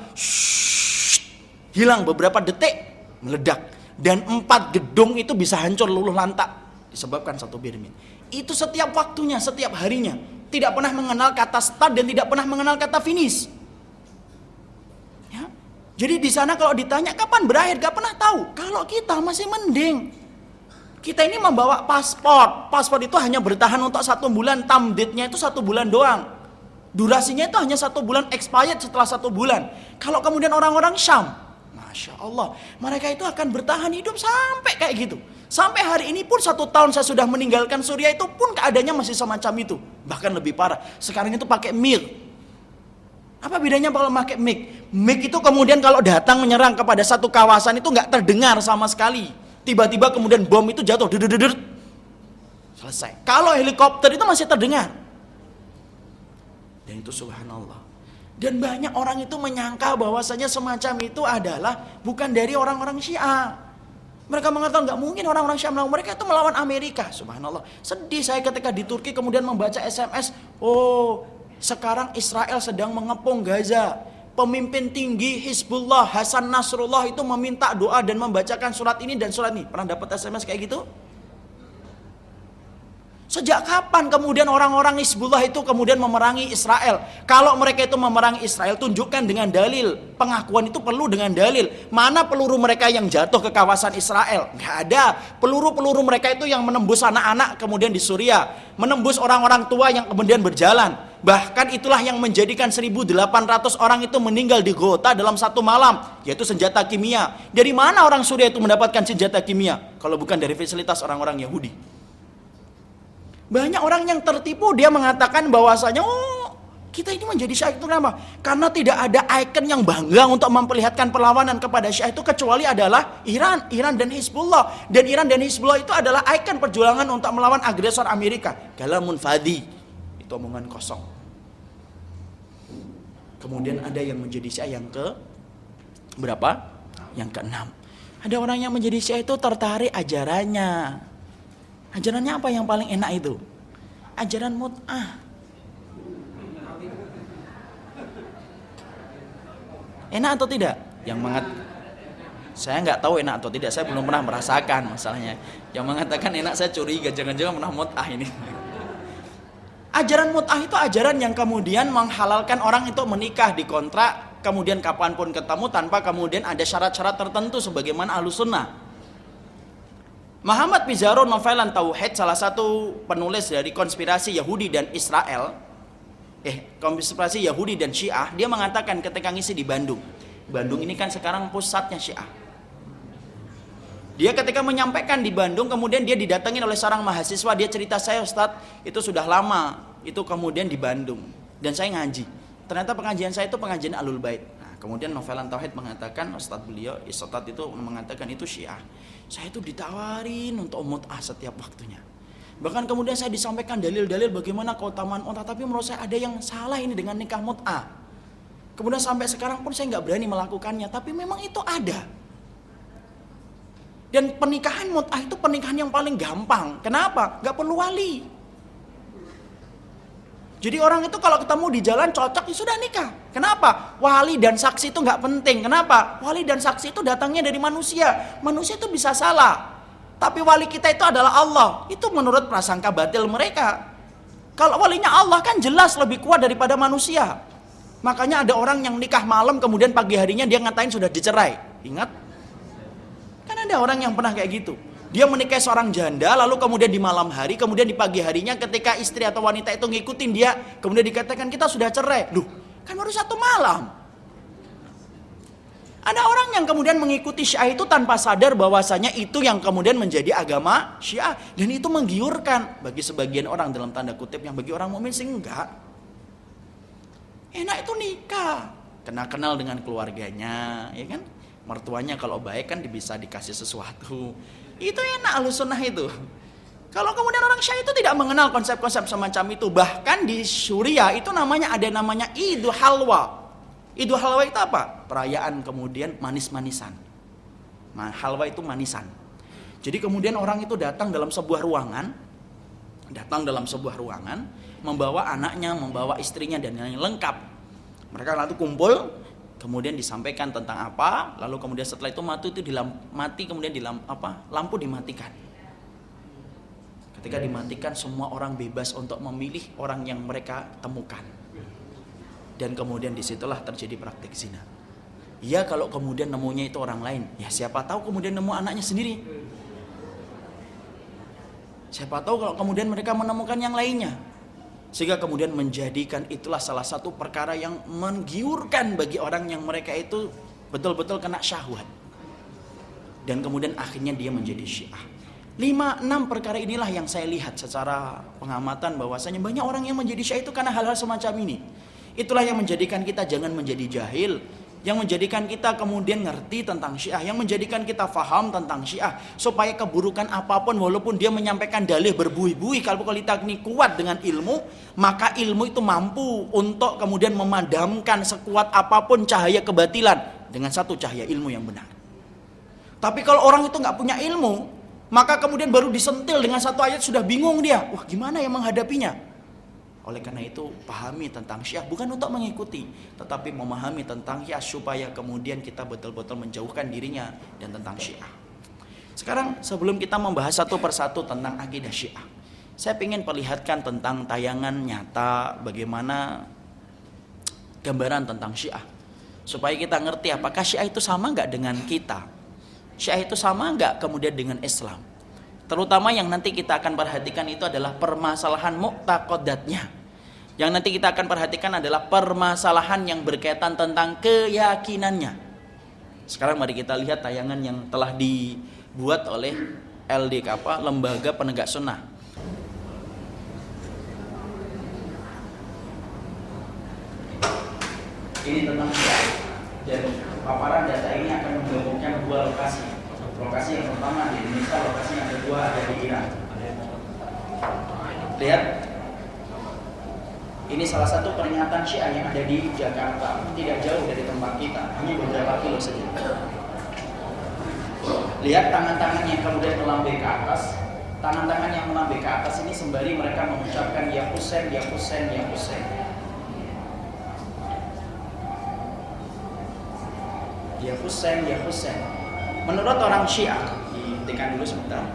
Hilang beberapa detik, meledak. Dan 4 gedung itu bisa hancur luluh lantak disebabkan satu birmil. Itu setiap waktunya, setiap harinya. Tidak pernah mengenal kata start dan tidak pernah mengenal kata finish. Ya. Jadi di sana kalau ditanya kapan berakhir, gak pernah tahu. Kalau kita masih mending. Kita ini membawa paspor. Paspor itu hanya bertahan untuk 1 bulan. Tamdidnya itu 1 bulan doang. Durasinya itu hanya 1 bulan, expired setelah 1 bulan. Kalau kemudian orang-orang Syam, Masya Allah, mereka itu akan bertahan hidup sampai kayak gitu. Sampai hari ini pun 1 tahun saya sudah meninggalkan Suriah itu pun keadaannya masih semacam itu. Bahkan lebih parah. Sekarang itu pakai MiG. Apa bedanya kalau pakai MiG? MiG itu kemudian kalau datang menyerang kepada satu kawasan itu nggak terdengar sama sekali. Tiba-tiba kemudian bom itu jatuh, selesai. Kalau helikopter itu masih terdengar. Dan itu subhanallah. Dan banyak orang itu menyangka bahwasanya semacam itu adalah bukan dari orang-orang Syiah. Mereka mengatakan nggak mungkin orang-orang Syiah melawan, mereka itu melawan Amerika. Subhanallah. Sedih saya ketika di Turki kemudian membaca SMS, oh sekarang Israel sedang mengepung Gaza. Pemimpin tinggi Hizbullah Hasan Nasrullah itu meminta doa dan membacakan surat ini dan surat ini. Pernah dapat SMS kayak gitu? Sejak kapan kemudian orang-orang Hizbullah itu kemudian memerangi Israel? Kalau mereka itu memerangi Israel, tunjukkan dengan dalil. Pengakuan itu perlu dengan dalil. Mana peluru mereka yang jatuh ke kawasan Israel? Nggak ada. Peluru-peluru mereka itu yang menembus anak-anak kemudian di Suriah, menembus orang-orang tua yang kemudian berjalan. Bahkan itulah yang menjadikan 1.800 orang itu meninggal di Ghouta dalam satu malam, yaitu senjata kimia. Dari mana orang Suriah itu mendapatkan senjata kimia? Kalau bukan dari fasilitas orang-orang Yahudi. Banyak orang yang tertipu, dia mengatakan bahwasanya kita ini menjadi Syiah itu kenapa? Karena tidak ada ikon yang bangga untuk memperlihatkan perlawanan kepada Syiah itu kecuali adalah Iran dan Hizbullah. Dan Iran dan Hizbullah itu adalah ikon perjuangan untuk melawan agresor Amerika. Kalamun fadhi. Itu omongan kosong. Kemudian ada yang menjadi Syiah yang ke berapa? Yang ke-6. Ada orang yang menjadi Syiah itu tertarik ajarannya. Ajarannya apa yang paling enak itu? Ajaran mut'ah. Enak atau tidak? Saya nggak tahu enak atau tidak. Saya belum pernah merasakan masalahnya. Yang mengatakan enak saya curiga. Jangan-jangan pernah mut'ah ini. Ajaran mut'ah itu ajaran yang kemudian menghalalkan orang itu menikah, dikontrak, kemudian kapanpun ketemu tanpa kemudian ada syarat-syarat tertentu sebagaimana Ahlus Sunnah. Muhammad Pizarro Novelan Tauhid, salah satu penulis dari konspirasi Yahudi dan Israel, konspirasi Yahudi dan Syiah, dia mengatakan ketika ngisi di Bandung. Bandung ini kan sekarang pusatnya Syiah. Dia ketika menyampaikan di Bandung, kemudian dia didatengin oleh seorang mahasiswa, dia cerita, saya Ustadz, itu sudah lama, itu kemudian di Bandung, dan saya ngaji. Ternyata pengajian saya itu pengajian Ahlul Bait. Nah, kemudian Novelan Tauhid mengatakan, Ustadz itu mengatakan itu Syiah. Saya itu ditawarin untuk mut'ah setiap waktunya. Bahkan kemudian saya disampaikan dalil-dalil bagaimana keutamaan mut'ah, tapi menurut saya ada yang salah ini dengan nikah mut'ah. Kemudian sampai sekarang pun saya nggak berani melakukannya, tapi memang itu ada. Dan pernikahan mut'ah itu pernikahan yang paling gampang. Kenapa? Nggak perlu wali. Jadi orang itu kalau ketemu di jalan cocok, ya sudah nikah. Kenapa? Wali dan saksi itu nggak penting. Kenapa? Wali dan saksi itu datangnya dari manusia. Manusia itu bisa salah. Tapi wali kita itu adalah Allah. Itu menurut prasangka batil mereka. Kalau walinya Allah kan jelas lebih kuat daripada manusia. Makanya ada orang yang nikah malam kemudian pagi harinya dia ngatain sudah dicerai. Ingat? Kan ada orang yang pernah kayak gitu. Dia menikahi seorang janda, lalu kemudian di malam hari, kemudian di pagi harinya ketika istri atau wanita itu ngikutin dia, kemudian dikatakan kita sudah cerai. Loh, kan baru satu malam. Ada orang yang kemudian mengikuti Syiah itu tanpa sadar bahwasanya itu yang kemudian menjadi agama Syiah. Dan itu menggiurkan bagi sebagian orang dalam tanda kutip, yang bagi orang mukmin sih enggak. Enak itu nikah, kenal dengan keluarganya, ya kan? Mertuanya kalau baik kan bisa dikasih sesuatu. Itu enak Ahlus Sunnah itu. Kalau kemudian orang Syiah itu tidak mengenal konsep-konsep semacam itu. Bahkan di Suriah itu ada namanya Idul Halwa. Idul Halwa itu apa? Perayaan kemudian manis-manisan. Halwa itu manisan. Jadi kemudian orang itu datang dalam sebuah ruangan, membawa anaknya, membawa istrinya dan yang lengkap. Mereka lalu kumpul, kemudian disampaikan tentang apa, lalu kemudian setelah itu lampu dimatikan. Ketika dimatikan, semua orang bebas untuk memilih orang yang mereka temukan. Dan kemudian disitulah terjadi praktik zina. Ya kalau kemudian nemunya itu orang lain, ya siapa tahu kemudian nemu anaknya sendiri. Siapa tahu kalau kemudian mereka menemukan yang lainnya. Sehingga kemudian menjadikan itulah salah satu perkara yang menggiurkan bagi orang yang mereka itu betul-betul kena syahwat. Dan kemudian akhirnya dia menjadi Syiah. 5-6 perkara inilah yang saya lihat secara pengamatan bahwasanya banyak orang yang menjadi Syiah itu karena hal-hal semacam ini. Itulah yang menjadikan kita jangan menjadi jahil, yang menjadikan kita kemudian ngerti tentang Syiah, yang menjadikan kita faham tentang Syiah, supaya keburukan apapun walaupun dia menyampaikan dalih berbuih-buih, kalau kita ini kuat dengan ilmu, maka ilmu itu mampu untuk kemudian memadamkan sekuat apapun cahaya kebatilan dengan satu cahaya ilmu yang benar. Tapi kalau orang itu nggak punya ilmu, maka kemudian baru disentil dengan satu ayat sudah bingung dia, wah gimana yang menghadapinya? Oleh karena itu pahami tentang Syiah bukan untuk mengikuti, tetapi memahami tentang Syiah supaya kemudian kita betul-betul menjauhkan dirinya dan tentang Syiah. Sekarang sebelum kita membahas satu persatu tentang akidah Syiah, Saya ingin perlihatkan tentang tayangan nyata bagaimana gambaran tentang Syiah, supaya kita ngerti apakah Syiah itu sama nggak dengan kita, Syiah itu sama nggak kemudian dengan Islam. Terutama yang nanti kita akan perhatikan itu adalah permasalahan mu'taqadatnya. Yang nanti kita akan perhatikan adalah permasalahan yang berkaitan tentang keyakinannya. Sekarang mari kita lihat tayangan yang telah dibuat oleh LDK, Lembaga Penegak Sunnah. Ini tentang Syiah, dan paparan data ini akan menggabungkan dua lokasi. Lokasi yang pertama di Indonesia, lokasi yang kedua ada di Iran. Lihat, ini salah satu peringatan Syiah yang ada di Jakarta, tidak jauh dari tempat kita, hanya beberapa kilo saja. Lihat tangan-tangan yang kemudian melambai ke atas. Tangan-tangan yang melambai ke atas ini sembari mereka mengucapkan ya Husain, ya Husain, ya Husain. Ya Husain, ya Husain. Menurut orang Syiah, dihentikan dulu sebentar.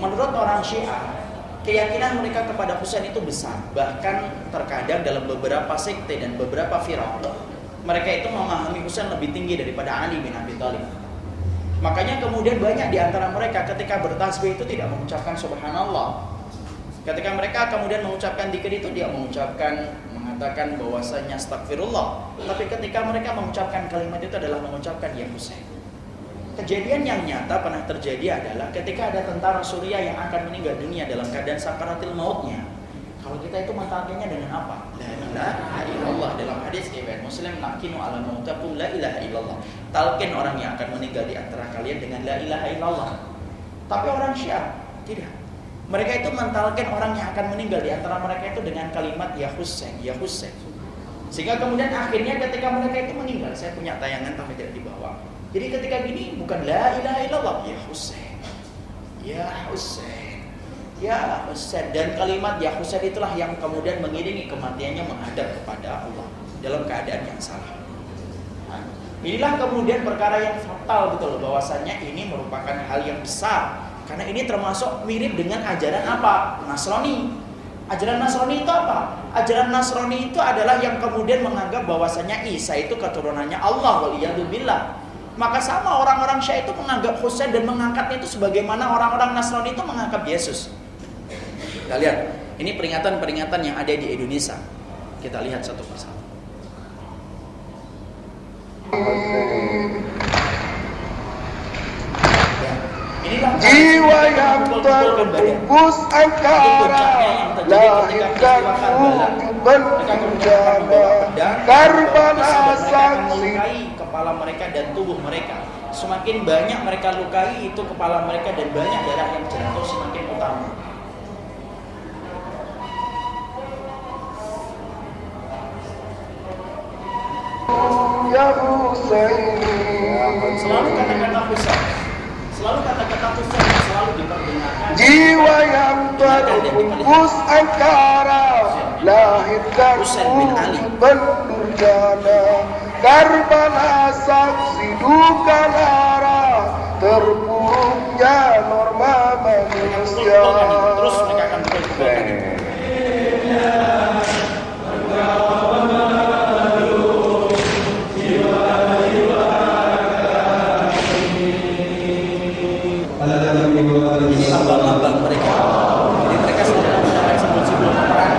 Menurut orang Syiah, keyakinan mereka kepada Husain itu besar. Bahkan terkadang dalam beberapa sekte dan beberapa firaq, mereka itu memahami Husain lebih tinggi daripada Ali bin Abi Thalib. Makanya kemudian banyak di antara mereka ketika bertasbih itu tidak mengucapkan subhanallah. Ketika mereka kemudian mengucapkan dzikir itu dia mengatakan bahwasanya astagfirullah. Tapi ketika mereka mengucapkan kalimat itu adalah mengucapkan ya Husain. Kejadian yang nyata pernah terjadi adalah ketika ada tentara Suriah yang akan meninggal dunia dalam keadaan sakaratil mautnya. Kalau kita itu mentalkannya dengan apa? La ilaha illallah. Dalam hadis riwayat Muslim, lakinu ala mautakum la ilaha illallah. Talqin orang yang akan meninggal di antara kalian dengan la ilaha illallah. Tapi orang Syiah tidak. Mereka itu mentalkan orang yang akan meninggal di antara mereka itu dengan kalimat ya Husain, ya Husain. Sehingga kemudian akhirnya ketika mereka itu meninggal, saya punya tayangan tapi tidak dibawa. Jadi ketika gini bukan la ilaha illallah, ya Husain, ya Husain, ya Husain. Dan kalimat ya Husain itulah yang kemudian mengiringi kematiannya menghadap kepada Allah dalam keadaan yang salah. Nah, inilah kemudian perkara yang fatal betul, bahwasanya ini merupakan hal yang besar. Karena ini termasuk mirip dengan ajaran apa? Nasrani. Ajaran Nasrani itu apa? Ajaran Nasrani itu adalah yang kemudian menganggap bahwasanya Isa itu keturunannya Allah, waliyadzubillah. Maka sama orang-orang Syiah itu menganggap Husain dan mengangkatnya itu sebagaimana orang-orang Nasrani itu menganggap Yesus. Kita lihat, ini peringatan-peringatan yang ada di Indonesia. Kita lihat satu persatu. Jiwa yang terbungkus angkara, lahir dan bencana, Karbala saksi. Kepala mereka dan tubuh mereka. Semakin banyak mereka lukai itu kepala mereka dan banyak darah yang jatuh semakin utama. Ya Husain. Selalu kata-kata Husain. Selalu kata-kata Husain selalu diperdengarkan. Jiwa yang terbungkus angkara, lahir dan berdurjana, Karbala saksi duka lara, terpuruknya norma manusia. Terus mereka akan berkata. Ini lambang-lambang mereka. Jadi mereka sudah menggunakan simbol-simbol perang.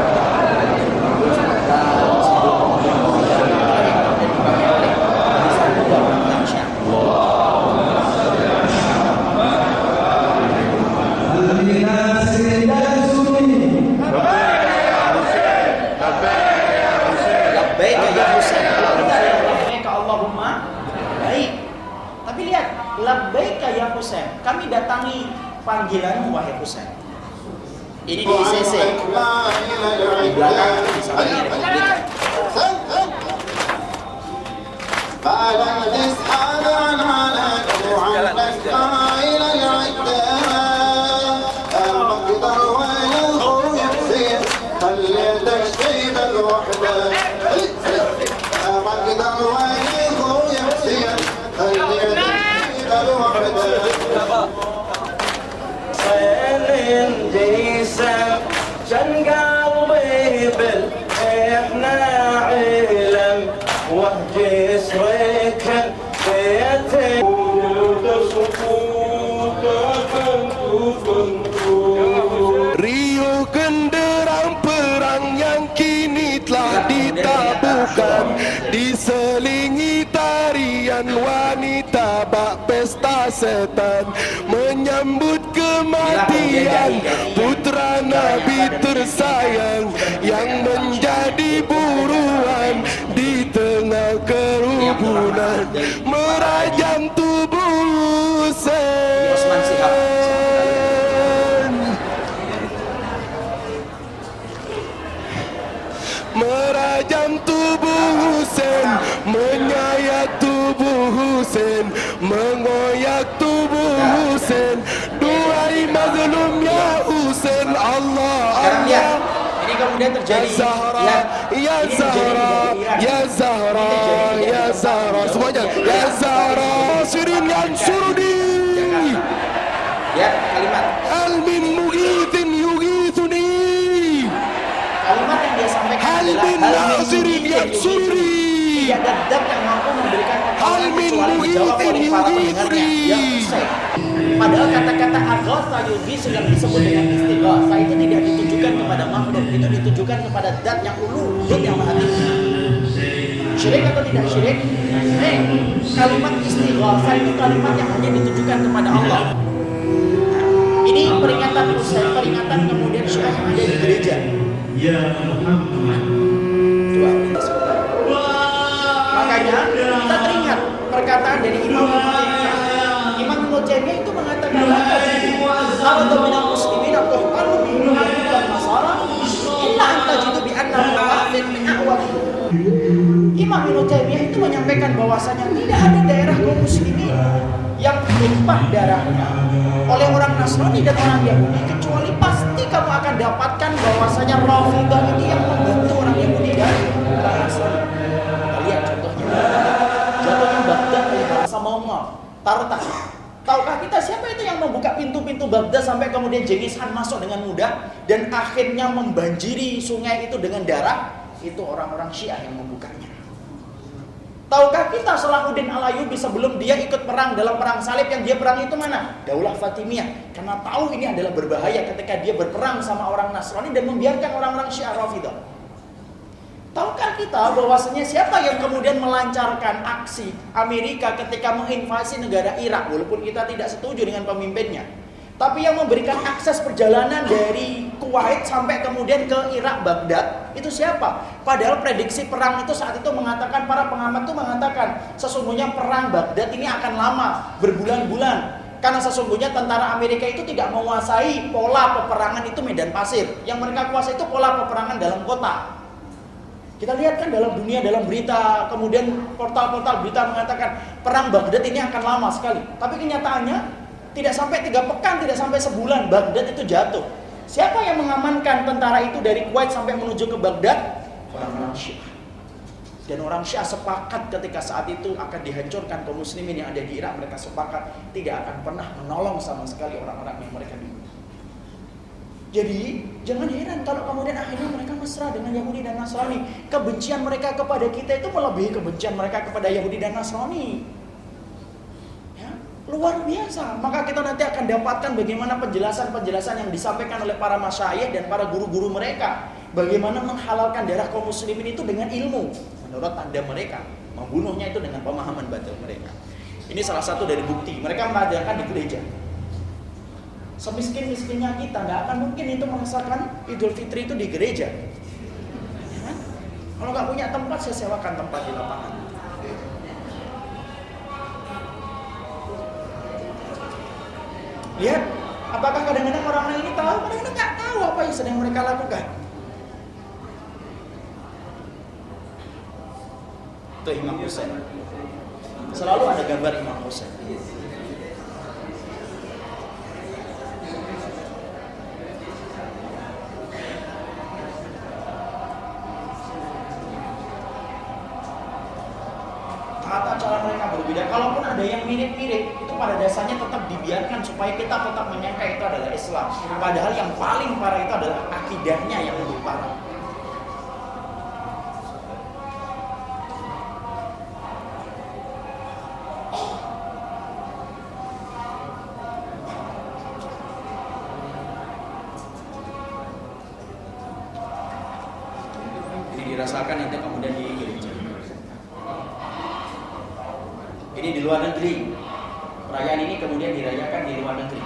Labbaik ya Husain. Labbaik Allahumma baik. Tapi lihat, labbaik ya Husain. Kami datangi panggilanmu wahai Husain. Ini di ICC. Di belakang di sampingnya Republik. Jason احنا علم وهجس ريكا بيتي Rio genderang perang yang kini telah ditabuhkan, diselingi tarian wanita bak pesta setan, menyambut kematian putra Nabi tersayang yang menjadi buruan di tengah kerumunan, merajam tubuh merajam tubuh Husain, menyayat tubuh Husain, mengoyak tubuh Husain. Duhai mazlum ya Husain, Allah Allah. Ini kemudian terjadi Ya Zahra, ya Zahra, ya Zahra, ya Zahra, semuanya. Ya Zahra, Sirin yang surdi. Ya, kalimat Almin mugithin yugithuni. kalimat yang dia sampaikan adalah Almin nasirin yang surdi. tidak ada zat yang mampu memberikan pertolongan Almin kecuali dijawab oleh para pendengarnya. Ya Husain. Padahal kata-kata aghosa yughisu yang disebut dengan istighasa itu tidak ditujukan kepada makhluk, itu ditujukan kepada zat yang ulu, zat yang maha tinggi. Syirik atau tidak syirik? Kalimat istighasa itu kalimat yang hanya ditujukan kepada Allah. Ini peringatan Husain, peringatan kemudian Syiah yang ada di gereja. Makanya kita teringat perkataan dari Imam Ibnu Taimiyah. Imam Ibnu Taimiyah itu mengatakan kalau minal muslimin qalu minhum dan nasara illa anta jitu bi anna mawaqit min awal. Imam Ibnu Taimiyah itu menyampaikan bahwasanya tidak ada daerah kaum muslimin yang tumpah darahnya oleh orang Nasrani dan orang Yahudi, kecuali pasti kamu akan dapatkan bahwasanya Rafidhah ini yang membantu orang Yahudi dan orang Nasrani. Lihat contohnya, jatuhnya Baghdad oleh bangsa Maumar, Tartar. Tahukah kita siapa itu yang membuka pintu-pintu Baghdad sampai kemudian Genghis Khan masuk dengan mudah dan akhirnya membanjiri sungai itu dengan darah? Itu orang-orang Syiah yang membukanya. Tahukah kita Salahuddin Al-Ayyubi sebelum dia ikut perang dalam perang salib, yang dia perang itu mana? Daulah Fatimiyah. Karena tahu ini adalah berbahaya ketika dia berperang sama orang Nasrani dan membiarkan orang-orang Syiah Rafidhah. Tahukah kita bahwasanya siapa yang kemudian melancarkan aksi Amerika ketika menginvasi negara Irak, walaupun kita tidak setuju dengan pemimpinnya, tapi yang memberikan akses perjalanan dari Kuwait sampai kemudian ke Irak, Baghdad, itu siapa? Padahal prediksi perang itu saat itu mengatakan, para pengamat itu mengatakan, sesungguhnya perang Baghdad ini akan lama, berbulan-bulan. Karena sesungguhnya tentara Amerika itu tidak menguasai pola peperangan itu medan pasir. Yang mereka kuasai itu pola peperangan dalam kota. Kita lihat kan dalam dunia, dalam berita, kemudian portal-portal berita mengatakan perang Baghdad ini akan lama sekali. Tapi kenyataannya tidak sampai 3 pekan, tidak sampai sebulan Baghdad itu jatuh. Siapa yang mengamankan tentara itu dari Kuwait sampai menuju ke Baghdad? Orang-orang Syiah. Dan orang Syiah sepakat ketika saat itu akan dihancurkan kaum muslimin yang ada di Irak. Mereka sepakat tidak akan pernah menolong sama sekali orang-orang yang mereka bunuh. Jadi jangan heran kalau kemudian akhirnya mereka mesra dengan Yahudi dan Nasrani. Kebencian mereka kepada kita itu melebihi kebencian mereka kepada Yahudi dan Nasrani. Ya, luar biasa. Maka kita nanti akan dapatkan bagaimana penjelasan-penjelasan yang disampaikan oleh para masyayikh dan para guru-guru mereka. Bagaimana menghalalkan darah kaum muslimin itu dengan ilmu. Menurut tanda mereka, membunuhnya itu dengan pemahaman batil mereka. Ini salah satu dari bukti. Mereka mengadakan di gereja. Semiskin-miskinnya kita nggak akan mungkin itu merasakan Idul Fitri itu di gereja. Ya kan? Kalau nggak punya tempat, saya sewakan tempat di lapangan. Lihat, apakah kadang-kadang orang-orang ini tahu? Kadang-kadang nggak tahu apa yang sedang mereka lakukan. Itu Imam Husain. Selalu ada gambar Imam Husain. Tata cara mereka berbeda. Kalaupun ada yang mirip-mirip, itu pada dasarnya tetap dibiarkan supaya kita tetap menyangka itu adalah Islam. Padahal yang paling parah itu adalah akidahnya yang lebih parah. dirasakan itu kemudian di gereja. Ini di luar negeri. Perayaan ini kemudian dirayakan di luar negeri.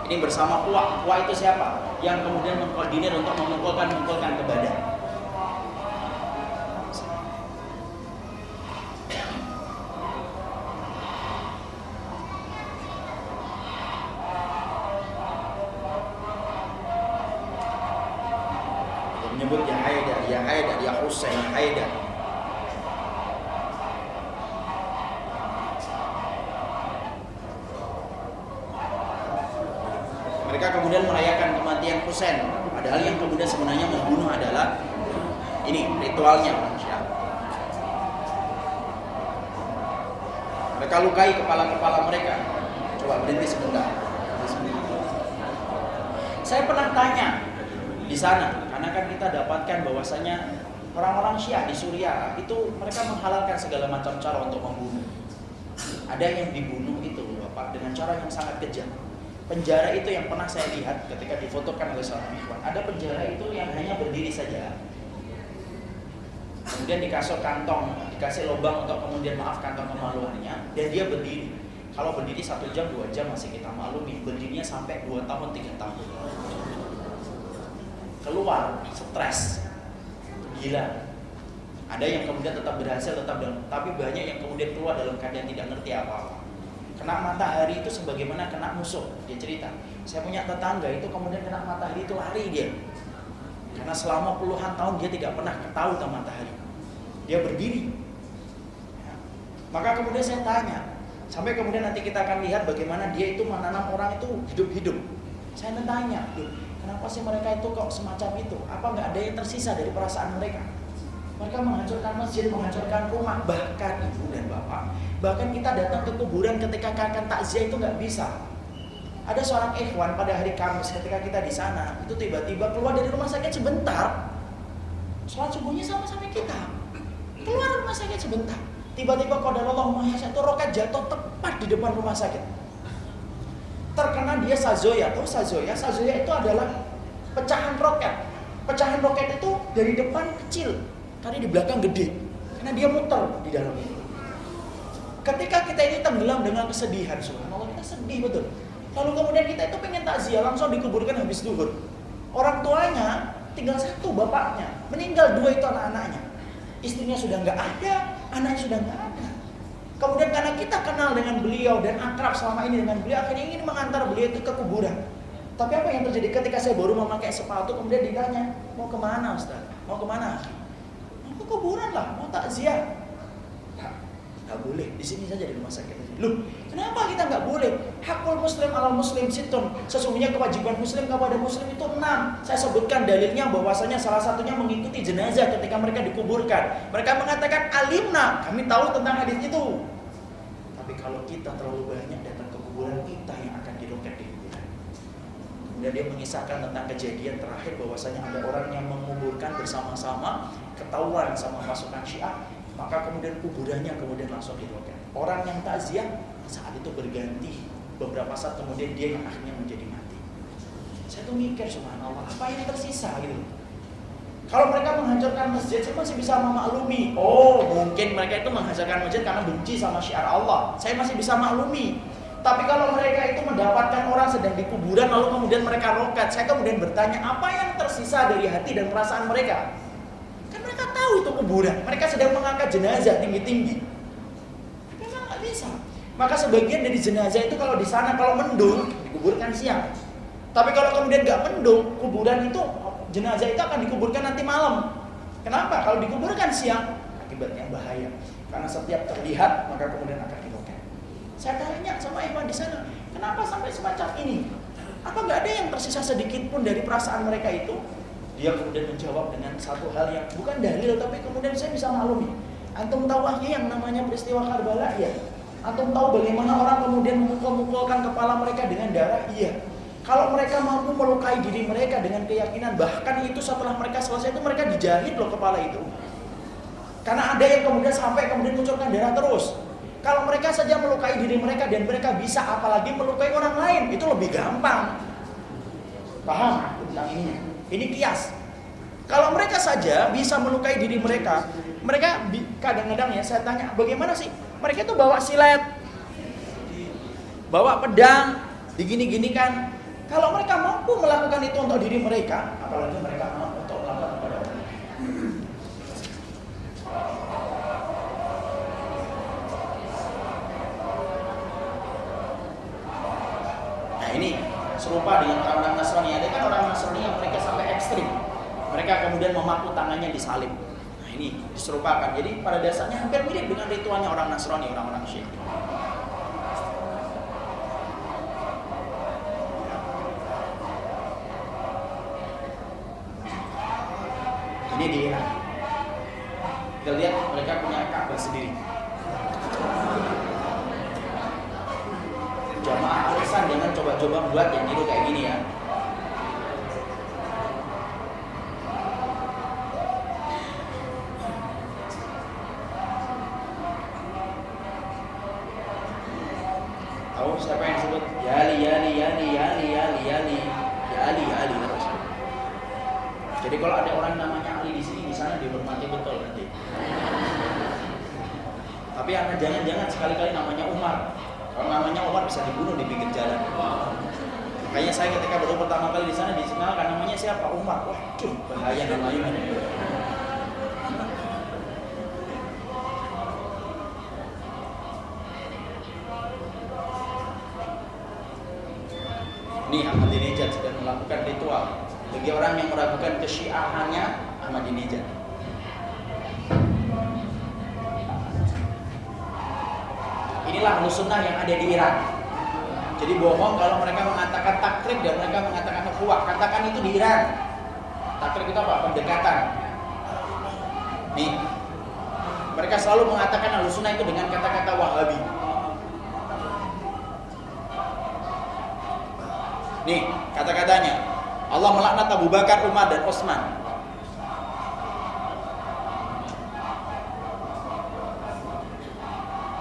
Ini bersama kuah. Kuah itu siapa? Yang kemudian mengkoordinir untuk memukulkan ke badan. Menyebut ya Haidar, ya Husain, ya Haidar. Mereka kemudian merayakan kematian Husain, padahal yang kemudian sebenarnya membunuh adalah ini ritualnya orang Syiah. Mereka lukai kepala-kepala mereka. Coba berhenti sebentar. Saya pernah tanya di sana, karena kan kita dapatkan bahwasanya orang-orang Syiah di Suriah itu mereka menghalalkan segala macam cara untuk membunuh. Ada yang dibunuh itu Bapak dengan cara yang sangat kejam. Penjara itu yang pernah saya lihat ketika difotokan oleh seorang ikhwan. Ada penjara itu yang hanya berdiri saja. Kemudian dikasih kantong, dikasih lubang untuk kemudian kantong kemaluannya, dan dia berdiri. Kalau berdiri 1 jam, 2 jam masih kita maklumi, berdirinya sampai 2 tahun, 3 tahun. Keluar, stres, gila. Ada yang kemudian tetap berhasil, tapi banyak yang kemudian keluar dalam keadaan tidak ngerti apa-apa. Kena matahari itu sebagaimana kena musuh. Dia cerita, saya punya tetangga itu kemudian kena matahari itu lari dia. Karena selama puluhan tahun dia tidak pernah tahu tentang matahari. Dia berdiri. Ya. Maka kemudian saya tanya, sampai kemudian nanti kita akan lihat bagaimana dia itu menanam orang itu hidup-hidup. Saya tanya, kenapa sih mereka itu kok semacam itu? Apa nggak ada yang tersisa dari perasaan mereka? Mereka menghancurkan masjid, menghancurkan rumah, bahkan ibu dan bapak. Bahkan kita datang ke kuburan ketika akan takziah itu nggak bisa. Ada seorang ikhwan pada hari Kamis ketika kita di sana, itu tiba-tiba keluar dari rumah sakit sebentar. Sholat subuhnya sama-sama kita. Keluar rumah sakit sebentar. Tiba-tiba qadarullah maha syah, itu rokat jatuh tepat di depan rumah sakit. Terkena dia sazoya. Tahu sazoya? Sazoya itu adalah pecahan roket. Pecahan roket itu dari depan kecil, tadi di belakang gede, karena dia muter di dalam itu. Ketika kita ini tenggelam dengan kesedihan, subhanallah, kita sedih betul. Lalu kemudian kita itu pengen takziah, langsung dikuburkan habis zuhur. Orang tuanya tinggal 1, bapaknya meninggal, 2 itu anak-anaknya. Istrinya sudah nggak ada, anaknya sudah nggak ada. Kemudian karena kita kenal dengan beliau dan akrab selama ini dengan beliau, akhirnya ingin mengantar beliau itu ke kuburan. Tapi apa yang terjadi ketika saya baru memakai sepatu, kemudian ditanya, mau kemana Ustaz? Mau kemana? Mau ke kuburan lah, mau takziah. Nggak boleh, di sini saja di rumah sakit. Loh, kenapa kita nggak boleh? Hakul muslim alal muslim situn. Sesungguhnya kewajiban muslim kepada muslim itu 6. Saya sebutkan dalilnya bahwasanya salah satunya mengikuti jenazah ketika mereka dikuburkan. Mereka mengatakan alimna, kami tahu tentang hadis itu. Tapi kalau kita terlalu banyak datang ke kuburan, kita yang akan diroket di kuburan. Kemudian dia mengisahkan tentang kejadian terakhir bahwasanya ada orang yang menguburkan bersama-sama, ketahuan sama pasukan Syiah. Maka kemudian kuburannya kemudian langsung diroket. Orang yang takziah saat itu berganti. Beberapa saat kemudian dia yang akhirnya menjadi mati. Saya tuh mikir, subhanallah, apa yang tersisa gitu. Kalau mereka menghancurkan masjid, saya masih bisa memaklumi. Oh, mungkin mereka itu menghancurkan masjid karena benci sama syiar Allah. Saya masih bisa maklumi. Tapi kalau mereka itu mendapatkan orang sedang di kuburan lalu kemudian mereka roket, saya kemudian bertanya, apa yang tersisa dari hati dan perasaan mereka? Kan mereka tahu itu kuburan, mereka sedang mengangkat jenazah tinggi-tinggi. Memang nggak bisa. Maka sebagian dari jenazah itu kalau di sana kalau mendung dikuburkan siang. Tapi kalau kemudian nggak mendung, kuburan itu jenazah itu akan dikuburkan nanti malam. Kenapa? Kalau dikuburkan siang, akibatnya bahaya. Karena setiap terlihat maka kemudian akan diroket. Saya tanya sama ikhwan di sana, kenapa sampai semacam ini? Apa nggak ada yang tersisa sedikit pun dari perasaan mereka itu? Dia kemudian menjawab dengan satu hal yang bukan dalil, tapi kemudian saya bisa maklumi. Antum tahu yang namanya peristiwa Karbala? Iya. Antum tahu bagaimana orang kemudian memukul-mukulkan kepala mereka dengan darah? Iya. Kalau mereka mampu melukai diri mereka dengan keyakinan, bahkan itu setelah mereka selesai itu mereka dijahit loh kepala itu. Karena ada yang kemudian sampai kemudian munculkan darah terus. Kalau mereka saja melukai diri mereka dan mereka bisa, apalagi melukai orang lain, itu lebih gampang. Paham tentang ini? Ini kias. Kalau mereka saja bisa melukai diri mereka, kadang-kadang ya saya tanya, bagaimana sih? Mereka itu bawa silet, bawa pedang, digini-gini kan. Kalau mereka mampu melakukan itu untuk diri mereka, apalagi mereka mampu untuk melakukan kepada orang. Nah ini serupa dengan orang Nasrani. Ada kan orang Nasrani yang mereka sampai ekstrim. Mereka kemudian memaku tangannya disalib. Nah ini diserupakan. Jadi pada dasarnya hampir mirip dengan ritualnya orang Nasrani, orang-orang Syiah. Ini di Irak. Kita lihat mereka punya Ka'bah sendiri. Jamaah alisan jangan coba-coba buat yang itu kayak gini ya. Tahu siapa yang disebut Yali terus. Jadi kalau ada orang namanya Ali di sini, di sana dihormati betul nanti. Tapi jangan sekali-kali namanya Umar. Kalau namanya Umar bisa dibunuh di pinggir jalan. Makanya saya ketika baru pertama kali di sana dikenalkan namanya siapa? Umar. Waduh, bahaya namanya. Ini Ahmadinejad sedang melakukan ritual bagi orang yang meragukan kesyiahannya Ahmadinejad. Inilah Ahlussunnah yang ada di Iran. Jadi bohong kalau mereka mengatakan takrib dan mereka mengatakan ukhuwah. Katakan itu di Iran. Takrib itu apa? Pendekatan. Nih, mereka selalu mengatakan Ahlussunnah itu dengan kata-kata Wahabi. Nih, kata-katanya Allah melaknat Abu Bakar, Umar, dan Utsman.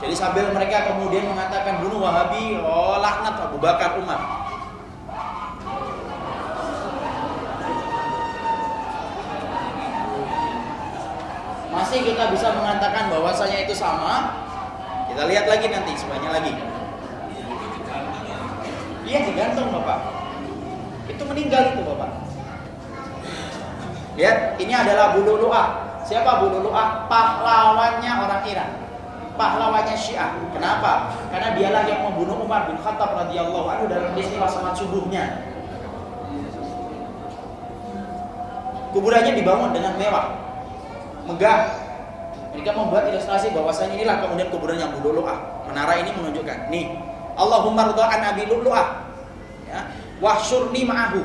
Jadi sambil mereka kemudian mengatakan bunuh Wahabi, oh laknat Abu Bakar, Umar. Masih kita bisa mengatakan bahwasanya itu sama. Kita lihat lagi nanti sebanyak lagi. Iya digantung Bapak. Itu meninggal itu Bapak. Lihat, ini adalah Abu Lu'lu'ah. Siapa Abu Lu'lu'ah? Pahlawannya orang Iran. Pahlawannya Syiah. Kenapa? Karena dialah yang membunuh Umar bin Khattab radhiyallahu anhu dalam peristiwa salat subuhnya. Kuburannya dibangun dengan mewah, megah. Mereka membuat ilustrasi bahwasanya inilah kemudian kuburannya Abu Lu'lu'ah. Menara ini menunjukkan, nih Allahumma ridha'an Abi Lu'lu'ah, ya, wahsyurni ma'ahu.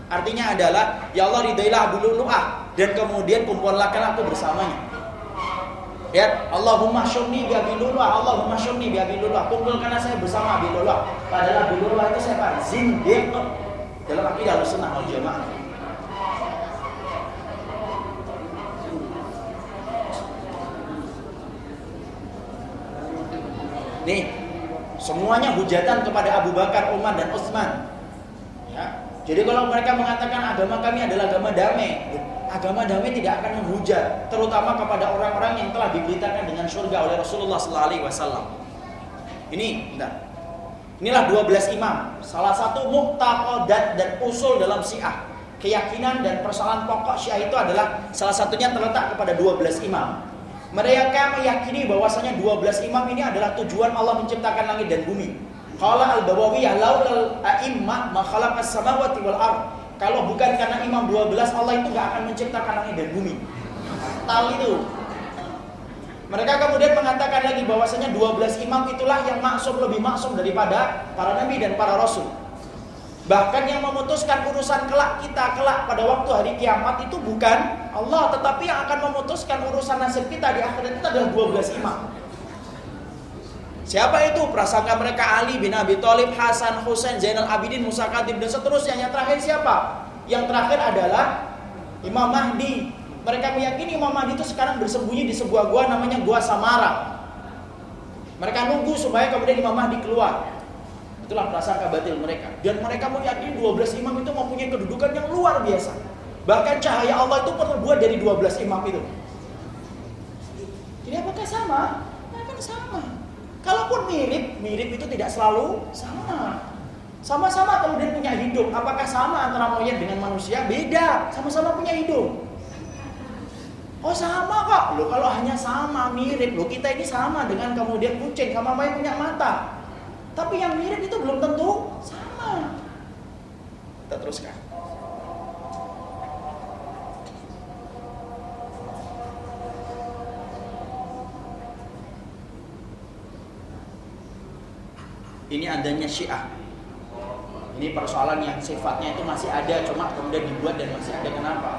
Artinya adalah ya Allah ridailah Abu Lu'lu'ah dan kemudian kumpulkanlah aku bersamanya. Ya, Allahumma syurni bi Abi Lu'lu'ah, Allahumma syurni bi Abi Lu'lu'ah. Kumpulkanlah saya bersama Abi Lu'lu'ah. Padahal Abi Lu'lu'ah itu siapa? Zindiq dalam akidah Ahlussunnah wal Jamaah. Nih, semuanya hujatan kepada Abu Bakar, Umar, dan Utsman. Ya. Jadi kalau mereka mengatakan agama kami adalah agama damai, agama damai tidak akan menghujat, terutama kepada orang-orang yang telah diberitakan dengan surga oleh Rasulullah SAW. Inilah 12 imam. Salah satu muqtaqadat dan usul dalam Syiah. Keyakinan dan persoalan pokok Syiah itu adalah salah satunya terletak kepada 12 imam. Mereka meyakini bahwasanya 12 imam ini adalah tujuan Allah menciptakan langit dan bumi. Qala al-Bawawiyah laulal a'immah ma khalaqas samawati wal ardh. Kalau bukan karena imam 12, Allah itu gak akan menciptakan langit dan bumi. Tal itu. Mereka kemudian mengatakan lagi bahwasanya 12 imam itulah yang maksum, lebih maksum daripada para nabi dan para rasul. Bahkan yang memutuskan urusan kelak kita kelak pada waktu hari kiamat itu bukan Allah, tetapi yang akan memutuskan urusan nasib kita di akhirat itu adalah 12 imam. Siapa itu? Prasangka mereka Ali bin Abi Thalib, Hasan, Husain, Zainal Abidin, Musa Khatib, dan seterusnya. Yang terakhir siapa? Yang terakhir adalah Imam Mahdi. Mereka meyakini Imam Mahdi itu sekarang bersembunyi di sebuah gua namanya Gua Samara. Mereka nunggu supaya kemudian Imam Mahdi keluar. Itulah prasangka batil mereka. Dan mereka meyakini 12 imam itu mempunyai kedudukan yang luar biasa. Bahkan cahaya Allah itu terbuat dari 12 imam itu. Jadi apakah sama? Nah, kan sama. Kalaupun mirip itu tidak selalu sama. Sama-sama kemudian punya hidung. Apakah sama antara monyet dengan manusia? Beda. Sama-sama punya hidung. Oh sama kok. Loh kalau hanya sama, mirip. Loh kita ini sama dengan kemudian kucing sama yang punya mata. Tapi yang mirip itu belum tentu sama. Kita teruskan. Ini adanya Syiah. Ini persoalan yang sifatnya itu masih ada, cuma kemudian dibuat dan masih ada. Kenapa?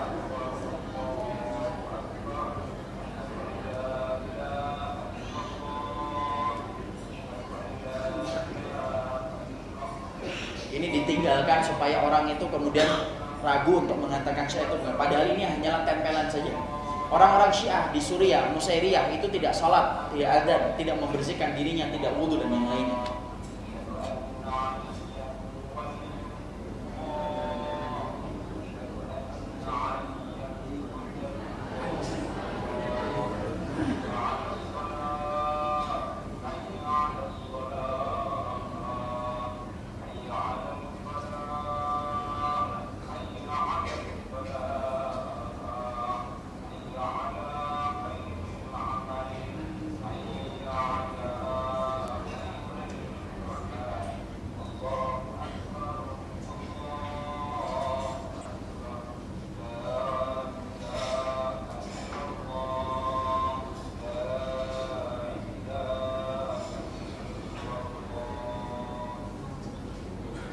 Ini ditinggalkan supaya orang itu kemudian ragu untuk mengatakan Syiah itu benar. Padahal ini hanyalah tempelan saja. Orang-orang Syiah di Suriah, Nusairiyah itu tidak sholat, tidak adzan, tidak membersihkan dirinya, tidak wudu dan yang lainnya.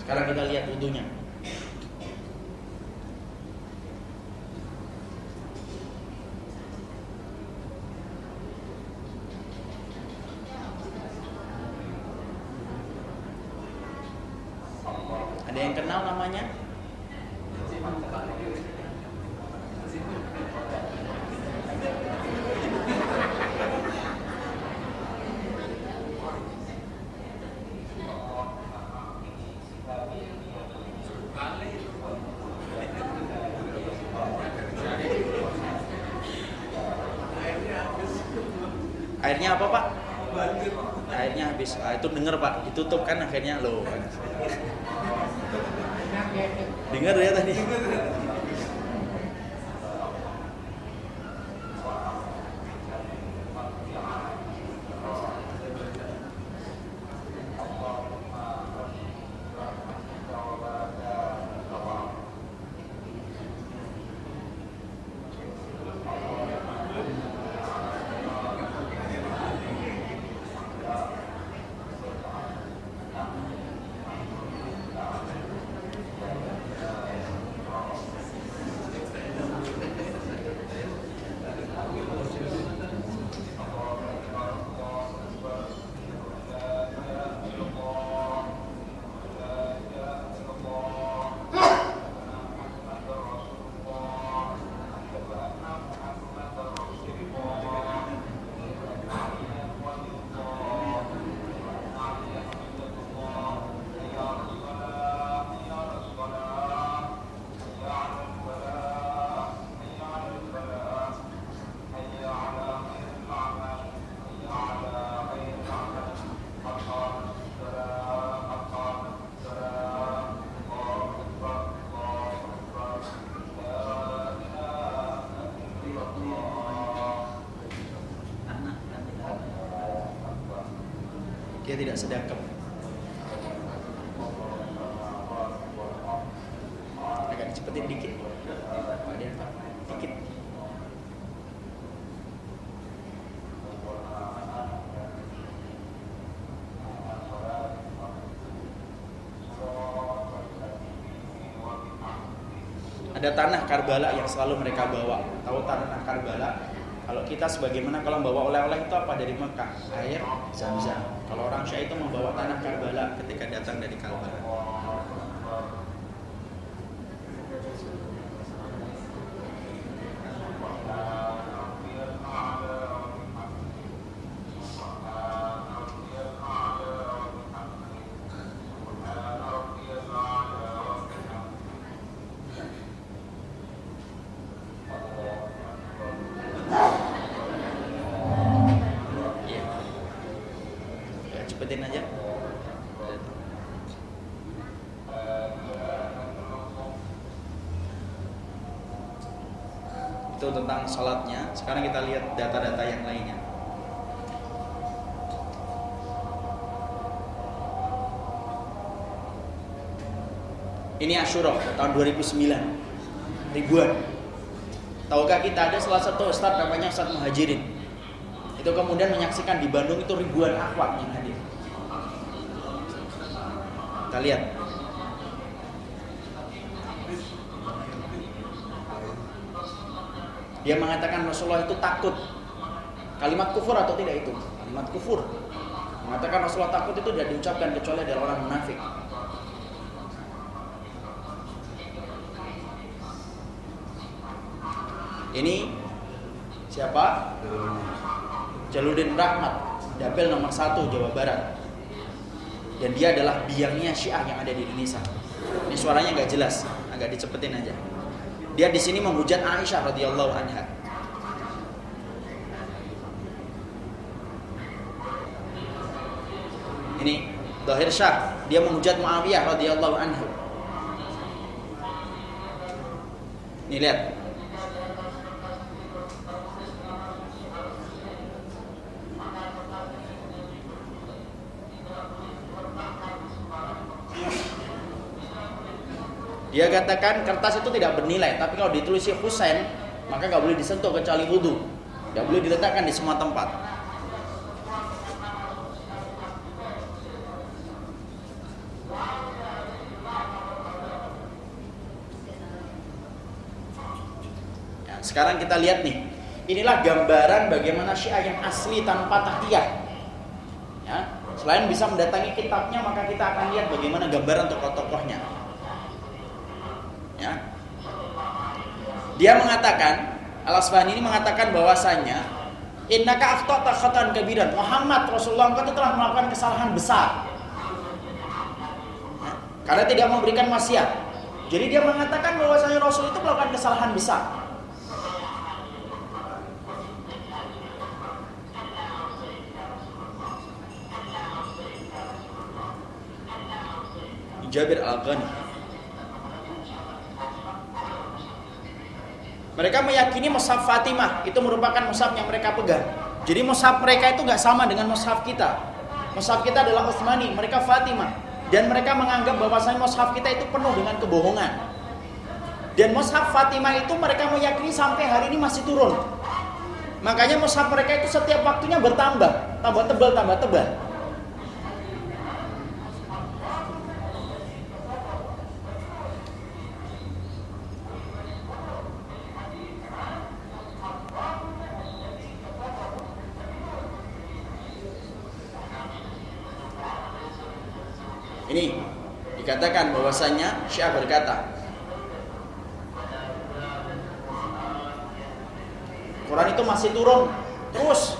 Sekarang kita lihat wudunya. Ada yang kenal namanya? Airnya apa Pak? Airnya habis. Itu denger Pak, ditutup kan akhirnya loh. Dengar ya tadi. Dia tidak sedekap. Agak dicepetin dikit. Dia dikit. Ada tanah Karbala yang selalu mereka bawa. Tahu tanah Karbala? Kalau kita sebagaimana kalau membawa oleh-oleh itu apa dari Mekah? Air Zam-Zam. Kalau orang Syiah itu membawa tanah Karbala ketika datang dari Karbala. Itu tentang salatnya. Sekarang kita lihat data-data yang lainnya. Ini Asyura tahun 2009, ribuan. Tahukah kita ada salah satu ustadz namanya Ustadz Muhajirin. Itu kemudian menyaksikan di Bandung itu ribuan akhwat yang hadir. Kita lihat. Dia mengatakan Rasulullah itu takut. Kalimat kufur atau tidak itu? Kalimat kufur. Mengatakan Rasulullah takut itu tidak diucapkan kecuali dari orang munafik. Ini siapa? Jaludin Rahmat, dapil nomor 1 Jawa Barat. Dan dia adalah biangnya Syiah yang ada di Indonesia. Ini suaranya nggak jelas, agak dicepetin aja. Dia di sini menghujat Aisyah radhiyallahu anha. Ini Dhahir Syah, dia menghujat Muawiyah radhiyallahu anhu. Ini lihat. Dia katakan kertas itu tidak bernilai, tapi kalau ditulis Husain, maka nggak boleh disentuh kecuali wudu, nggak boleh diletakkan di semua tempat. Ya, sekarang kita lihat nih, inilah gambaran bagaimana Syiah yang asli tanpa tahdiyah. Ya, selain bisa mendatangi kitabnya, maka kita akan lihat bagaimana gambaran tokoh-tokohnya. Ya. Dia mengatakan, Al-Asbahani ini mengatakan bahwasanya innaka akhtata khata'an kabiran. Muhammad Rasulullah engkau telah melakukan kesalahan besar. Ya. Karena tidak memberikan wasiat. Jadi dia mengatakan bahwasanya Rasul itu melakukan kesalahan besar. Jabir Al-Ghani. Mereka meyakini mushaf Fatimah itu merupakan mushaf yang mereka pegang. Jadi mushaf mereka itu nggak sama dengan mushaf kita. Mushaf kita adalah Utsmani, mereka Fatimah. Dan mereka menganggap bahwasanya mushaf kita itu penuh dengan kebohongan. Dan mushaf Fatimah itu mereka meyakini sampai hari ini masih turun. Makanya mushaf mereka itu setiap waktunya bertambah, tambah tebal, tambah tebal. Ini dikatakan bahwasanya Syiah berkata, Quran itu masih turun terus.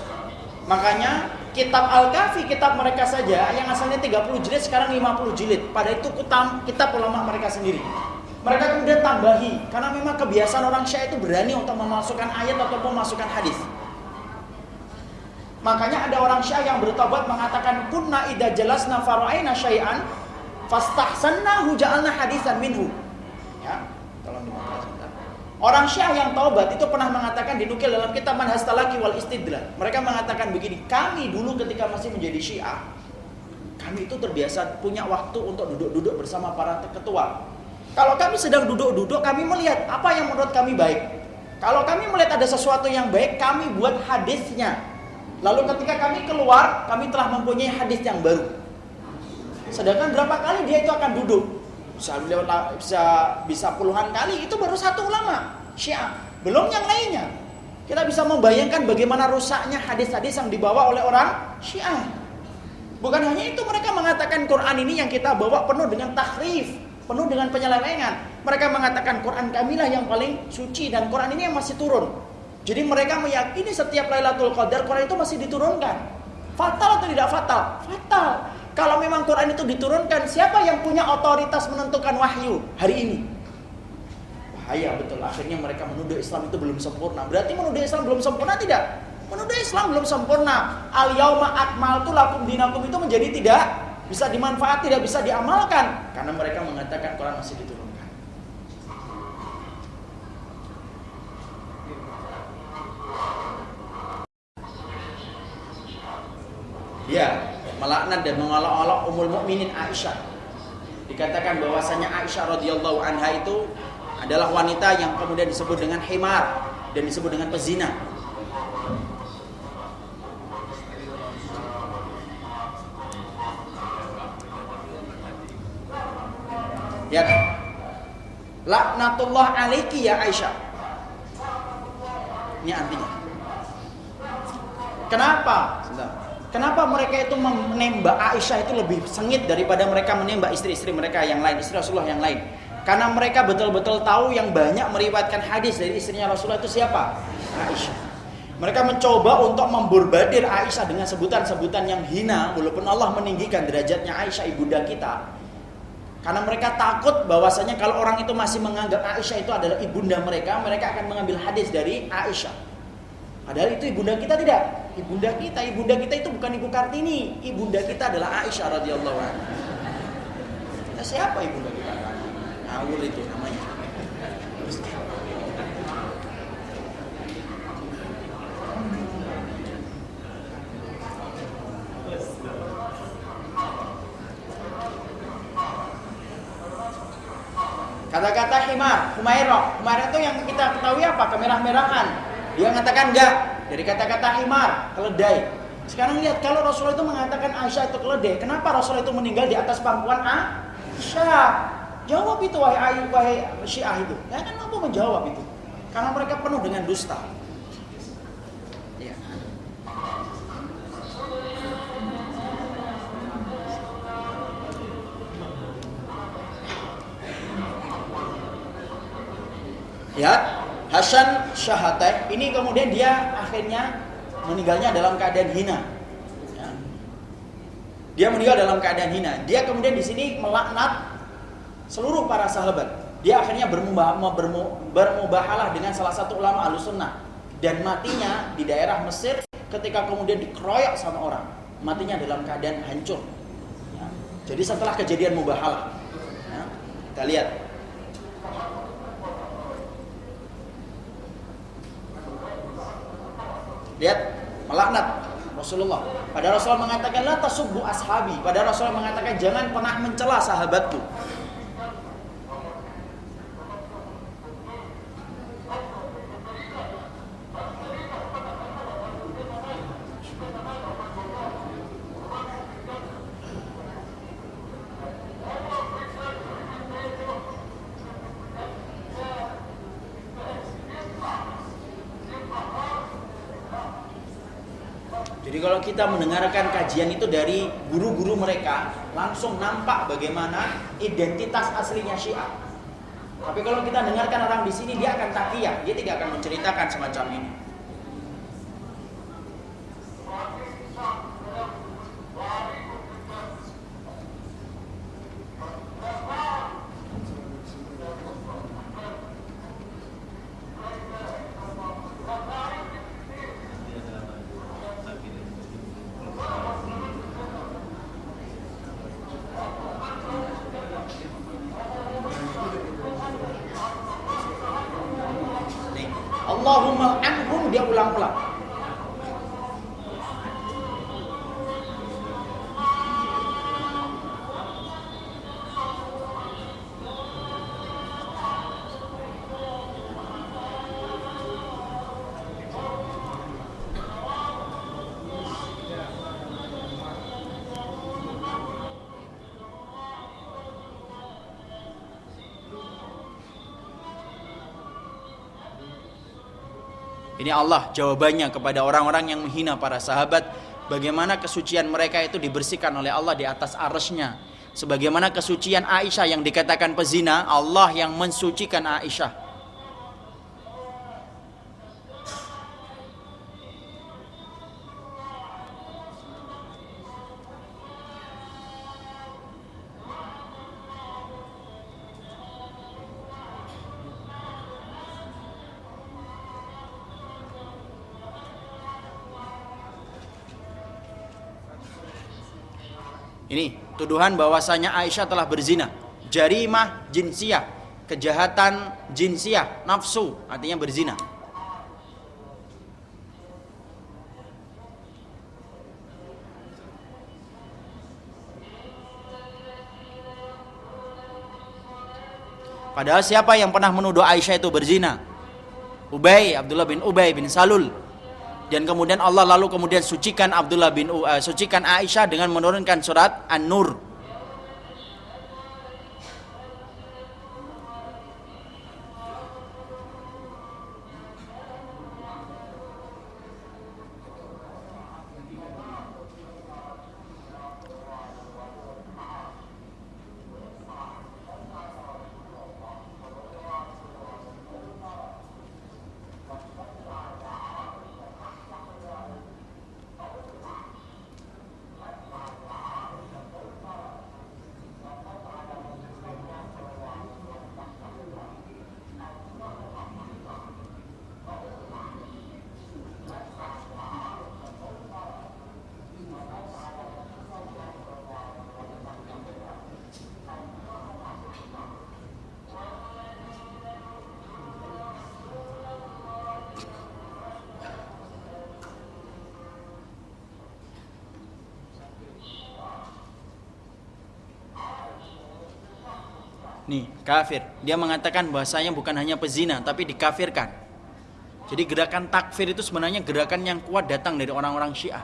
Makanya kitab Al-Kafi, kitab mereka saja yang asalnya 30 jilid sekarang 50 jilid. Pada itu kitab ulama mereka sendiri. Mereka kemudian tambahi karena memang kebiasaan orang Syiah itu berani untuk memasukkan ayat ataupun memasukkan hadis. Makanya ada orang Syiah yang bertobat mengatakan kunna idza jalasna fara'aina syai'an fastahsannahu ja'alna hadisan minhu. Ya, tolong dimakan sebentar. Orang Syiah yang taubat itu pernah mengatakan, dinukil dalam kitab Manhaj Talaqi wal Istidlal. Mereka mengatakan begini, kami dulu ketika masih menjadi Syiah, kami itu terbiasa punya waktu untuk duduk-duduk bersama para ketua. Kalau kami sedang duduk-duduk, kami melihat apa yang menurut kami baik. Kalau kami melihat ada sesuatu yang baik, kami buat hadisnya. Lalu ketika kami keluar, kami telah mempunyai hadis yang baru. Sedangkan berapa kali dia itu akan duduk? Bisa puluhan kali, itu baru satu ulama Syiah, belum yang lainnya. Kita bisa membayangkan bagaimana rusaknya hadis-hadis yang dibawa oleh orang Syiah. Bukan hanya itu, mereka mengatakan Quran ini yang kita bawa penuh dengan tahrif, penuh dengan penyelewengan. Mereka mengatakan Quran kamilah yang paling suci dan Quran ini yang masih turun. Jadi mereka meyakini setiap Lailatul Qadar Quran itu masih diturunkan. Fatal atau tidak fatal? Fatal. Kalau memang Quran itu diturunkan, siapa yang punya otoritas menentukan wahyu hari ini? Bahaya betul. Akhirnya mereka menuduh Islam itu belum sempurna. Berarti menuduh Islam belum sempurna tidak? Menuduh Islam belum sempurna. Al-yauma akmaltu lakum dinakum itu menjadi tidak bisa dimanfaat, tidak bisa diamalkan karena mereka mengatakan Quran masih diturunkan. Ya, melaknat dan mengolok-olok Ummul Mukminin Aisyah. Dikatakan bahwasanya Aisyah radhiyallahu anha itu adalah wanita yang kemudian disebut dengan himar dan disebut dengan pezina. Ya, laknatullah alaiki ya Aisyah. Ini artinya. Kenapa mereka itu menembak Aisyah itu lebih sengit daripada mereka menembak istri-istri mereka yang lain, istri Rasulullah yang lain? Karena mereka betul-betul tahu yang banyak meriwayatkan hadis dari istrinya Rasulullah itu siapa? Aisyah. Mereka mencoba untuk memborbadir Aisyah dengan sebutan-sebutan yang hina, walaupun Allah meninggikan derajatnya Aisyah ibunda kita. Karena mereka takut bahwasanya kalau orang itu masih menganggap Aisyah itu adalah ibunda mereka, mereka akan mengambil hadis dari Aisyah. Padahal itu ibunda kita tidak. Ibunda kita itu bukan Ibu Kartini. Ibunda kita adalah Aisyah radhiyallahu anha. Nah, siapa ibunda kita? Ngawur itu namanya. Kata-kata himar, Humairah itu yang kita ketahui apa? Kemerah-merahan. Dia mengatakan enggak. Dari kata-kata himar, keledai. Sekarang lihat, kalau Rasulullah itu mengatakan Aisyah itu keledai, kenapa Rasulullah itu meninggal di atas pangkuan Aisyah? Jawab itu wahai Syiah itu. Ya kan mampu menjawab itu. Karena mereka penuh dengan dusta. Ya. Lihat, Hasan Syahatai ini kemudian dia akhirnya meninggalnya dalam keadaan hina. Ya. Dia meninggal dalam keadaan hina. Dia kemudian di sini melaknat seluruh para sahabat. Dia akhirnya bermubahalah dengan salah satu ulama Ahlussunnah dan matinya di daerah Mesir ketika kemudian dikeroyok sama orang. Matinya dalam keadaan hancur. Ya. Jadi setelah kejadian mubahalah. Ya. Kita lihat. Lihat, melaknat Rasulullah. Pada Rasulullah mengatakan la tasubbu ashabi. Pada Rasulullah mengatakan jangan pernah mencela sahabatku. Jadi kalau kita mendengarkan kajian itu dari guru-guru mereka, langsung nampak bagaimana identitas aslinya Syiah. Tapi kalau kita dengarkan orang di sini, dia akan takiyah, dia tidak akan menceritakan semacam ini. Allahumma anhum, dia ulang-ulang. Ini Allah jawabannya kepada orang-orang yang menghina para sahabat. Bagaimana kesucian mereka itu dibersihkan oleh Allah di atas arsy-Nya. Sebagaimana kesucian Aisyah yang dikatakan pezina, Allah yang mensucikan Aisyah. Ini tuduhan bahwasanya Aisyah telah berzina. Jarimah jinsiyah, kejahatan jinsiyah, nafsu, artinya berzina. Padahal siapa yang pernah menuduh Aisyah itu berzina? Abdullah bin Ubay bin Salul. Dan kemudian Allah lalu kemudian sucikan sucikan Aisyah dengan menurunkan surat An-Nur. Nih, kafir. Dia mengatakan bahasanya bukan hanya pezina, tapi dikafirkan. Jadi gerakan takfir itu sebenarnya gerakan yang kuat datang dari orang-orang Syiah.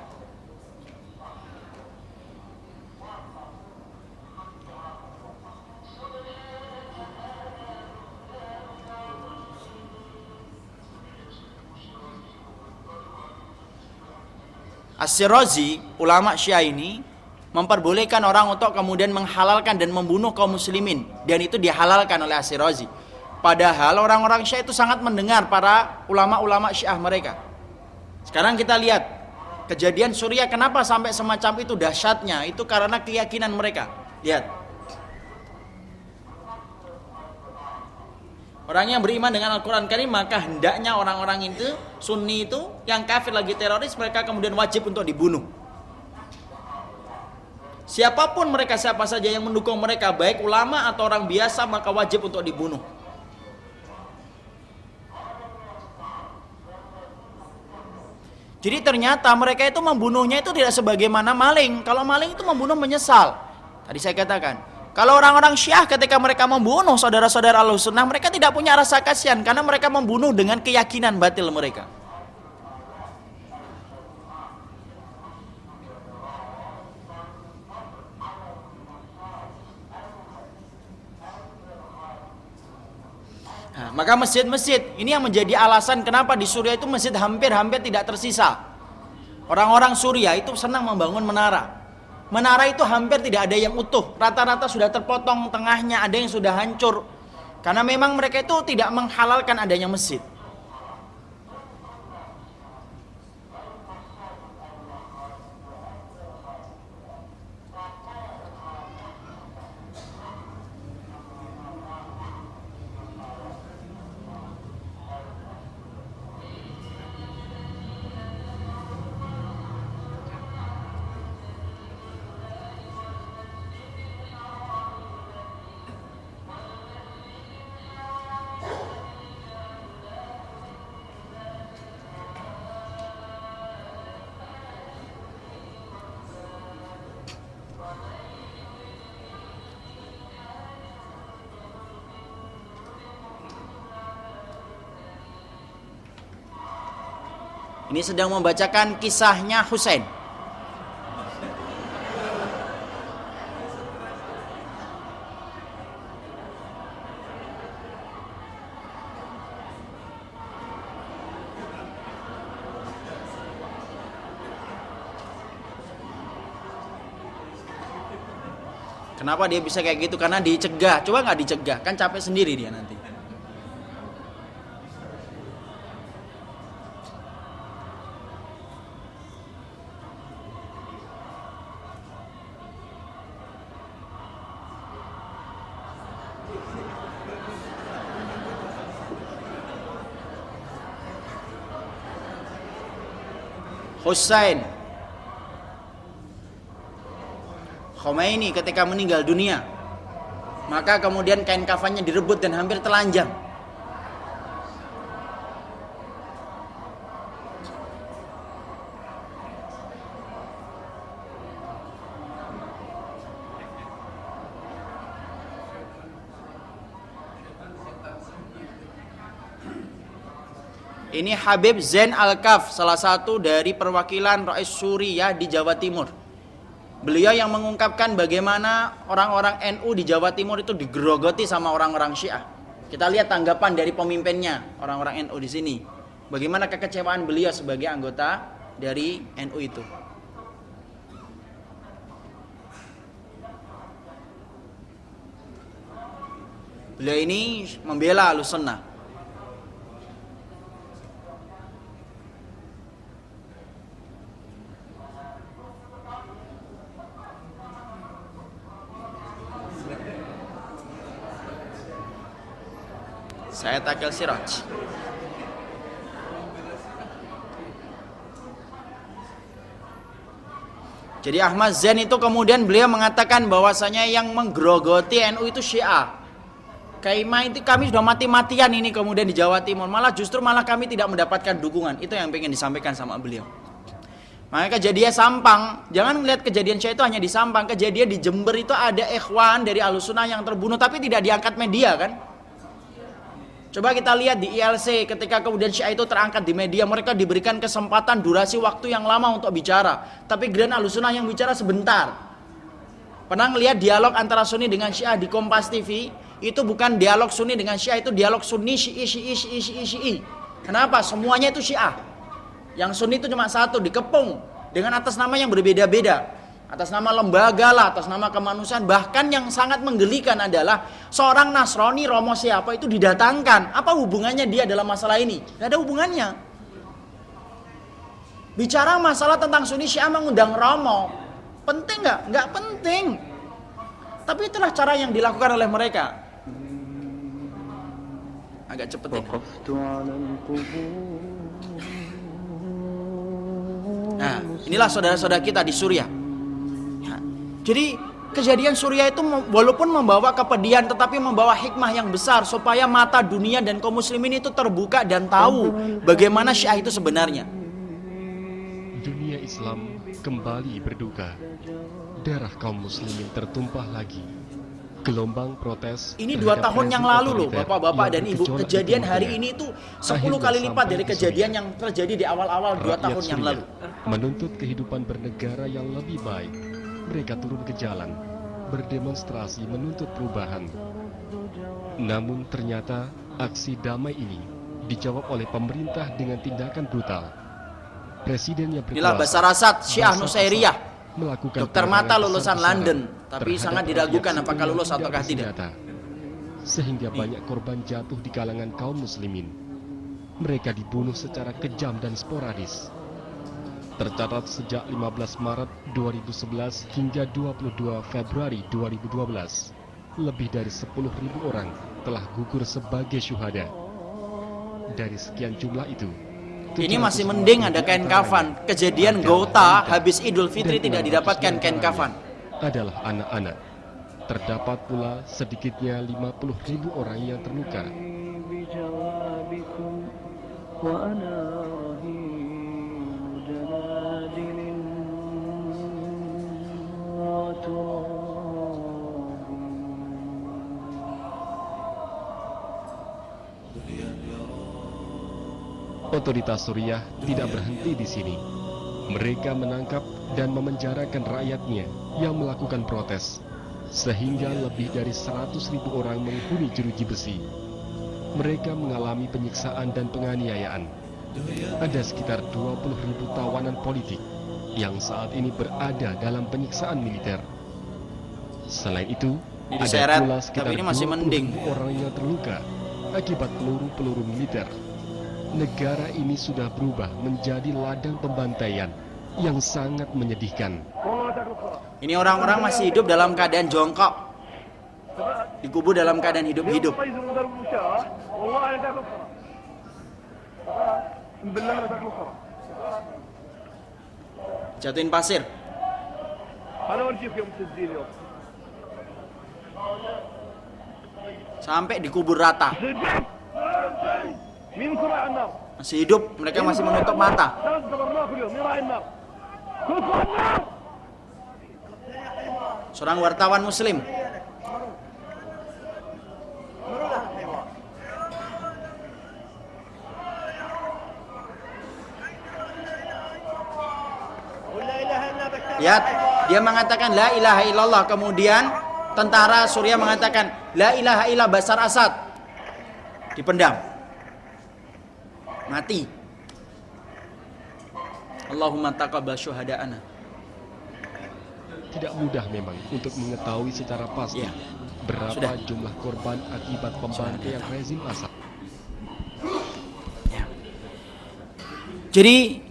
As-Sirazi, ulama Syiah ini memperbolehkan orang untuk kemudian menghalalkan dan membunuh kaum muslimin, dan itu dihalalkan oleh As-Sirazi. Padahal orang-orang Syiah itu sangat mendengar para ulama-ulama Syiah mereka. Sekarang kita lihat kejadian Suriah, kenapa sampai semacam itu dahsyatnya? Itu karena keyakinan mereka. Lihat, orang yang beriman dengan Al-Quran Karim, maka hendaknya orang-orang itu, Sunni itu, yang kafir lagi teroris, mereka kemudian wajib untuk dibunuh. Siapapun mereka, siapa saja yang mendukung mereka, baik ulama atau orang biasa, maka wajib untuk dibunuh. Jadi ternyata mereka itu membunuhnya itu tidak sebagaimana maling. Kalau maling itu membunuh menyesal. Tadi saya katakan, kalau orang-orang Syiah ketika mereka membunuh saudara-saudara Ahlussunnah, mereka tidak punya rasa kasihan karena mereka membunuh dengan keyakinan batil mereka. Nah, maka masjid-masjid ini yang menjadi alasan kenapa di Suriah itu masjid hampir-hampir tidak tersisa. Orang-orang Suriah itu senang membangun menara. Menara itu hampir tidak ada yang utuh, rata-rata sudah terpotong tengahnya, ada yang sudah hancur. Karena memang mereka itu tidak menghalalkan adanya masjid. Ini sedang membacakan kisahnya Husain. Kenapa dia bisa kayak gitu? Karena dicegah. Coba nggak dicegah, kan capek sendiri dia nanti. Husain Khomeini ketika meninggal dunia, maka kemudian kain kafannya direbut dan hampir telanjang. Ini Habib Zain Al-Kaf, salah satu dari perwakilan Rais Suriah di Jawa Timur. Beliau yang mengungkapkan bagaimana orang-orang NU di Jawa Timur itu digerogoti sama orang-orang Syiah. Kita lihat tanggapan dari pemimpinnya, orang-orang NU di sini. Bagaimana kekecewaan beliau sebagai anggota dari NU itu. Beliau ini membela Ahlussunnah. Saya Takil Siraj. Jadi Ahmad Zain itu kemudian beliau mengatakan bahwasanya yang menggerogoti NU itu Syiah. Kaimah itu kami sudah mati-matian ini kemudian di Jawa Timur, malah kami tidak mendapatkan dukungan. Itu yang ingin disampaikan sama beliau. Maka kejadian Sampang, jangan melihat kejadian Syiah itu hanya di Sampang. Kejadian di Jember itu ada ikhwan dari Ahlussunnah yang terbunuh tapi tidak diangkat media kan. Coba kita lihat di ILC ketika kemudian Syiah itu terangkat di media, mereka diberikan kesempatan durasi waktu yang lama untuk bicara. Tapi Grand Ahlussunnah yang bicara sebentar. Pernah ngelihat dialog antara Sunni dengan Syiah di Kompas TV? Itu bukan dialog Sunni dengan Syiah, itu dialog Sunni Syi'i. Kenapa? Semuanya itu Syiah. Yang Sunni itu cuma satu, dikepung dengan atas nama yang berbeda-beda. Atas nama lembaga lah, atas nama kemanusiaan. Bahkan yang sangat menggelikan adalah seorang Nasrani Romo siapa itu didatangkan. Apa hubungannya dia dalam masalah ini? Gak ada hubungannya. Bicara masalah tentang Sunni Syiah mengundang Romo, penting gak? Gak penting. Tapi itulah cara yang dilakukan oleh mereka. Agak cepet ya. Nah, inilah saudara-saudara kita di Suriah. Jadi kejadian Suriah itu walaupun membawa kepedihan tetapi membawa hikmah yang besar supaya mata dunia dan kaum muslimin itu terbuka dan tahu bagaimana Syiah itu sebenarnya. Dunia Islam kembali berduka. Darah kaum muslimin tertumpah lagi. Gelombang protes. Ini 2 tahun yang lalu loh Bapak-bapak dan Ibu. Kejadian hari ini itu 10 kali lipat dari kejadian yang terjadi di awal-awal 2 tahun yang lalu. Menuntut kehidupan bernegara yang lebih baik. Mereka turun ke jalan, berdemonstrasi menuntut perubahan. Namun ternyata aksi damai ini dijawab oleh pemerintah dengan tindakan brutal. Presiden yang berkuasa, Inilah Bashar Assad, Syiah Nusairiyah, melakukan dokter mata lulusan besar-besaran London, tapi terhadap sangat diragukan rakyat apakah sipil lulus ataukah tidak. bersenjata. Sehingga banyak korban jatuh di kalangan kaum muslimin. Mereka dibunuh secara kejam dan sporadis. Tercatat sejak 15 Maret 2011 hingga 22 Februari 2012, lebih dari 10.000 orang telah gugur sebagai syuhada. Dari sekian jumlah itu, Ini masih mending ada kain kafan. Kejadian Gauta habis Idul Fitri tidak didapatkan kain kafan. Adalah anak-anak. Terdapat pula sedikitnya 50.000 orang yang terluka. Otoritas Suriah tidak berhenti di sini. Mereka menangkap dan memenjarakan rakyatnya yang melakukan protes, sehingga lebih dari 100.000 orang menghuni jeruji besi. Mereka mengalami penyiksaan dan penganiayaan. Ada sekitar 20.000 tawanan politik yang saat ini berada dalam penyiksaan militer. Selain itu, Ini ada diseret, pula sekitar tapi ini masih 20.000 mending. orang yang terluka akibat peluru-peluru militer. Negara ini sudah berubah menjadi ladang pembantaian yang sangat menyedihkan. Ini orang-orang masih hidup dalam keadaan jongkok, dikubur dalam keadaan hidup-hidup. Jatuhin pasir. Sampai dikubur rata. Masih hidup, mereka masih menutup mata. Seorang wartawan muslim. Lihat, dia mengatakan la ilaha illallah, kemudian tentara Suriah mengatakan la ilaha illallah Bashar Assad. Dipendam. Mati. Allahumma taqabbal syuhada'ana. Tidak mudah memang untuk mengetahui secara pasti berapa Sudah. jumlah korban akibat pembantaian rezim Assad. Jadi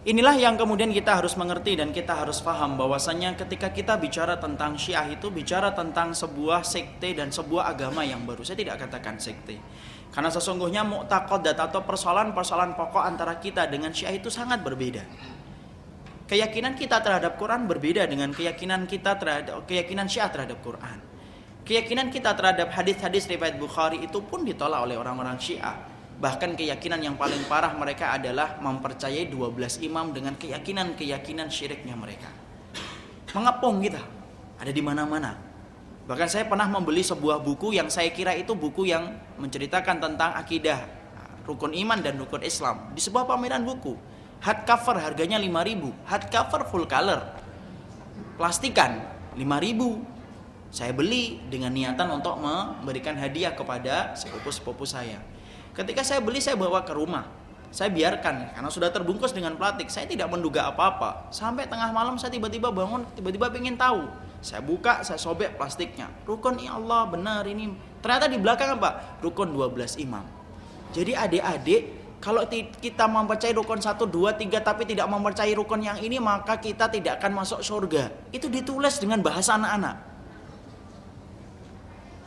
inilah yang kemudian kita harus mengerti dan kita harus paham bahwasanya ketika kita bicara tentang Syiah itu bicara tentang sebuah sekte dan sebuah agama yang baru. Saya tidak katakan sekte. Karena sesungguhnya mu'taqadat atau persoalan-persoalan pokok antara kita dengan Syiah itu sangat berbeda. Keyakinan kita terhadap Quran berbeda dengan keyakinan Syiah terhadap Quran. Keyakinan kita terhadap hadis-hadis riwayat Bukhari itu pun ditolak oleh orang-orang Syiah. Bahkan keyakinan yang paling parah mereka adalah mempercayai 12 imam dengan keyakinan-keyakinan syiriknya mereka. Mengepung kita, ada di mana-mana. Bahkan saya pernah membeli sebuah buku yang saya kira itu buku yang menceritakan tentang akidah, rukun iman dan rukun Islam. Di sebuah pameran buku, hardcover harganya 5.000, hardcover full color, plastikan 5.000. Saya beli dengan niatan untuk memberikan hadiah kepada sepupu-sepupu saya. Ketika saya beli, saya bawa ke rumah. Saya biarkan, karena sudah terbungkus dengan plastik. Saya tidak menduga apa-apa. Sampai tengah malam saya tiba-tiba bangun, tiba-tiba ingin tahu. Saya buka, saya sobek plastiknya. Rukun ya Allah, benar ini. Ternyata di belakang apa? Rukun 12 imam. Jadi adik-adik, kalau kita mempercayai rukun 1, 2, 3 tapi tidak mempercayai rukun yang ini, maka kita tidak akan masuk surga. Itu ditulis dengan bahasa anak-anak.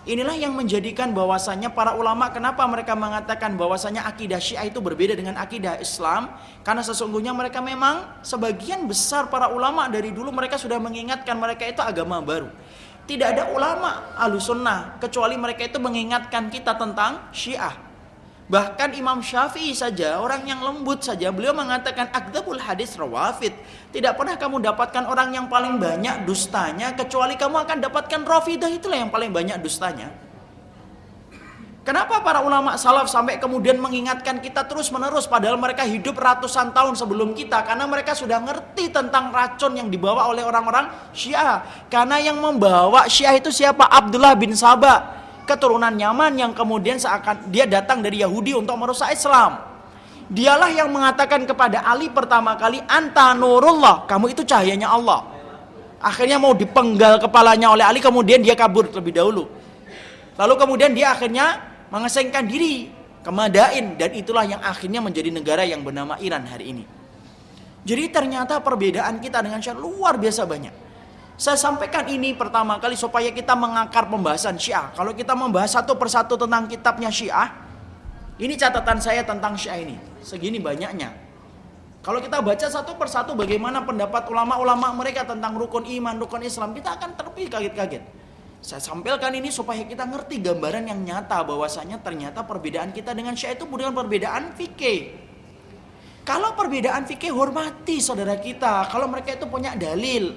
Inilah yang menjadikan bahwasanya para ulama kenapa mereka mengatakan bahwasanya akidah Syiah itu berbeda dengan akidah Islam, karena sesungguhnya mereka memang sebagian besar para ulama dari dulu mereka sudah mengingatkan mereka itu agama baru. Tidak ada ulama Ahlussunnah kecuali mereka itu mengingatkan kita tentang Syiah. Bahkan Imam Syafi'i saja, orang yang lembut saja, beliau mengatakan akdzabul hadis rawafid. Tidak pernah kamu dapatkan orang yang paling banyak dustanya kecuali kamu akan dapatkan Rafidah, itulah yang paling banyak dustanya. Kenapa para ulama salaf sampai kemudian mengingatkan kita terus menerus padahal mereka hidup ratusan tahun sebelum kita? Karena mereka sudah ngerti tentang racun yang dibawa oleh orang-orang Syiah. Karena yang membawa Syiah itu siapa? Abdullah bin Sabah, keturunan Yaman yang kemudian seakan dia datang dari Yahudi untuk merusak Islam. Dialah yang mengatakan kepada Ali pertama kali, anta nurullah, kamu itu cahayanya Allah. Akhirnya mau dipenggal kepalanya oleh Ali, kemudian dia kabur terlebih dahulu. Lalu kemudian dia akhirnya mengesengkan diri ke Madain, dan itulah yang akhirnya menjadi negara yang bernama Iran hari ini. Jadi ternyata perbedaan kita dengan Syiah luar biasa banyak. Saya sampaikan ini pertama kali supaya kita mengakar pembahasan Syiah. Kalau kita membahas satu persatu tentang kitabnya Syiah, ini catatan saya tentang Syiah ini, segini banyaknya. Kalau kita baca satu persatu bagaimana pendapat ulama-ulama mereka tentang rukun iman, rukun Islam, kita akan terkaget-kaget. Saya sampaikan ini supaya kita ngerti gambaran yang nyata bahwasanya ternyata perbedaan kita dengan Syiah itu bukan perbedaan fikih. Kalau perbedaan fikih, hormati saudara kita. Kalau mereka itu punya dalil,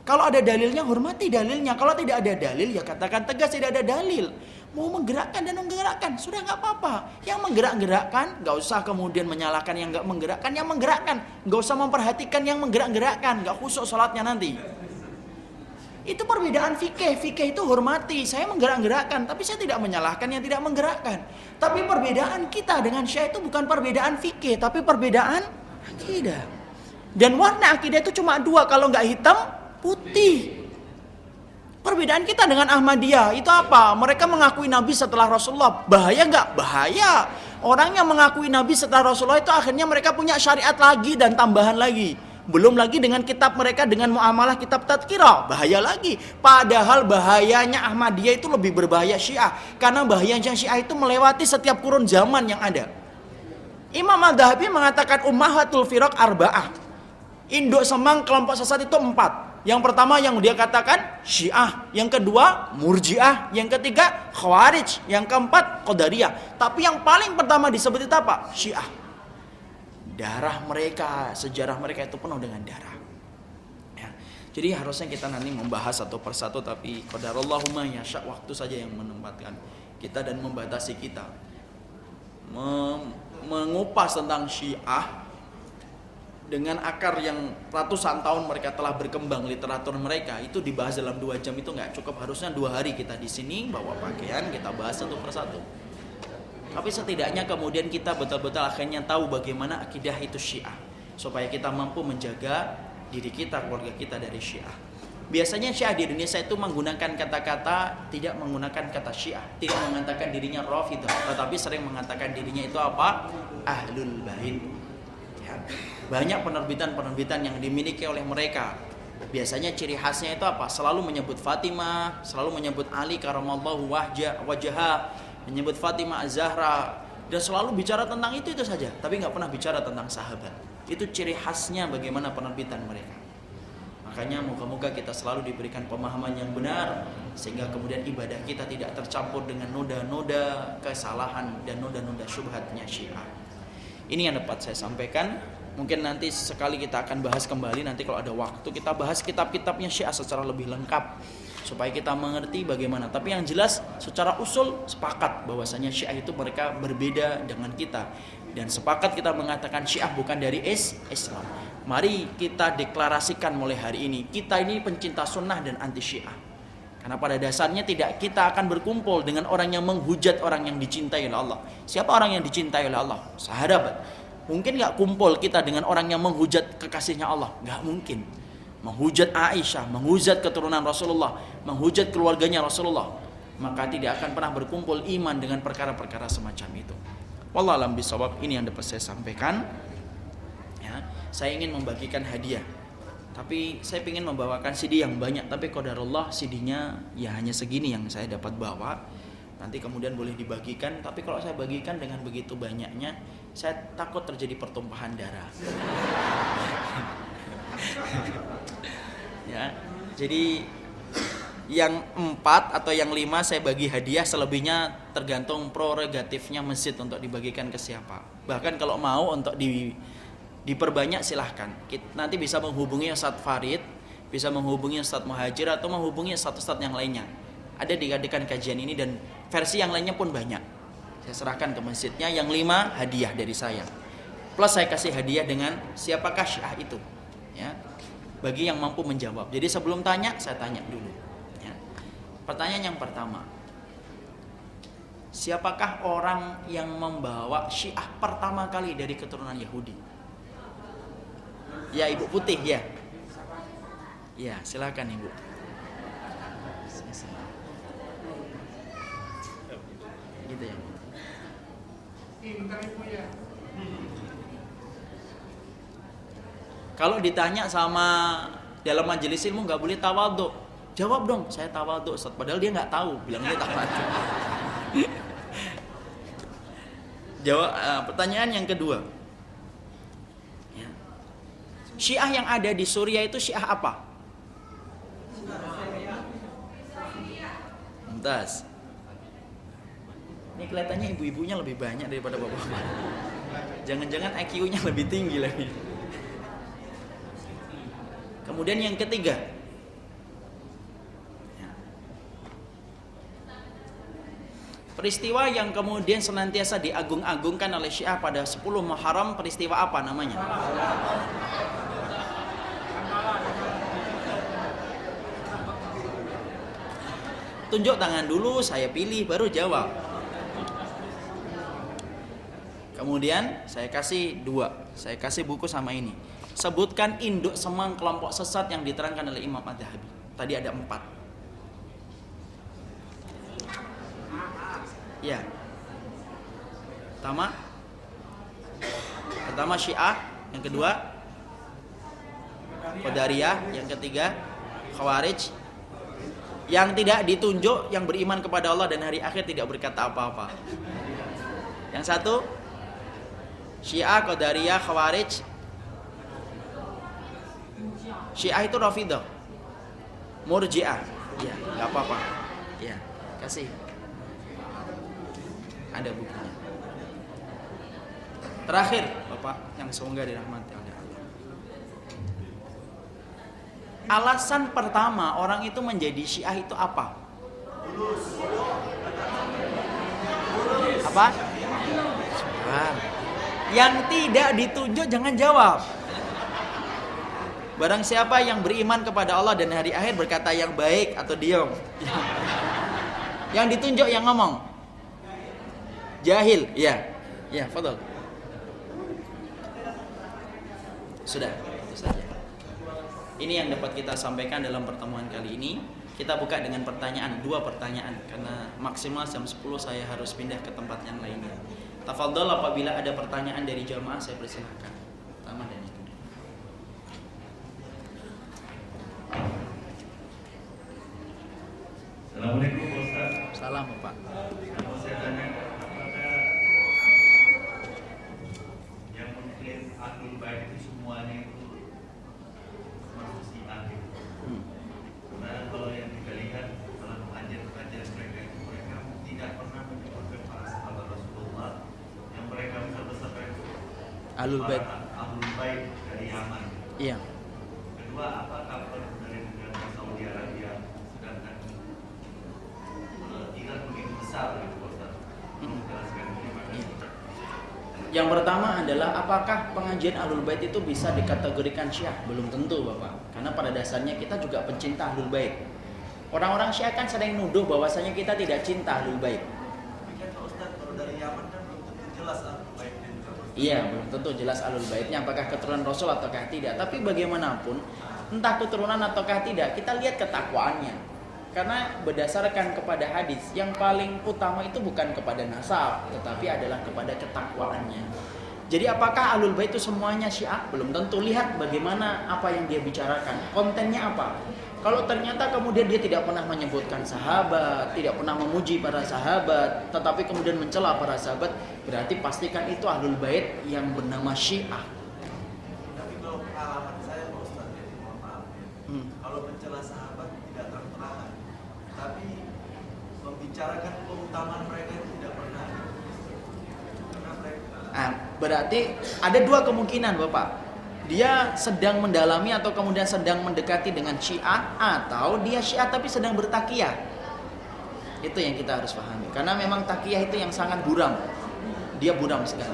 kalau ada dalilnya, hormati dalilnya. Kalau tidak ada dalil, ya katakan tegas tidak ada dalil. Mau menggerakkan dan menggerakkan, sudah nggak apa-apa. Yang menggerak-gerakkan, nggak usah kemudian menyalahkan yang nggak menggerakkan. Yang menggerakkan, nggak usah memperhatikan yang menggerak-gerakkan, nggak khusyuk sholatnya nanti. Itu perbedaan fikih. Fikih itu hormati. Saya menggerak-gerakkan, tapi saya tidak menyalahkan yang tidak menggerakkan. Tapi perbedaan kita dengan Syiah itu bukan perbedaan fikih, tapi perbedaan akidah. Dan warna akidah itu cuma dua, kalau nggak hitam, putih. Perbedaan kita dengan Ahmadiyah itu apa? Mereka mengakui Nabi setelah Rasulullah. Bahaya nggak? Bahaya. Orang yang mengakui Nabi setelah Rasulullah itu akhirnya mereka punya syariat lagi dan tambahan lagi. Belum lagi dengan kitab mereka, dengan muamalah kitab tadkirah, bahaya lagi. Padahal bahayanya Ahmadiyah itu lebih berbahaya Syiah, karena bahayanya Syiah itu melewati setiap kurun zaman yang ada. Imam Adz-Dzahabi mengatakan ummahatul firaq arba'ah, induk semang kelompok sesat itu 4. Yang pertama yang dia katakan Syiah, yang kedua Murji'ah, yang ketiga Khawarij, yang keempat Qadariyah. Tapi yang paling pertama disebut itu apa? Syiah. Darah mereka, sejarah mereka itu penuh dengan darah. Ya. Jadi harusnya kita nanti membahas satu persatu, tapi qadarallahumma yasha, waktu saja yang menempatkan kita dan membatasi kita mengupas tentang Syiah dengan akar yang ratusan tahun mereka telah berkembang literatur mereka, itu dibahas dalam 2 jam itu nggak cukup. Harusnya 2 hari kita di sini bawa pakaian, kita bahas satu persatu. Tapi setidaknya kemudian kita betul-betul akhirnya tahu bagaimana akidah itu Syiah, supaya kita mampu menjaga diri kita, keluarga kita dari Syiah. Biasanya Syiah di Indonesia itu menggunakan kata-kata, tidak menggunakan kata Syiah, tidak mengatakan dirinya Rafidah, tetapi sering mengatakan dirinya itu apa? Ahlul Bait. Ya. Banyak penerbitan-penerbitan yang dimiliki oleh mereka. Biasanya ciri khasnya itu apa? Selalu menyebut Fatimah, selalu menyebut Ali karamallahu wajhah, menyebut Fatimah Az-Zahra, dan selalu bicara tentang itu saja, tapi nggak pernah bicara tentang sahabat. Itu ciri khasnya bagaimana penerbitan mereka. Makanya moga-moga kita selalu diberikan pemahaman yang benar, sehingga kemudian ibadah kita tidak tercampur dengan noda-noda kesalahan dan noda-noda syubhatnya Syiah. Ini yang dapat saya sampaikan. Mungkin nanti sekali kita akan bahas kembali, nanti kalau ada waktu kita bahas kitab-kitabnya Syiah secara lebih lengkap, supaya kita mengerti bagaimana. Tapi yang jelas secara usul sepakat bahwasanya Syiah itu mereka berbeda dengan kita, dan sepakat kita mengatakan Syiah bukan dari Islam. Mari kita deklarasikan mulai hari ini, kita ini pencinta sunnah dan anti Syiah. Karena pada dasarnya tidak kita akan berkumpul dengan orang yang menghujat orang yang dicintai oleh Allah. Siapa orang yang dicintai oleh Allah? Sahabat. Mungkin gak kumpul kita dengan orang yang menghujat kekasihnya Allah? Gak mungkin. Menghujat Aisyah, menghujat keturunan Rasulullah, menghujat keluarganya Rasulullah, maka tidak akan pernah berkumpul iman dengan perkara-perkara semacam itu. Wallahu a'lam bishawab. Ini yang dapat saya sampaikan. Saya ingin membagikan hadiah, tapi saya ingin membawakan CD yang banyak, tapi qadarullah CD-nya ya hanya segini yang saya dapat bawa. Nanti kemudian boleh dibagikan, tapi kalau saya bagikan dengan begitu banyaknya, saya takut terjadi pertumpahan darah. Ya, jadi yang 4 atau yang 5 saya bagi hadiah, selebihnya tergantung prerogatifnya masjid untuk dibagikan ke siapa. Bahkan kalau mau untuk diperbanyak silahkan. Nanti bisa menghubungi Ustadz Farid, bisa menghubungi Ustadz Muhajir, atau menghubungi Ustadz yang lainnya. Ada diadakan kajian ini, dan versi yang lainnya pun banyak. Saya serahkan ke masjidnya. Yang 5 hadiah dari saya. Plus saya kasih hadiah dengan siapakah Syiah itu. Ya. Bagi yang mampu menjawab. Jadi sebelum tanya, saya tanya dulu. Ya. Pertanyaan yang pertama. Siapakah orang yang membawa Syiah pertama kali dari keturunan Yahudi? Ya, Ibu Putih, ya. Ya, silakan Ibu. Gitu ya. Kalau ditanya sama dalam majelis ilmu nggak boleh tawadhu. Jawab dong, saya tawadhu Ustaz. Padahal dia nggak tahu, bilangnya tawadhu. Jawab pertanyaan yang kedua. Syiah yang ada di Suriah itu Syiah apa? Mumtaz. Ini kelihatannya ibu-ibunya lebih banyak daripada bapak-bapak. Jangan-jangan IQ-nya lebih tinggi lagi. Kemudian yang ketiga. Peristiwa yang kemudian senantiasa diagung-agungkan oleh Syiah pada 10 Muharram, peristiwa apa namanya? Tunjuk tangan dulu, saya pilih, baru jawab. Kemudian saya kasih 2. Saya kasih buku sama ini. Sebutkan induk semang kelompok sesat yang diterangkan oleh Imam Adz-Dzahabi. Tadi ada 4. Ya. Pertama Syiah, yang kedua Qadariyah, yang ketiga Khawarij, yang tidak ditunjuk, yang beriman kepada Allah dan hari akhir, tidak berkata apa-apa. Yang satu Syiah, Qadariyah, Khawarij. Syiah itu Rafidah, Murji'ah. Ya, enggak apa-apa. Ya, kasih. Ada bukunya. Terakhir, Bapak yang semoga dirahmati oleh Allah. Alasan pertama orang itu menjadi Syiah itu apa? Apa? Yang tidak ditunjuk jangan jawab. Barang siapa yang beriman kepada Allah dan hari akhir berkata yang baik atau diam. Yang ditunjuk yang ngomong. Jahil, ya. Ya, fadhol. Sudah, itu saja. Ini yang dapat kita sampaikan dalam pertemuan kali ini. Kita buka dengan pertanyaan, 2 pertanyaan, karena maksimal jam 10 saya harus pindah ke tempat yang lainnya. Tafadhol, apabila ada pertanyaan dari jamaah saya persilahkan. Pertama dan itu. Assalamualaikum Pak Ustaz. Salam Pak. Mau saya tanya, apakah yang mengklaim Ahlul Bait itu semuanya itu masuk Syiah? Karena kalau yang kita lihat dalam pengajian-pengajian mereka itu, mereka tidak pernah menyebutkan para sahabat Rasulullah yang mereka besar-besar itu Ahlul Bait. Ahlul Bait dari Yaman. Iya. Kedua, apa kabar dari negara Saudi Arabia, sedangkan Iran begitu besar gitu Pak Ustaz? Menjelaskan, terima kasih. Yang pertama adalah apakah pengajian Ahlul Bait itu bisa dikategorikan Syiah? Belum tentu Bapak. Karena pada dasarnya kita juga pencinta Ahlul Bait. Orang-orang Syiah kan sering nuduh bahwasanya kita tidak cinta Ahlul Bait. Tapi kan Pak Ustaz, kalau dari Yaman kan belum tentu jelas Ahlul Baitnya juga Pak Ustaz. Iya, belum tentu jelas Ahlul Baitnya apakah keturunan Rasul ataukah tidak. Tapi bagaimanapun, entah keturunan ataukah tidak, kita lihat ketakwaannya. Karena berdasarkan kepada hadis, yang paling utama itu bukan kepada nasab, tetapi adalah kepada ketakwaannya. Jadi apakah Ahlul Bait itu semuanya Syiah? Belum tentu. Lihat bagaimana apa yang dia bicarakan, kontennya apa. Kalau ternyata kemudian dia tidak pernah menyebutkan sahabat, tidak pernah memuji para sahabat, tetapi kemudian mencela para sahabat, berarti pastikan itu Ahlul Bait yang bernama Syiah. Tapi kalau pengalaman saya Pak Ustaz, jadi mohon maaf ya, kalau mencela sahabat tidak terang-terangan, tapi membicarakan keutamaan mereka itu tidak pernah. Karena mereka Berarti ada 2 kemungkinan Bapak. Dia sedang mendalami atau kemudian sedang mendekati dengan Syiah, atau dia Syiah tapi sedang bertakiyah. Itu yang kita harus pahami. Karena memang takiyah itu yang sangat buram. Dia buram sekali.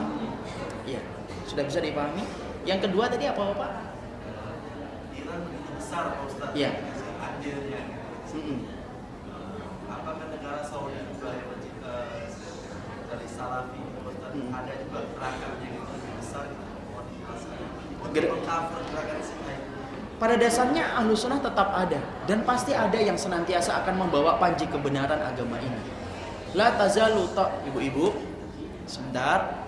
Iya, sudah bisa dipahami. Yang kedua tadi apa Bapak? Iran begitu besar Pak Ustaz. Iya. Andilnya. Apakah negara Saudi juga yang dari Salafi Pak Ustaz? Ada juga gerakannya yang lebih besar mohon dijelaskan. Untuk mengcover gerakan Syiah. Pada dasarnya Ahlus Sunnah tetap ada, dan pasti ada yang senantiasa akan membawa panji kebenaran agama ini. La tazalu ibu-ibu, sebentar.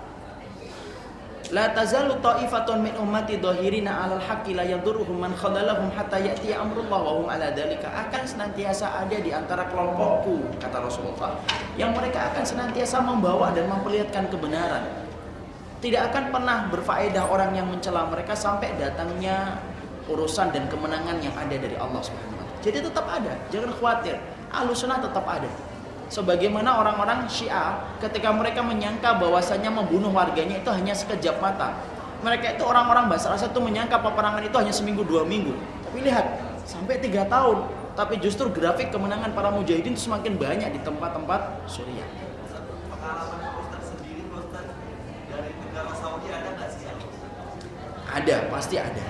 La tazalu ta'ifatun min ummati dhahirina 'alal haqqi la yadurruhum man khadalahum hatta ya'ti amrullah wa hum 'ala dzalika. Akan senantiasa ada di antara kelompokku, kata Rasulullah, yang mereka akan senantiasa membawa dan memperlihatkan kebenaran. Tidak akan pernah berfaedah orang yang mencela mereka sampai datangnya urusan dan kemenangan yang ada dari Allah Subhanahu wa taala. Jadi tetap ada, jangan khawatir. Ahlus Sunnah tetap ada. Sebagaimana orang-orang Syiah ketika mereka menyangka bahwasanya membunuh warganya itu hanya sekejap mata. Mereka itu orang-orang Basra itu menyangka peperangan itu hanya seminggu 2 minggu. Tapi lihat, sampai 3 tahun. Tapi justru grafik kemenangan para mujahidin semakin banyak di tempat-tempat Suriah. Pengalaman Pak Ustaz sendiri Pak Ustaz, dari negara Saudi ada nggak sih? Ada, pasti ada.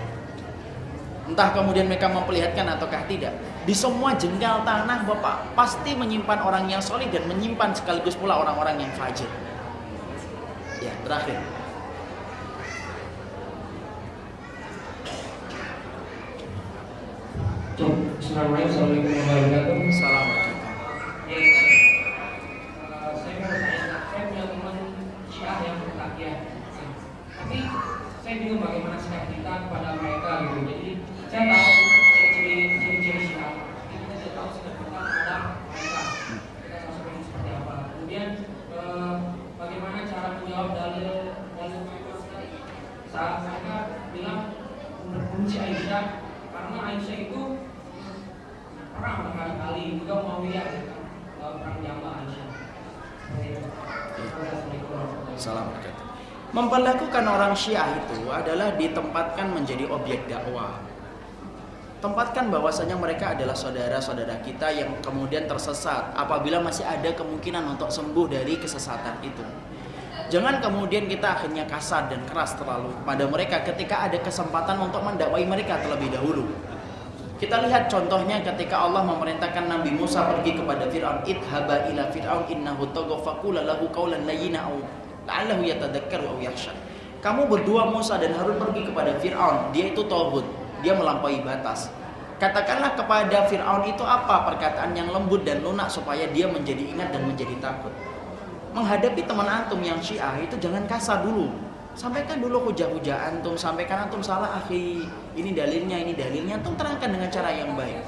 Entah kemudian mereka memperlihatkan ataukah tidak. Di semua jengkal tanah Bapak pasti menyimpan orang yang soleh dan menyimpan sekaligus pula orang-orang yang fajir. Ya, terakhir. Assalamualaikum warahmatullahi wabarakatuh. Assalamualaikum. Saya mau tanya, saya punya teman Syiah yang bertakiyah, tapi saya bingung bagaimana sikap kita kepada mereka gitu. Jadi saya tahu ciri-ciri Syiah, tapi kita tidak tahu sikap kita kepada mereka. Kita harus seperti apa. Kemudian bagaimana cara menjawab dalil mereka saat mereka bilang membenci Aisyah karena Aisyah itu perang berkali-kali juga Muawiyah perang Jamal Aisyah. Assalamualaikum. Memperlakukan orang Syiah itu adalah ditempatkan menjadi objek dakwah. Tempatkan bahwasanya mereka adalah saudara-saudara kita yang kemudian tersesat apabila masih ada kemungkinan untuk sembuh dari kesesatan itu. Jangan kemudian kita akhirnya kasar dan keras terlalu pada mereka ketika ada kesempatan untuk mendakwai mereka terlebih dahulu. Kita lihat contohnya ketika Allah memerintahkan Nabi Musa pergi kepada Fir'aun, idhaba ila Fir'aun innahu tagha faqula lahu qawlan layyina aw la'allahu yatadhakkaru aw yakhsha. Kamu berdua Musa dan Harun pergi kepada Fir'aun, dia itu tauhid, dia melampaui batas. Katakanlah kepada Fir'aun itu apa perkataan yang lembut dan lunak supaya dia menjadi ingat dan menjadi takut. Menghadapi teman antum yang Syiah itu jangan kasar dulu. Sampaikan dulu hujah-hujah antum, sampaikan antum salah akhi, ini dalilnya, antum terangkan dengan cara yang baik.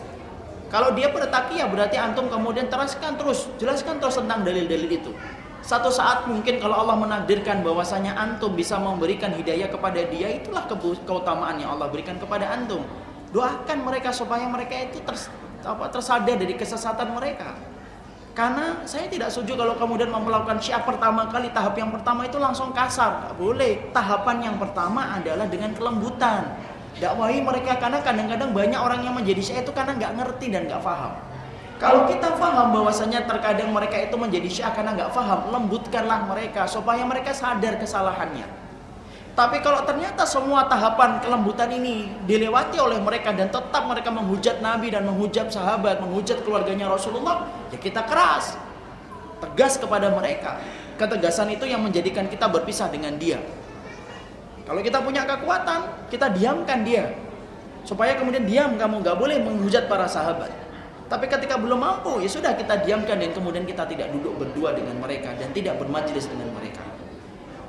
Kalau dia bertakiyah berarti antum kemudian jelaskan terus tentang dalil-dalil itu. Satu saat mungkin kalau Allah menakdirkan bahwasanya antum bisa memberikan hidayah kepada dia, itulah keutamaan yang Allah berikan kepada antum. Doakan mereka supaya mereka itu tersadar dari kesesatan mereka. Karena saya tidak setuju kalau kemudian melakukan Syiah pertama kali, tahap yang pertama itu langsung kasar. Gak boleh. Tahapan yang pertama adalah dengan kelembutan. Dakwahi mereka, karena kadang-kadang banyak orang yang menjadi Syiah itu karena gak ngerti dan gak paham. Kalau kita paham bahwasanya terkadang mereka itu menjadi Syiah karena gak paham, lembutkanlah mereka supaya mereka sadar kesalahannya. Tapi kalau ternyata semua tahapan kelembutan ini dilewati oleh mereka dan tetap mereka menghujat Nabi dan menghujat sahabat, menghujat keluarganya Rasulullah, ya kita keras, tegas kepada mereka. Ketegasan itu yang menjadikan kita berpisah dengan dia. Kalau kita punya kekuatan, kita diamkan dia, supaya kemudian diam, kamu gak boleh menghujat para sahabat. Tapi ketika belum mampu, ya sudah kita diamkan dan kemudian kita tidak duduk berdua dengan mereka dan tidak bermajlis dengan mereka.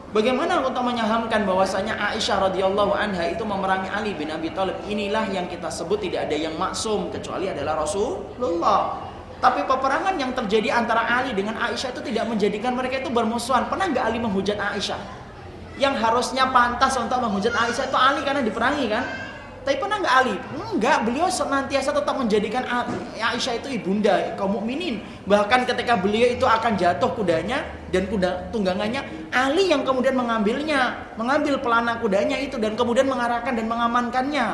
Bagaimana untuk menyahamkan bahwasanya Aisyah radhiyallahu anha itu memerangi Ali bin Abi Thalib? Inilah yang kita sebut tidak ada yang maksum kecuali adalah Rasulullah. Tapi peperangan yang terjadi antara Ali dengan Aisyah itu tidak menjadikan mereka itu bermusuhan. Pernah nggak Ali menghujat Aisyah? Yang harusnya pantas untuk menghujat Aisyah itu Ali karena diperangi kan? Tapi pernah nggak Ali? Enggak, beliau senantiasa tetap menjadikan Aisyah itu ibunda kaum mukminin. Bahkan ketika beliau itu akan jatuh kudanya dan kuda tunggangannya, Ali yang kemudian mengambil pelana kudanya itu dan kemudian mengarahkan dan mengamankannya.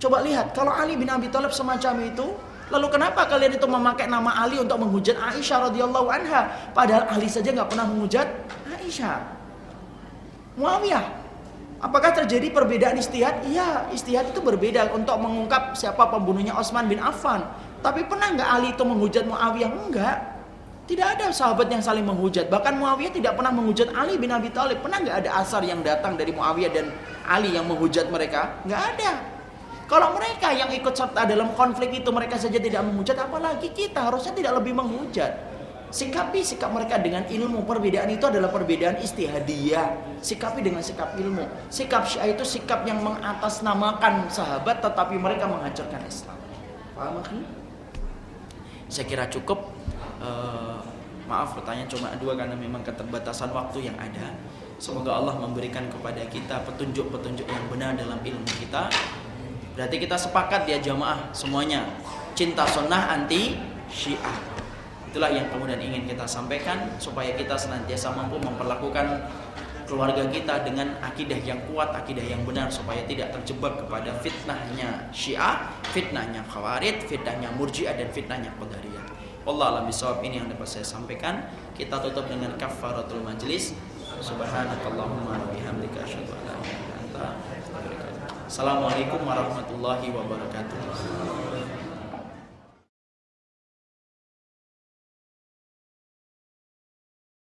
Coba lihat, kalau Ali bin Abi Thalib semacam itu, lalu kenapa kalian itu memakai nama Ali untuk menghujat Aisyah radhiyallahu anha? Padahal Ali saja nggak pernah menghujat Aisyah. Muawiyah, apakah terjadi perbedaan ijtihad? Iya, ijtihad itu berbeda untuk mengungkap siapa pembunuhnya Utsman bin Affan. Tapi pernah nggak Ali itu menghujat Muawiyah? Enggak. Tidak ada sahabat yang saling menghujat. Bahkan Muawiyah tidak pernah menghujat Ali bin Abi Thalib. Pernah nggak ada asar yang datang dari Muawiyah dan Ali yang menghujat mereka? Nggak ada. Kalau mereka yang ikut serta dalam konflik itu mereka saja tidak menghujat, apalagi kita harusnya tidak lebih menghujat. Sikapi sikap mereka dengan ilmu. Perbedaan itu adalah perbedaan istihadiyah. Sikapi dengan sikap ilmu. Sikap Syiah itu sikap yang mengatasnamakan sahabat tetapi mereka menghancurkan Islam. Paham kan? Saya kira cukup. Maaf pertanyaan cuma 2 karena memang keterbatasan waktu yang ada. Semoga Allah memberikan kepada kita petunjuk-petunjuk yang benar dalam ilmu kita. Berarti kita sepakat ya jamaah semuanya, cinta sunnah anti Syiah. Itulah yang kemudian ingin kita sampaikan supaya kita senantiasa mampu memperlakukan keluarga kita dengan akidah yang kuat, akidah yang benar supaya tidak terjebak kepada fitnahnya Syiah, fitnahnya Khawarij, fitnahnya Murji'ah dan fitnahnya Qadariyah. Wallahu a'lam bishawab. Ini yang dapat saya sampaikan. Kita tutup dengan kafaratul majlis. Subhanakallahumma wa bihamdika asyhadu an la ilaha illa anta astaghfiruka wa atubu ilaik. Assalamualaikum warahmatullahi wabarakatuh.